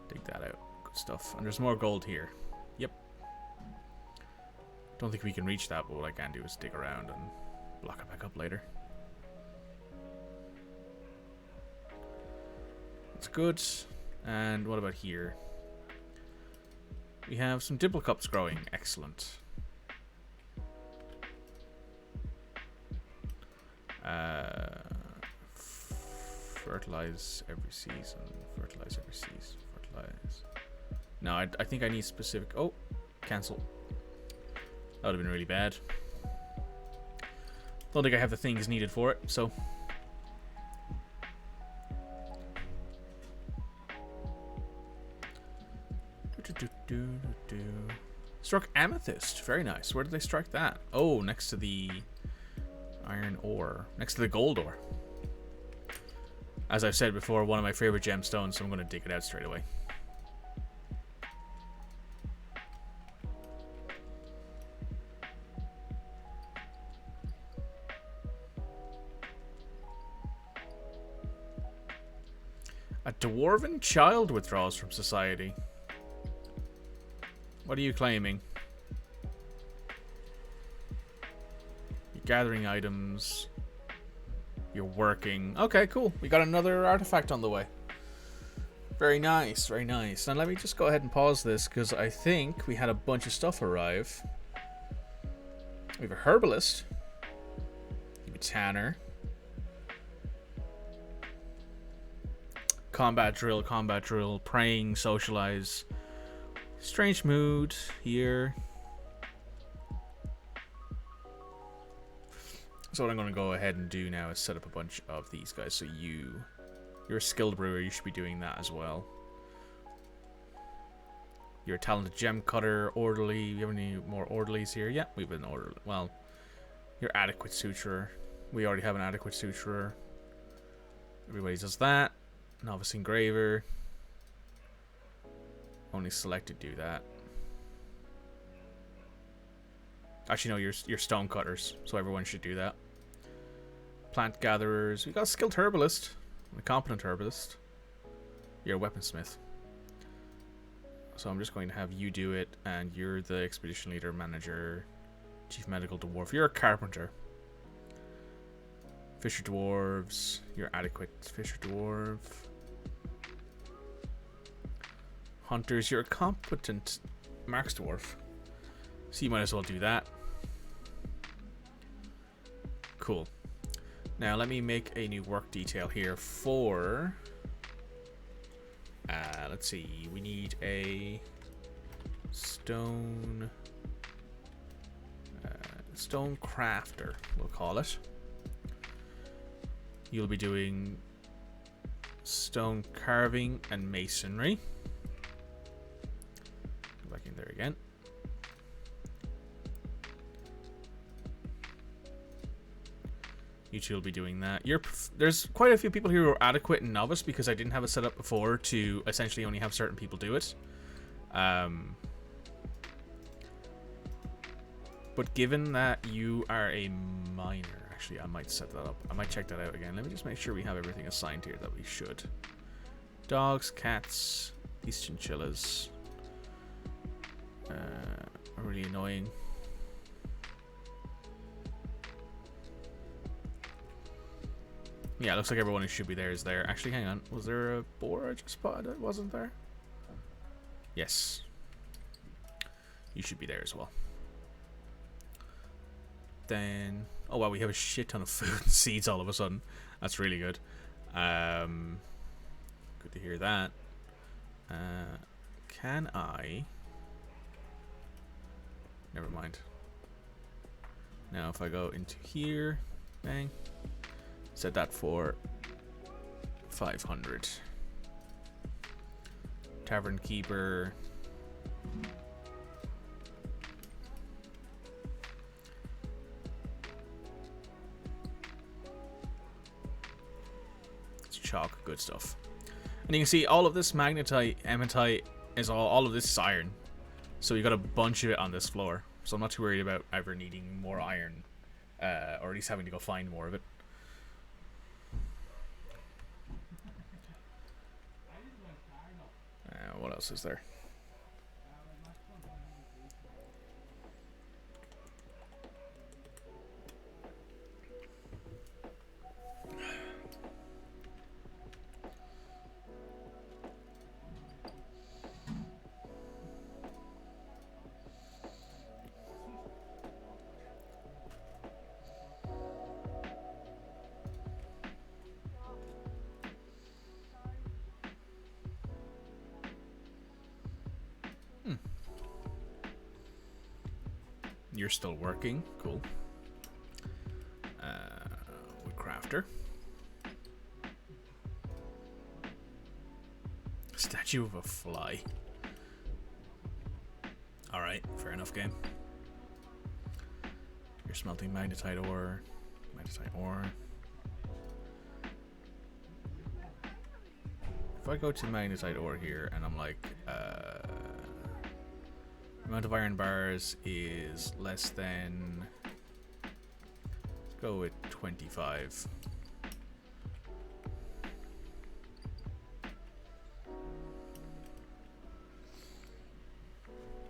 dig that out. Good stuff. And there's more gold here. Yep. Don't think we can reach that, but what I can do is dig around and block it back up later. That's good. And what about here? We have some dimple cups growing. Excellent. Fertilize every season. Fertilize every season. Fertilize. No, I think I need specific... Oh, cancel. That would have been really bad. Don't think I have the things needed for it, so... Struck amethyst. Very nice. Where did they strike that? Oh, next to the iron ore. Next to the gold ore. As I've said before, one of my favorite gemstones, so I'm going to dig it out straight away. A dwarven child withdraws from society. What are you claiming? You're gathering items. You're working. Okay, cool. We got another artifact on the way. Very nice, very nice. Now let me just go ahead and pause this because I think we had a bunch of stuff arrive. We have a herbalist. We have a tanner. Combat drill, praying, socialize. Strange mood here. So what I'm going to go ahead and do now is set up a bunch of these guys. So you're a skilled brewer, you should be doing that as well. You're a talented gem cutter, orderly. We have any more orderlies here? Yeah, we have an orderly. Well, you're adequate suturer. We already have an adequate suturer. Everybody does that. Novice engraver. Only selected do that. Actually, no, you're stone cutters, so everyone should do that. Plant gatherers. We got a skilled herbalist, a competent herbalist. You're a weaponsmith. So I'm just going to have you do it, and you're the expedition leader, manager, chief medical dwarf. You're a carpenter. Fisher dwarves. You're adequate fisher dwarf. Hunters, you're a competent marks dwarf. So you might as well do that. Cool. Now let me make a new work detail here for... let's see. We need a stone... stone crafter, we'll call it. You'll be doing stone carving and masonry. Go back in there again. You two will be doing that. There's quite a few people here who are adequate and novice because I didn't have it set up before to essentially only have certain people do it. But given that you are a miner, actually I might set that up. I might check that out again. Let me just make sure we have everything assigned here that we should. Dogs, cats, these chinchillas. Are really annoying. Yeah, looks like everyone who should be there is there. Actually, hang on. Was there a boar I just spotted that wasn't there? Yes. You should be there as well. Then... Oh, wow, we have a shit ton of food and seeds all of a sudden. That's really good. Good to hear that. Can I... Never mind. Now, if I go into here... Bang. Set that for 500. Tavern keeper. It's chalk, good stuff. And you can see all of this magnetite, hematite is all of this is iron. So you got a bunch of it on this floor. So I'm not too worried about ever needing more iron, or at least having to go find more of it. What else is there? You're still working. Cool. Wood crafter. Statue of a fly. Alright, fair enough, game. You're smelting magnetite ore. Magnetite ore. If I go to magnetite ore here and I'm like, amount of iron bars is less than, let's go with 25.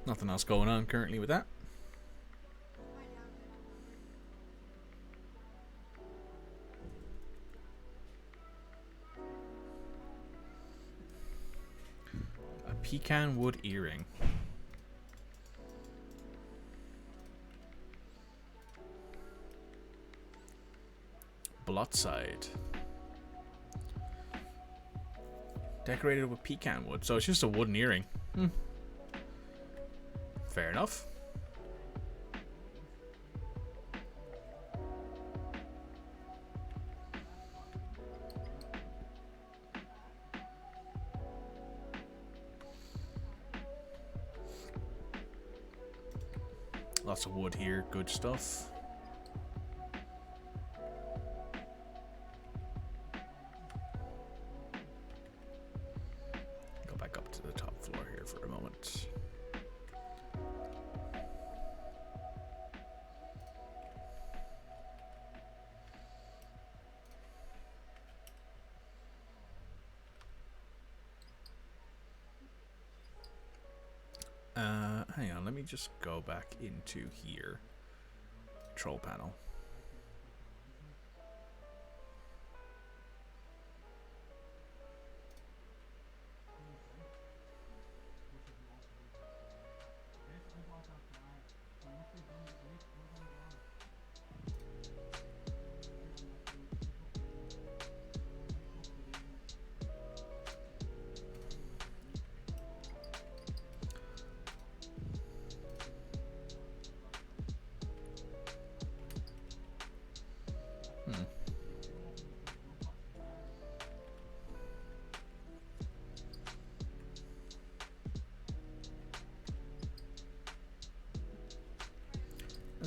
Nothing else going on currently with that. A pecan wood earring. Blotside. Decorated with pecan wood. So it's just a wooden earring. Fair enough. Lots of wood here. Good stuff. Hang on, let me just go back into here. Control panel.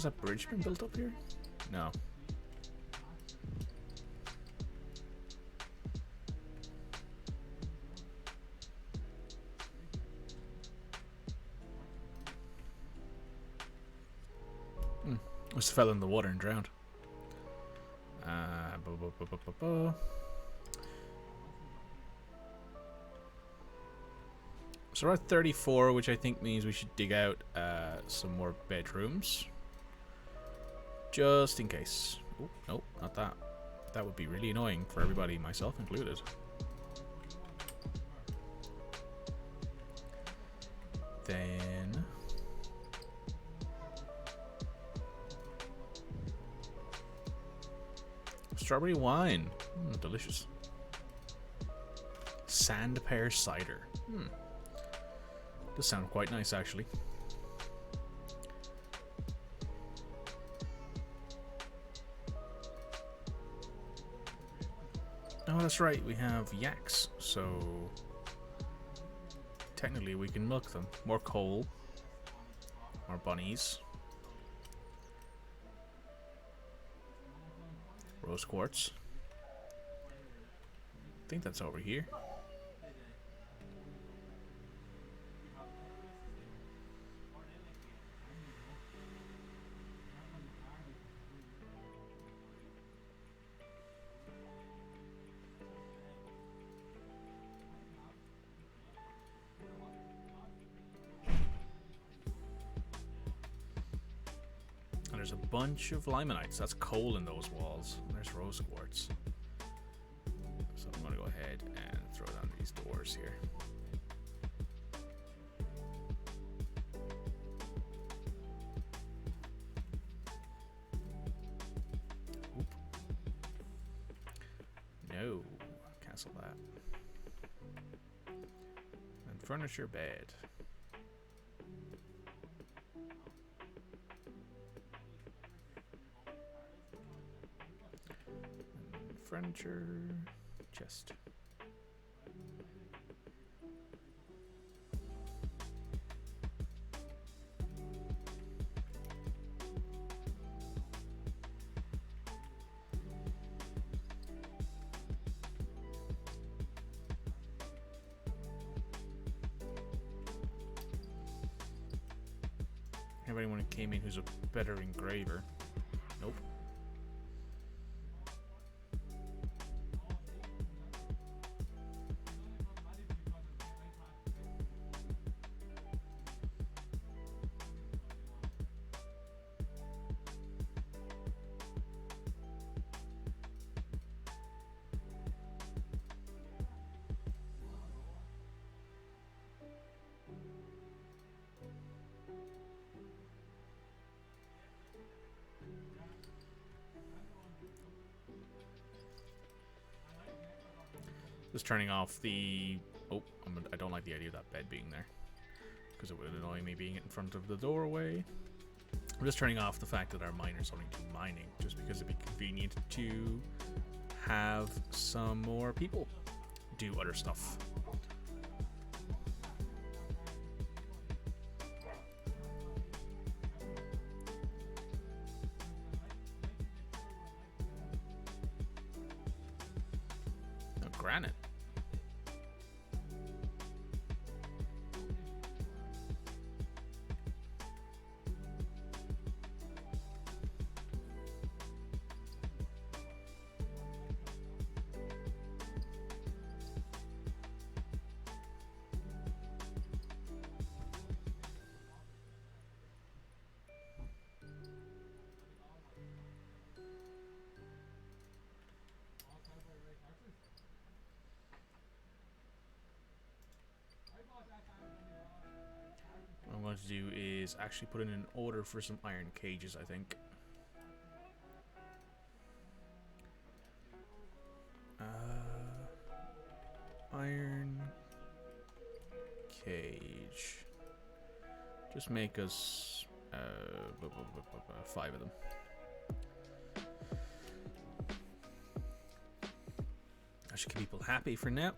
Has that bridge been built up here? No. Must have fell in the water and drowned. So we're at 34, which I think means we should dig out some more bedrooms. Just in case. Oh, no, not that. That would be really annoying for everybody, myself included. Then... strawberry wine. Delicious. Sand pear cider. Does sound quite nice, actually. Oh, that's right. We have yaks, so technically we can milk them. More coal. More bunnies. Rose quartz. I think that's over here. And there's a bunch of limonites. That's coal in those walls. There's rose quartz. So I'm going to go ahead and throw down these doors here. Oop. No. Cancel that. And furniture bed. Furniture chest. Anyone came in who's a better engraver? Nope. Just turning off the... Oh, I don't like the idea of that bed being there, because it would annoy me being in front of the doorway. I'm just turning off the fact that our miners only do mining, just because it'd be convenient to have some more people do other stuff. Oh, granite. What I'm going to do is actually put in an order for some iron cages, I think. Iron cage. Just make us 5 of them. That should keep people happy for now.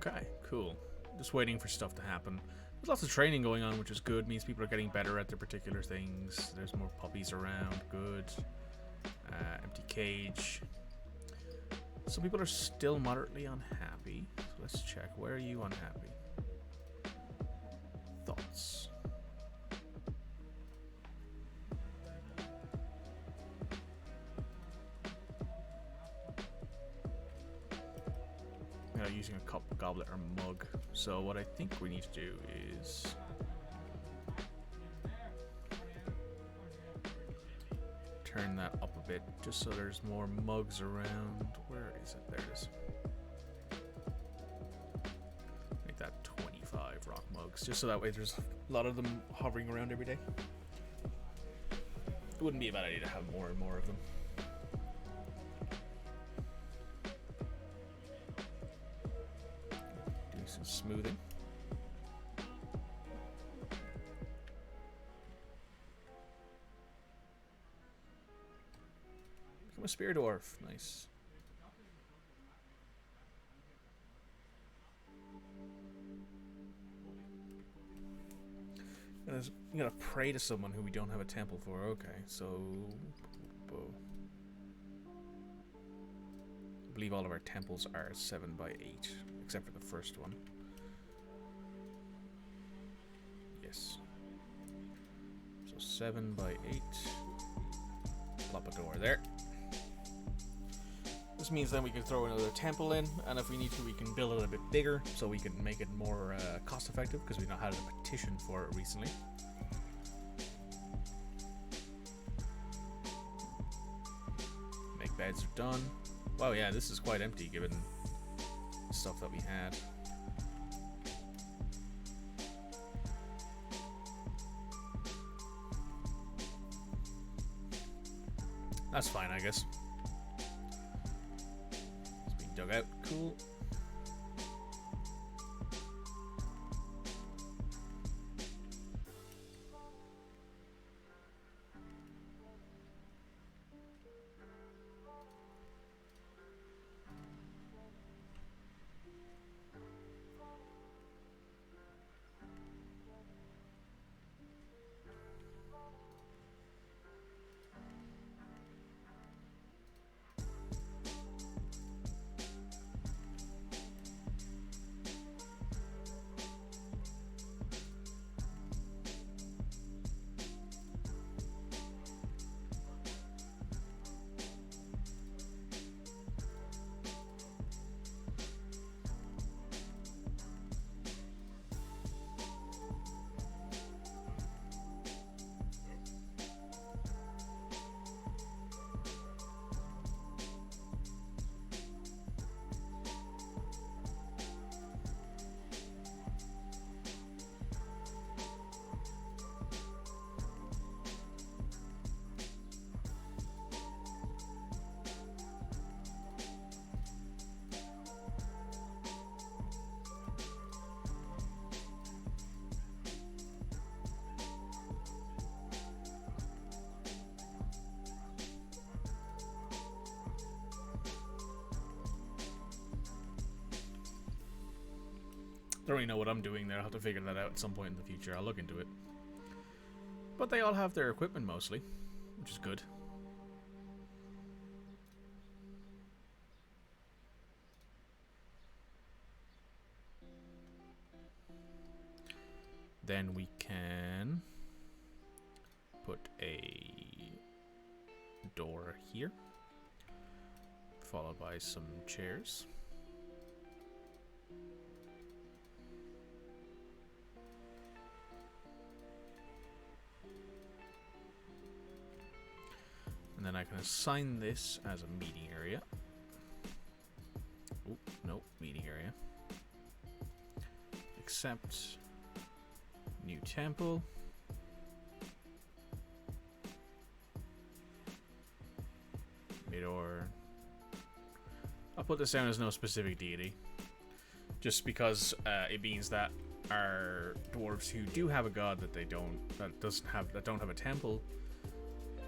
Okay, cool. Just waiting for stuff to happen. There's lots of training going on, which is good. Means people are getting better at their particular things. There's more puppies around. Good. Empty cage. Some people are still moderately unhappy. So let's check. Where are you unhappy? Thoughts. Using a cup, goblet, or mug. So what I think we need to do is turn that up a bit, just so there's more mugs around. Where is it? There it is. Make that 25 rock mugs, just so that way there's a lot of them hovering around every day. It wouldn't be a bad idea to have more and more of them. Smoothing. Become a spear dwarf. Nice. You gotta pray to someone who we don't have a temple for. Okay, so I believe all of our temples are 7x8, except for the first one. Yes. So 7x8. Plop a door there. This means then we can throw another temple in, and if we need to, we can build it a bit bigger so we can make it more cost effective, because we've not had a petition for it recently. Make beds are done. Wow, yeah, this is quite empty given the stuff that we had. That's fine, I guess. It's being dug out. Cool. Don't really know what I'm doing there. I'll have to figure that out at some point in the future. I'll look into it. But they all have their equipment mostly, which is good. Then we can put a door here, followed by some chairs. And then I can assign this as a meeting area. Oh, no, meeting area. Accept new temple. Midor. I'll put this down as no specific deity, just because it means that our dwarves who do have a god that don't have a temple,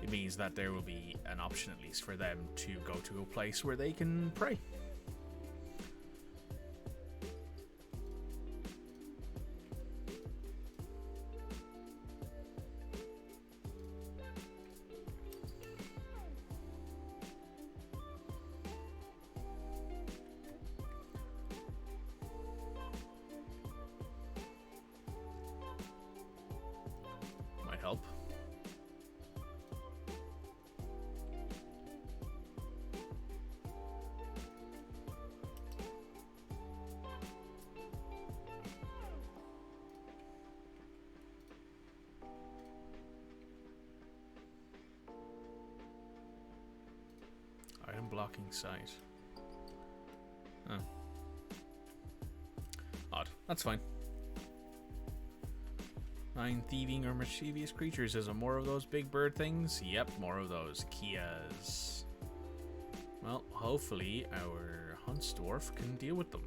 it means that there will be an option at least for them to go to a place where they can pray. blocking sight. Huh. Odd. That's fine. 9 thieving or mischievous creatures. Is there more of those big bird things? Yep, more of those. Kias. Well, hopefully our Hunts Dwarf can deal with them.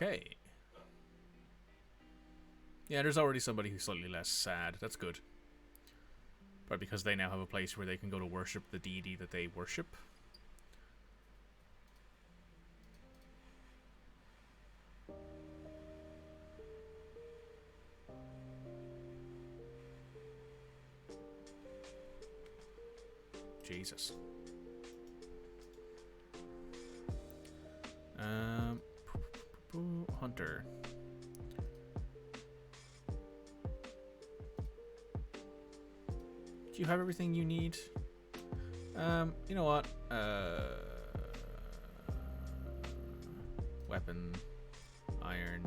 Okay. Yeah, there's already somebody who's slightly less sad. That's good. But because they now have a place where they can go to worship the deity that they worship. Jesus. Hunter. Do you have everything you need? You know what? Weapon, iron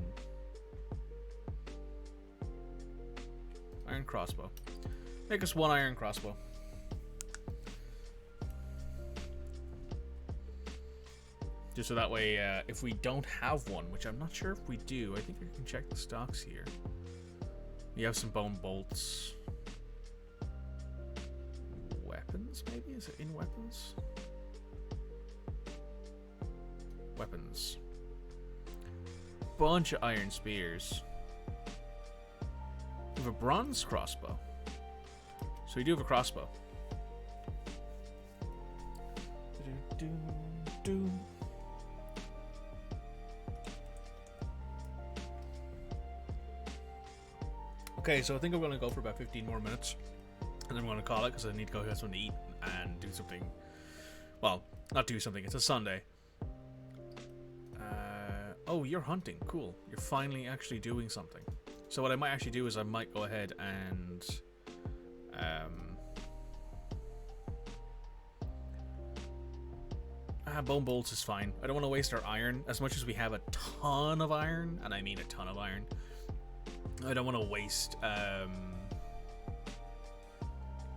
crossbow. Make us one iron crossbow. Just so that way, if we don't have one, which I'm not sure if we do, I think we can check the stocks here. We have some bone bolts. Weapons, maybe? Is it in weapons? Weapons. Bunch of iron spears. We have a bronze crossbow. So we do have a crossbow. Okay, so I think I'm going to go for about 15 more minutes. And then I'm going to call it because I need to go get something to eat and do something. Well, not do something. It's a Sunday. Oh, you're hunting. Cool. You're finally actually doing something. So what I might actually do is I might go ahead and... bone bolts is fine. I don't want to waste our iron. As much as we have a ton of iron, and I mean a ton of iron, I don't want to waste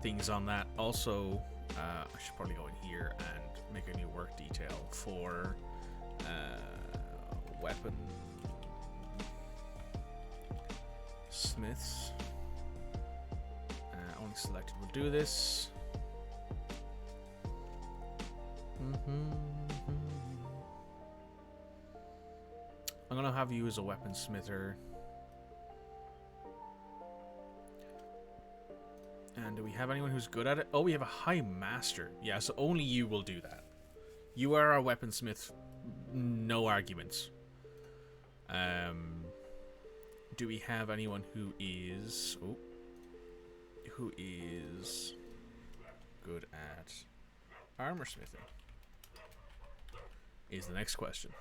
things on that. Also, I should probably go in here and make a new work detail for weapon smiths. Only selected will do this. I'm gonna have you as a weaponsmither. And do we have anyone who's good at it? Oh, we have a high master. Yeah, so only you will do that. You are our weaponsmith. No arguments. Do we have anyone who is... Oh. Who is good at armor smithing? Is the next question.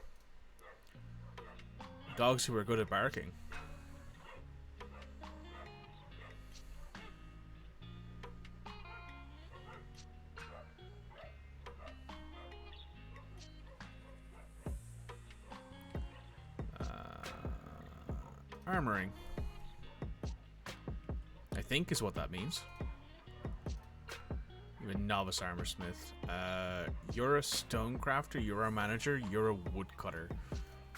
Dogs who are good at barking. Armoring, I think, is what that means. You're a novice armor smith. You're a stonecrafter, you're a manager, you're a woodcutter.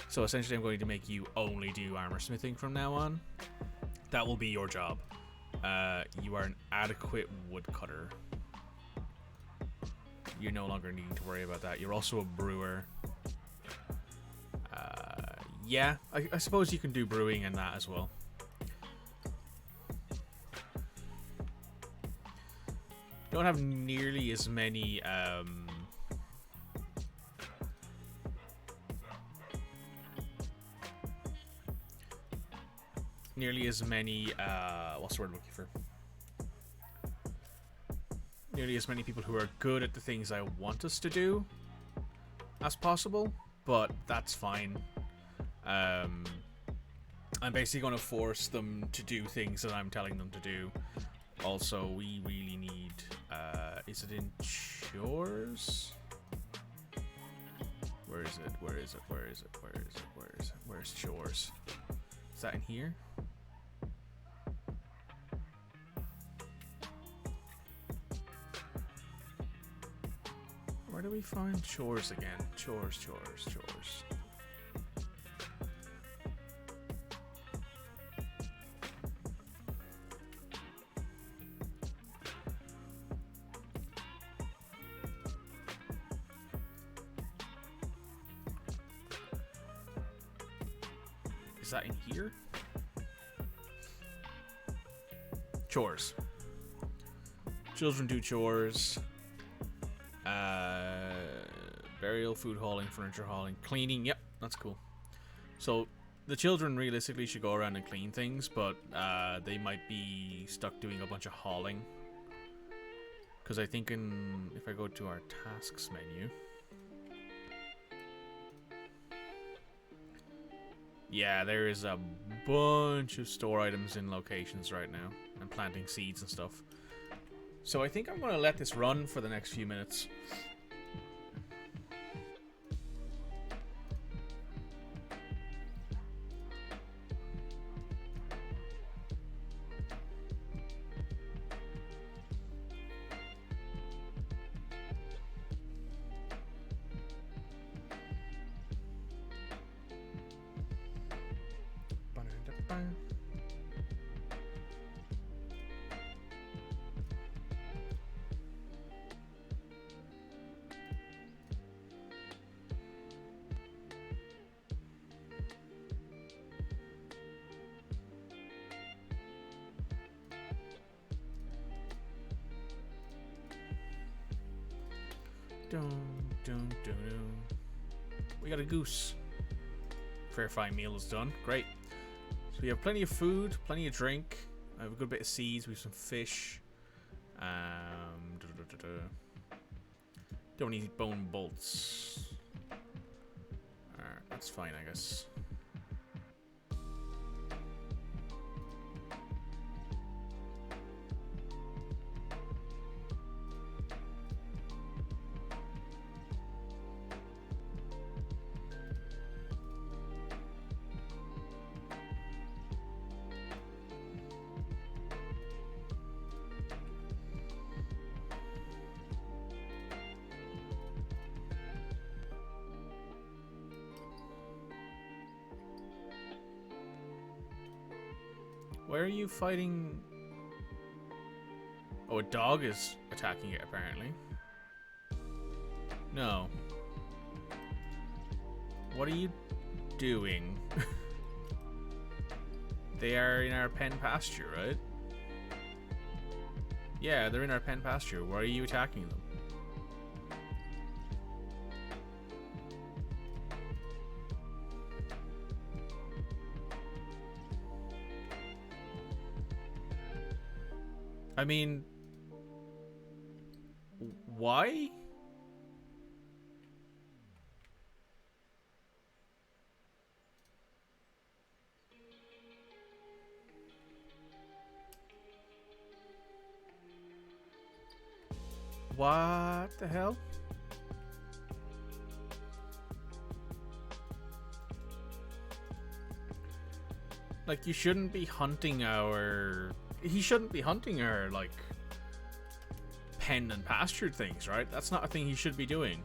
So essentially I'm going to make you only do armor smithing from now on. That will be your job. You are an adequate woodcutter. You no longer need to worry about that. You're also a brewer. Yeah, I suppose you can do brewing and that as well. Don't have nearly as many nearly as many, what's the word I'm looking for? Nearly as many people who are good at the things I want us to do as possible, but that's fine. I'm basically going to force them to do things that I'm telling them to do. Also, we really need, is it in chores? Where is it? Where is it? Where is it? Where is it? Where is it? Where's chores? Is that in here? Where do we find chores again? Chores, chores, chores. Is that in here? Chores. Children do chores. Burial, food hauling, furniture hauling, cleaning. Yep, that's cool. So the children realistically should go around and clean things, but they might be stuck doing a bunch of hauling. Because I think if I go to our tasks menu, yeah, there is a bunch of store items in locations right now, and planting seeds and stuff. So I think I'm going to let this run for the next few minutes. We got a goose. Verifying meal is done. Great. So we have plenty of food, plenty of drink. I have a good bit of seeds. We have some fish. Don't need bone bolts. Alright, that's fine, I guess. Where are you fighting? Oh, a dog is attacking it, apparently. No. What are you doing? They are in our pen pasture, right? Yeah, they're in our pen pasture. Why are you attacking them? I mean, why? What the hell? Like, you shouldn't be hunting our... He shouldn't be hunting our, like, pen and pastured things, right? That's not a thing he should be doing.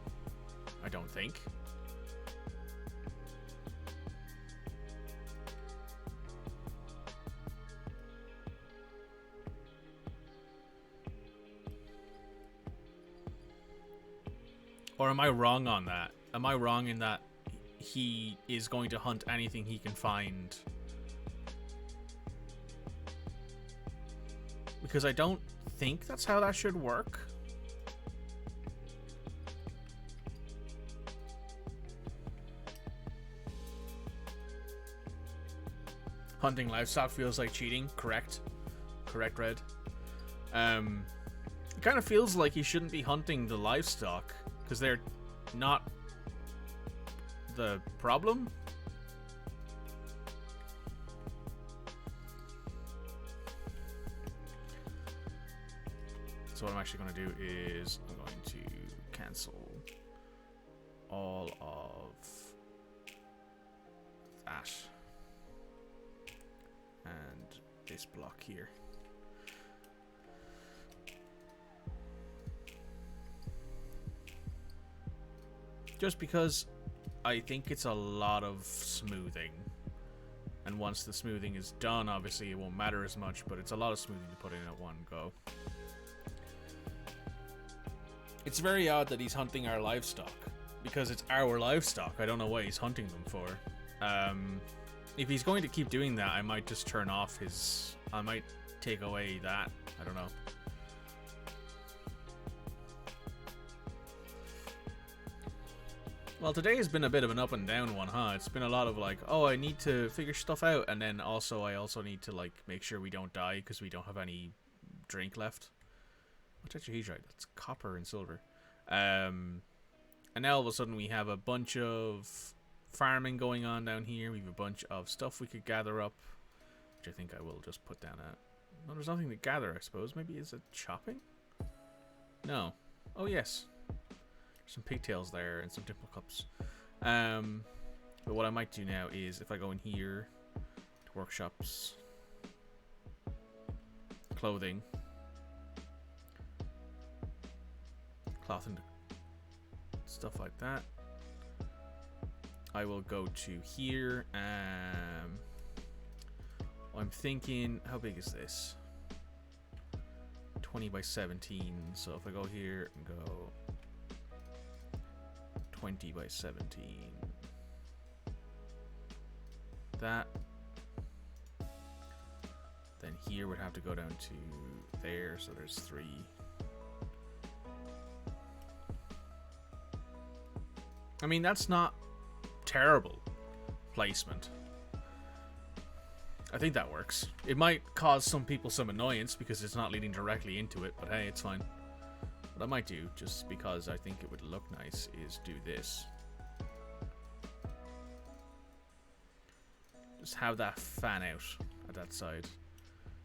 I don't think. Or am I wrong on that? Am I wrong in that he is going to hunt anything he can find? Because I don't think that's how that should work. Hunting livestock feels like cheating. Correct. Correct, Red. It kind of feels like you shouldn't be hunting the livestock because they're not the problem. So what I'm actually going to do is I'm going to cancel all of that and this block here. Just because I think it's a lot of smoothing. And once the smoothing is done, obviously it won't matter as much, but it's a lot of smoothing to put in at one go. It's very odd that he's hunting our livestock, because it's our livestock. I don't know what he's hunting them for. If he's going to keep doing that, I might just turn off his... I might take away that. I don't know. Well, today has been a bit of an up and down one, huh? It's been a lot of like, oh, I need to figure stuff out, and then also I also need to like make sure we don't die because we don't have any drink left. What texture he's right? That's copper and silver. And now all of a sudden we have a bunch of farming going on down here. We have a bunch of stuff we could gather up, which I think I will just put down at. No, there's nothing to gather, I suppose. Maybe is it chopping? No. Oh yes. Some pigtails there and some dimple cups. But what I might do now is if I go in here to workshops, clothing, cloth and stuff like that, I will go to here. I'm thinking, how big is this? 20 by 17. So if I go here and go 20 by 17. That. Then here would have to go down to there, so there's 3. I mean, that's not terrible placement. I think that works. It might cause some people some annoyance because it's not leading directly into it, but hey, it's fine. What I might do, just because I think it would look nice, is do this. Just have that fan out at that side.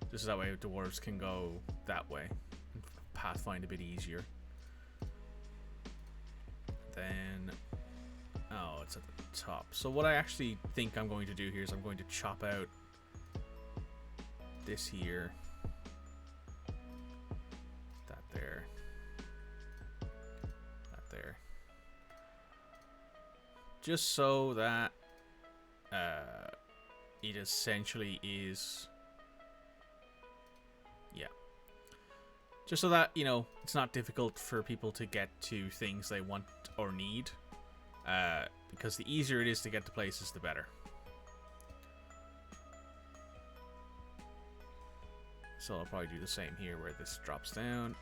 Just so that way dwarves can go that way. And pathfind a bit easier. Then... oh, it's at the top. So what I actually think I'm going to do here is I'm going to chop out this here. That there. There, just so that it essentially is, yeah, just so that, you know, it's not difficult for people to get to things they want or need, because the easier it is to get to places, the better. So I'll probably do the same here where this drops down,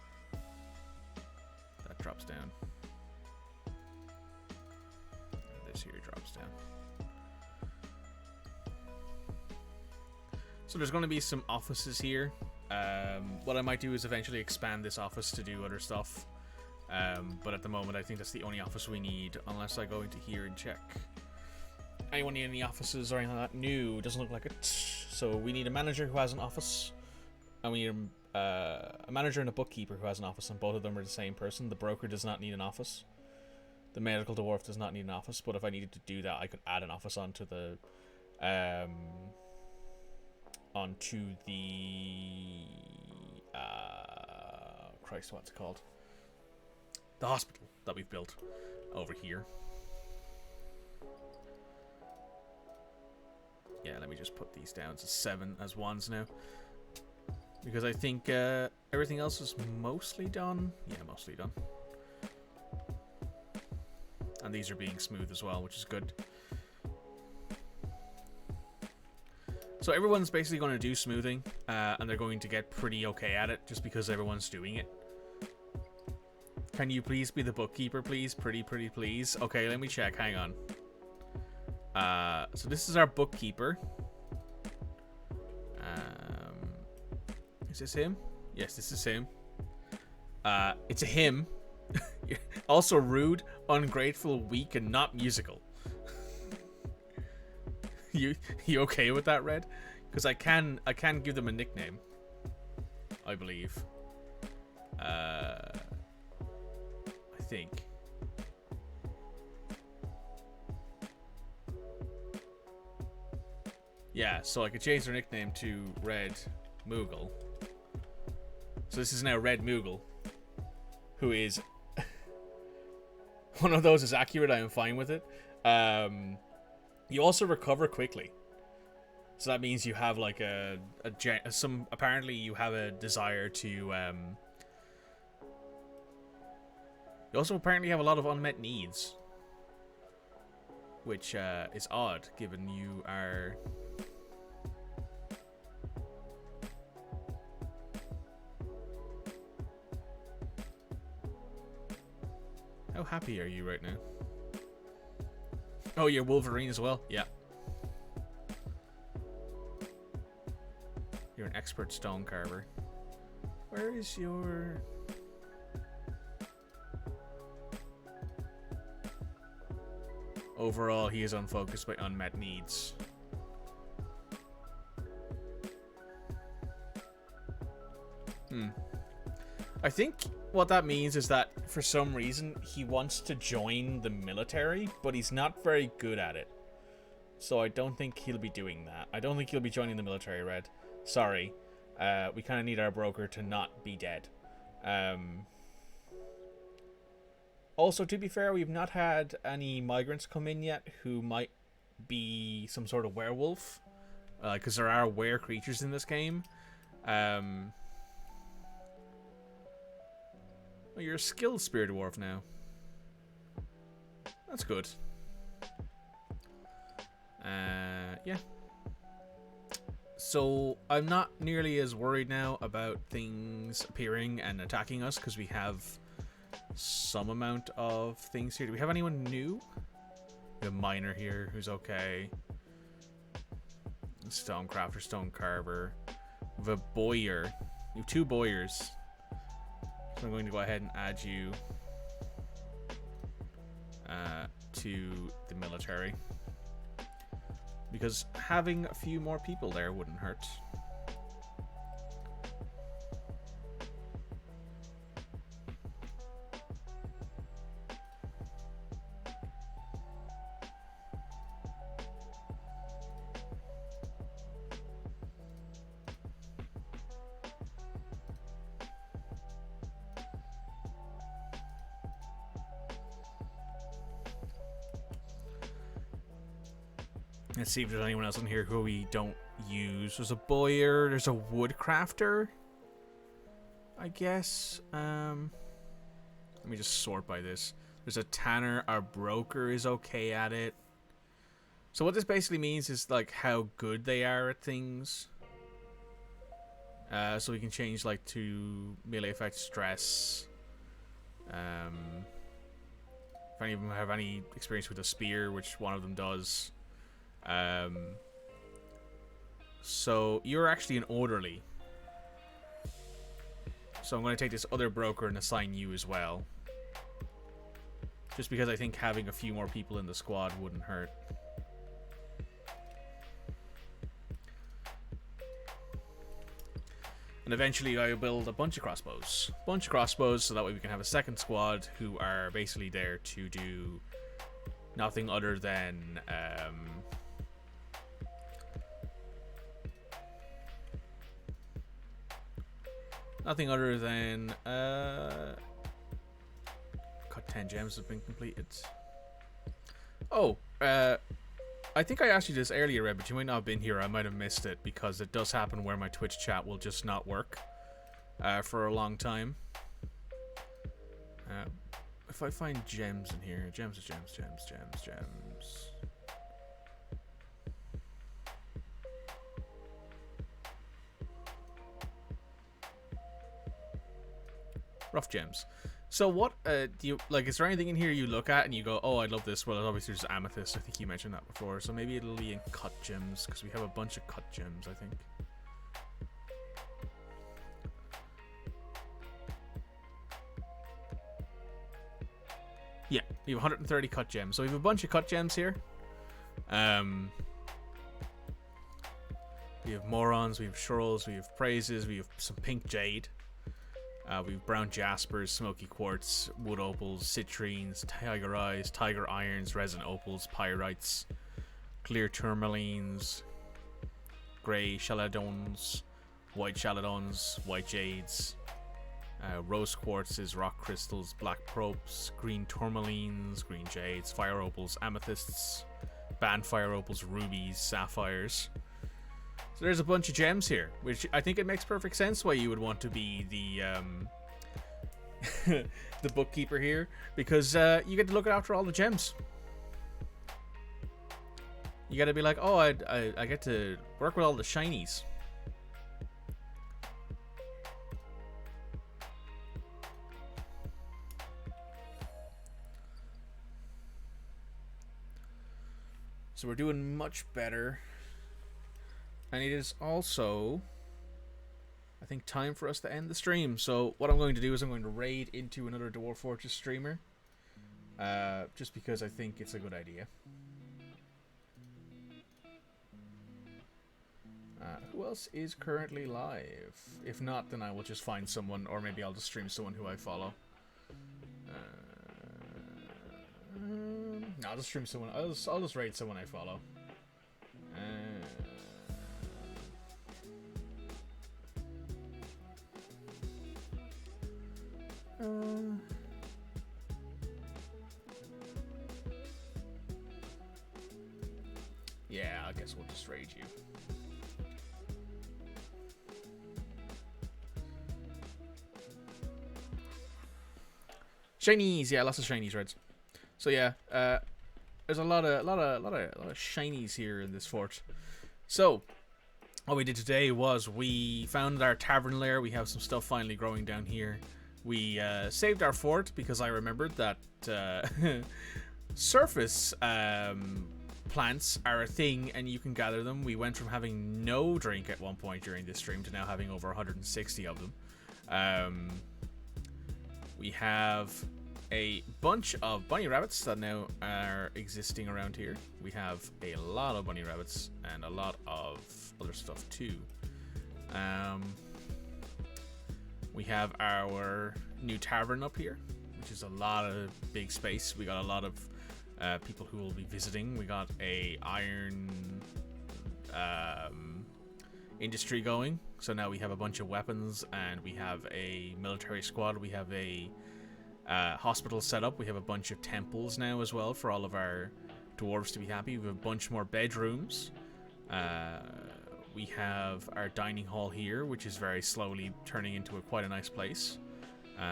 that drops down. Here drops down. So there's going to be some offices here. What I might do is eventually expand this office to do other stuff. But at the moment I think that's the only office we need, unless I go into here and check. Anyone need any offices or anything like that? No, doesn't look like it. So we need a manager who has an office. And we need a manager and a bookkeeper who has an office, and both of them are the same person. The broker does not need an office. The medical dwarf does not need an office, but if I needed to do that, I could add an office onto the Christ, what's it called? The hospital that we've built over here. Yeah, let me just put these down to 7 as ones now, because I think everything else is mostly done. Yeah, mostly done. And these are being smooth as well, which is good. So everyone's basically going to do smoothing, and they're going to get pretty okay at it, just because everyone's doing it. Can you please be the bookkeeper, please? Pretty please. Okay, let me check. Hang on. So this is our bookkeeper. Is this him? Yes, this is him. It's a him. Also rude, ungrateful, weak, and not musical. You okay with that, Red? Because I can give them a nickname, I believe. I think. Yeah, so I could change their nickname to Red Moogle. So this is now Red Moogle, who is one of those is accurate. I am fine with it. You also recover quickly, so that means you have like apparently you have a desire to. You also apparently have a lot of unmet needs, which is odd given you are. How happy are you right now? Oh, you're Wolverine as well? Yeah. You're an expert stone carver. Where is your... Overall, he is unfocused by unmet needs. I think what that means is that for some reason he wants to join the military, but he's not very good at it. So I don't think he'll be doing that. I don't think he'll be joining the military, Red. Sorry. We kind of need our broker to not be dead. Also, to be fair, we've not had any migrants come in yet who might be some sort of werewolf. Because there are were creatures in this game. Oh, you're a skilled spear dwarf now. That's good. Yeah. So I'm not nearly as worried now about things appearing and attacking us because we have some amount of things here. Do we have anyone new? The miner here who's okay. Stonecrafter, stone carver. The bowyer. You have 2 bowyers. So I'm going to go ahead and add you to the military. Because having a few more people there wouldn't hurt. Let's see if there's anyone else in here who we don't use. There's a bowyer. There's a woodcrafter, I guess. Let me just sort by this. There's a tanner. Our broker is okay at it. So what this basically means is like how good they are at things. So we can change like to melee effect stress. If any of them have any experience with a spear, which one of them does. So you're actually an orderly. So I'm going to take this other broker and assign you as well. Just because I think having a few more people in the squad wouldn't hurt. And eventually I will build a bunch of crossbows. So that way we can have a second squad who are basically there to do nothing other than cut 10 gems have been completed. Oh, I think I asked you this earlier, Red, but you might not have been here. I might have missed it because it does happen where my Twitch chat will just not work for a long time. If I find gems in here, gems. Rough gems. So what do you like? Is there anything in here you look at and you go, "Oh, I love this"? Well, obviously there's amethyst. I think you mentioned that before. So maybe it'll be in cut gems because we have a bunch of cut gems. I think. Yeah, we have 130 cut gems. So we have a bunch of cut gems here. We have morons, we have shurls, we have praises, we have some pink jade. We have brown jaspers, smoky quartz, wood opals, citrines, tiger eyes, tiger irons, resin opals, pyrites, clear tourmalines, grey chalcedons, white chalcedons, white jades, rose quartzes, rock crystals, black probes, green tourmalines, green jades, fire opals, amethysts, band fire opals, rubies, sapphires. So there's a bunch of gems here, which I think it makes perfect sense why you would want to be the the bookkeeper here, because you get to look after all the gems. You got to be like, oh, I get to work with all the shinies. So we're doing much better. And it is also, I think, time for us to end the stream. So what I'm going to do is I'm going to raid into another Dwarf Fortress streamer. Just because I think it's a good idea. Who else is currently live? If not, then I will just find someone, or maybe I'll just stream someone who I follow. No, I'll just stream someone. I'll just raid someone I follow. Yeah, I guess we'll just raid you. Shinies, yeah, lots of shinies, Reds. So yeah, there's a lot of shinies here in this fort. So what we did today was we found our tavern lair. We have some stuff finally growing down here. We saved our fort because I remembered that surface plants are a thing and you can gather them. We went from having no drink at one point during this stream to now having over 160 of them. We have a bunch of bunny rabbits that now are existing around here. We have a lot of bunny rabbits and a lot of other stuff too. We have our new tavern up here, which is a lot of big space. We got a lot of people who will be visiting. We got a iron industry going, so now we have a bunch of weapons, and we have a military squad. We have a hospital set up. We have a bunch of temples now as well for all of our dwarves to be happy. We have a bunch more bedrooms. We have our dining hall here, which is very slowly turning into quite a nice place.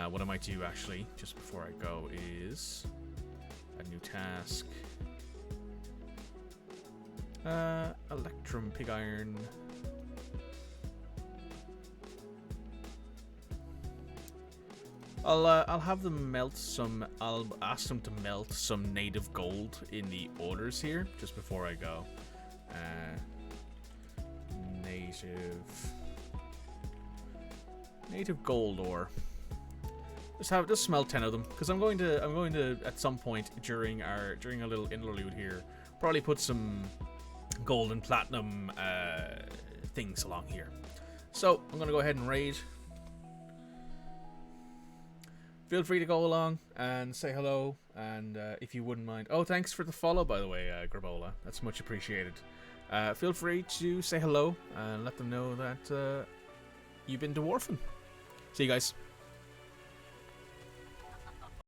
What I might do, actually, just before I go, is a new task. Electrum pig iron. I'll have them melt some. I'll ask them to melt some native gold in the orders here just before I go. Native gold ore. Just smelt 10 of them, because I'm going to at some point during a little interlude here probably put some gold and platinum things along here. So I'm gonna go ahead and raid. Feel free to go along and say hello, and if you wouldn't mind. Oh, thanks for the follow, by the way, Grabola. That's much appreciated. Feel free to say hello and let them know that you've been dwarfing. See you guys.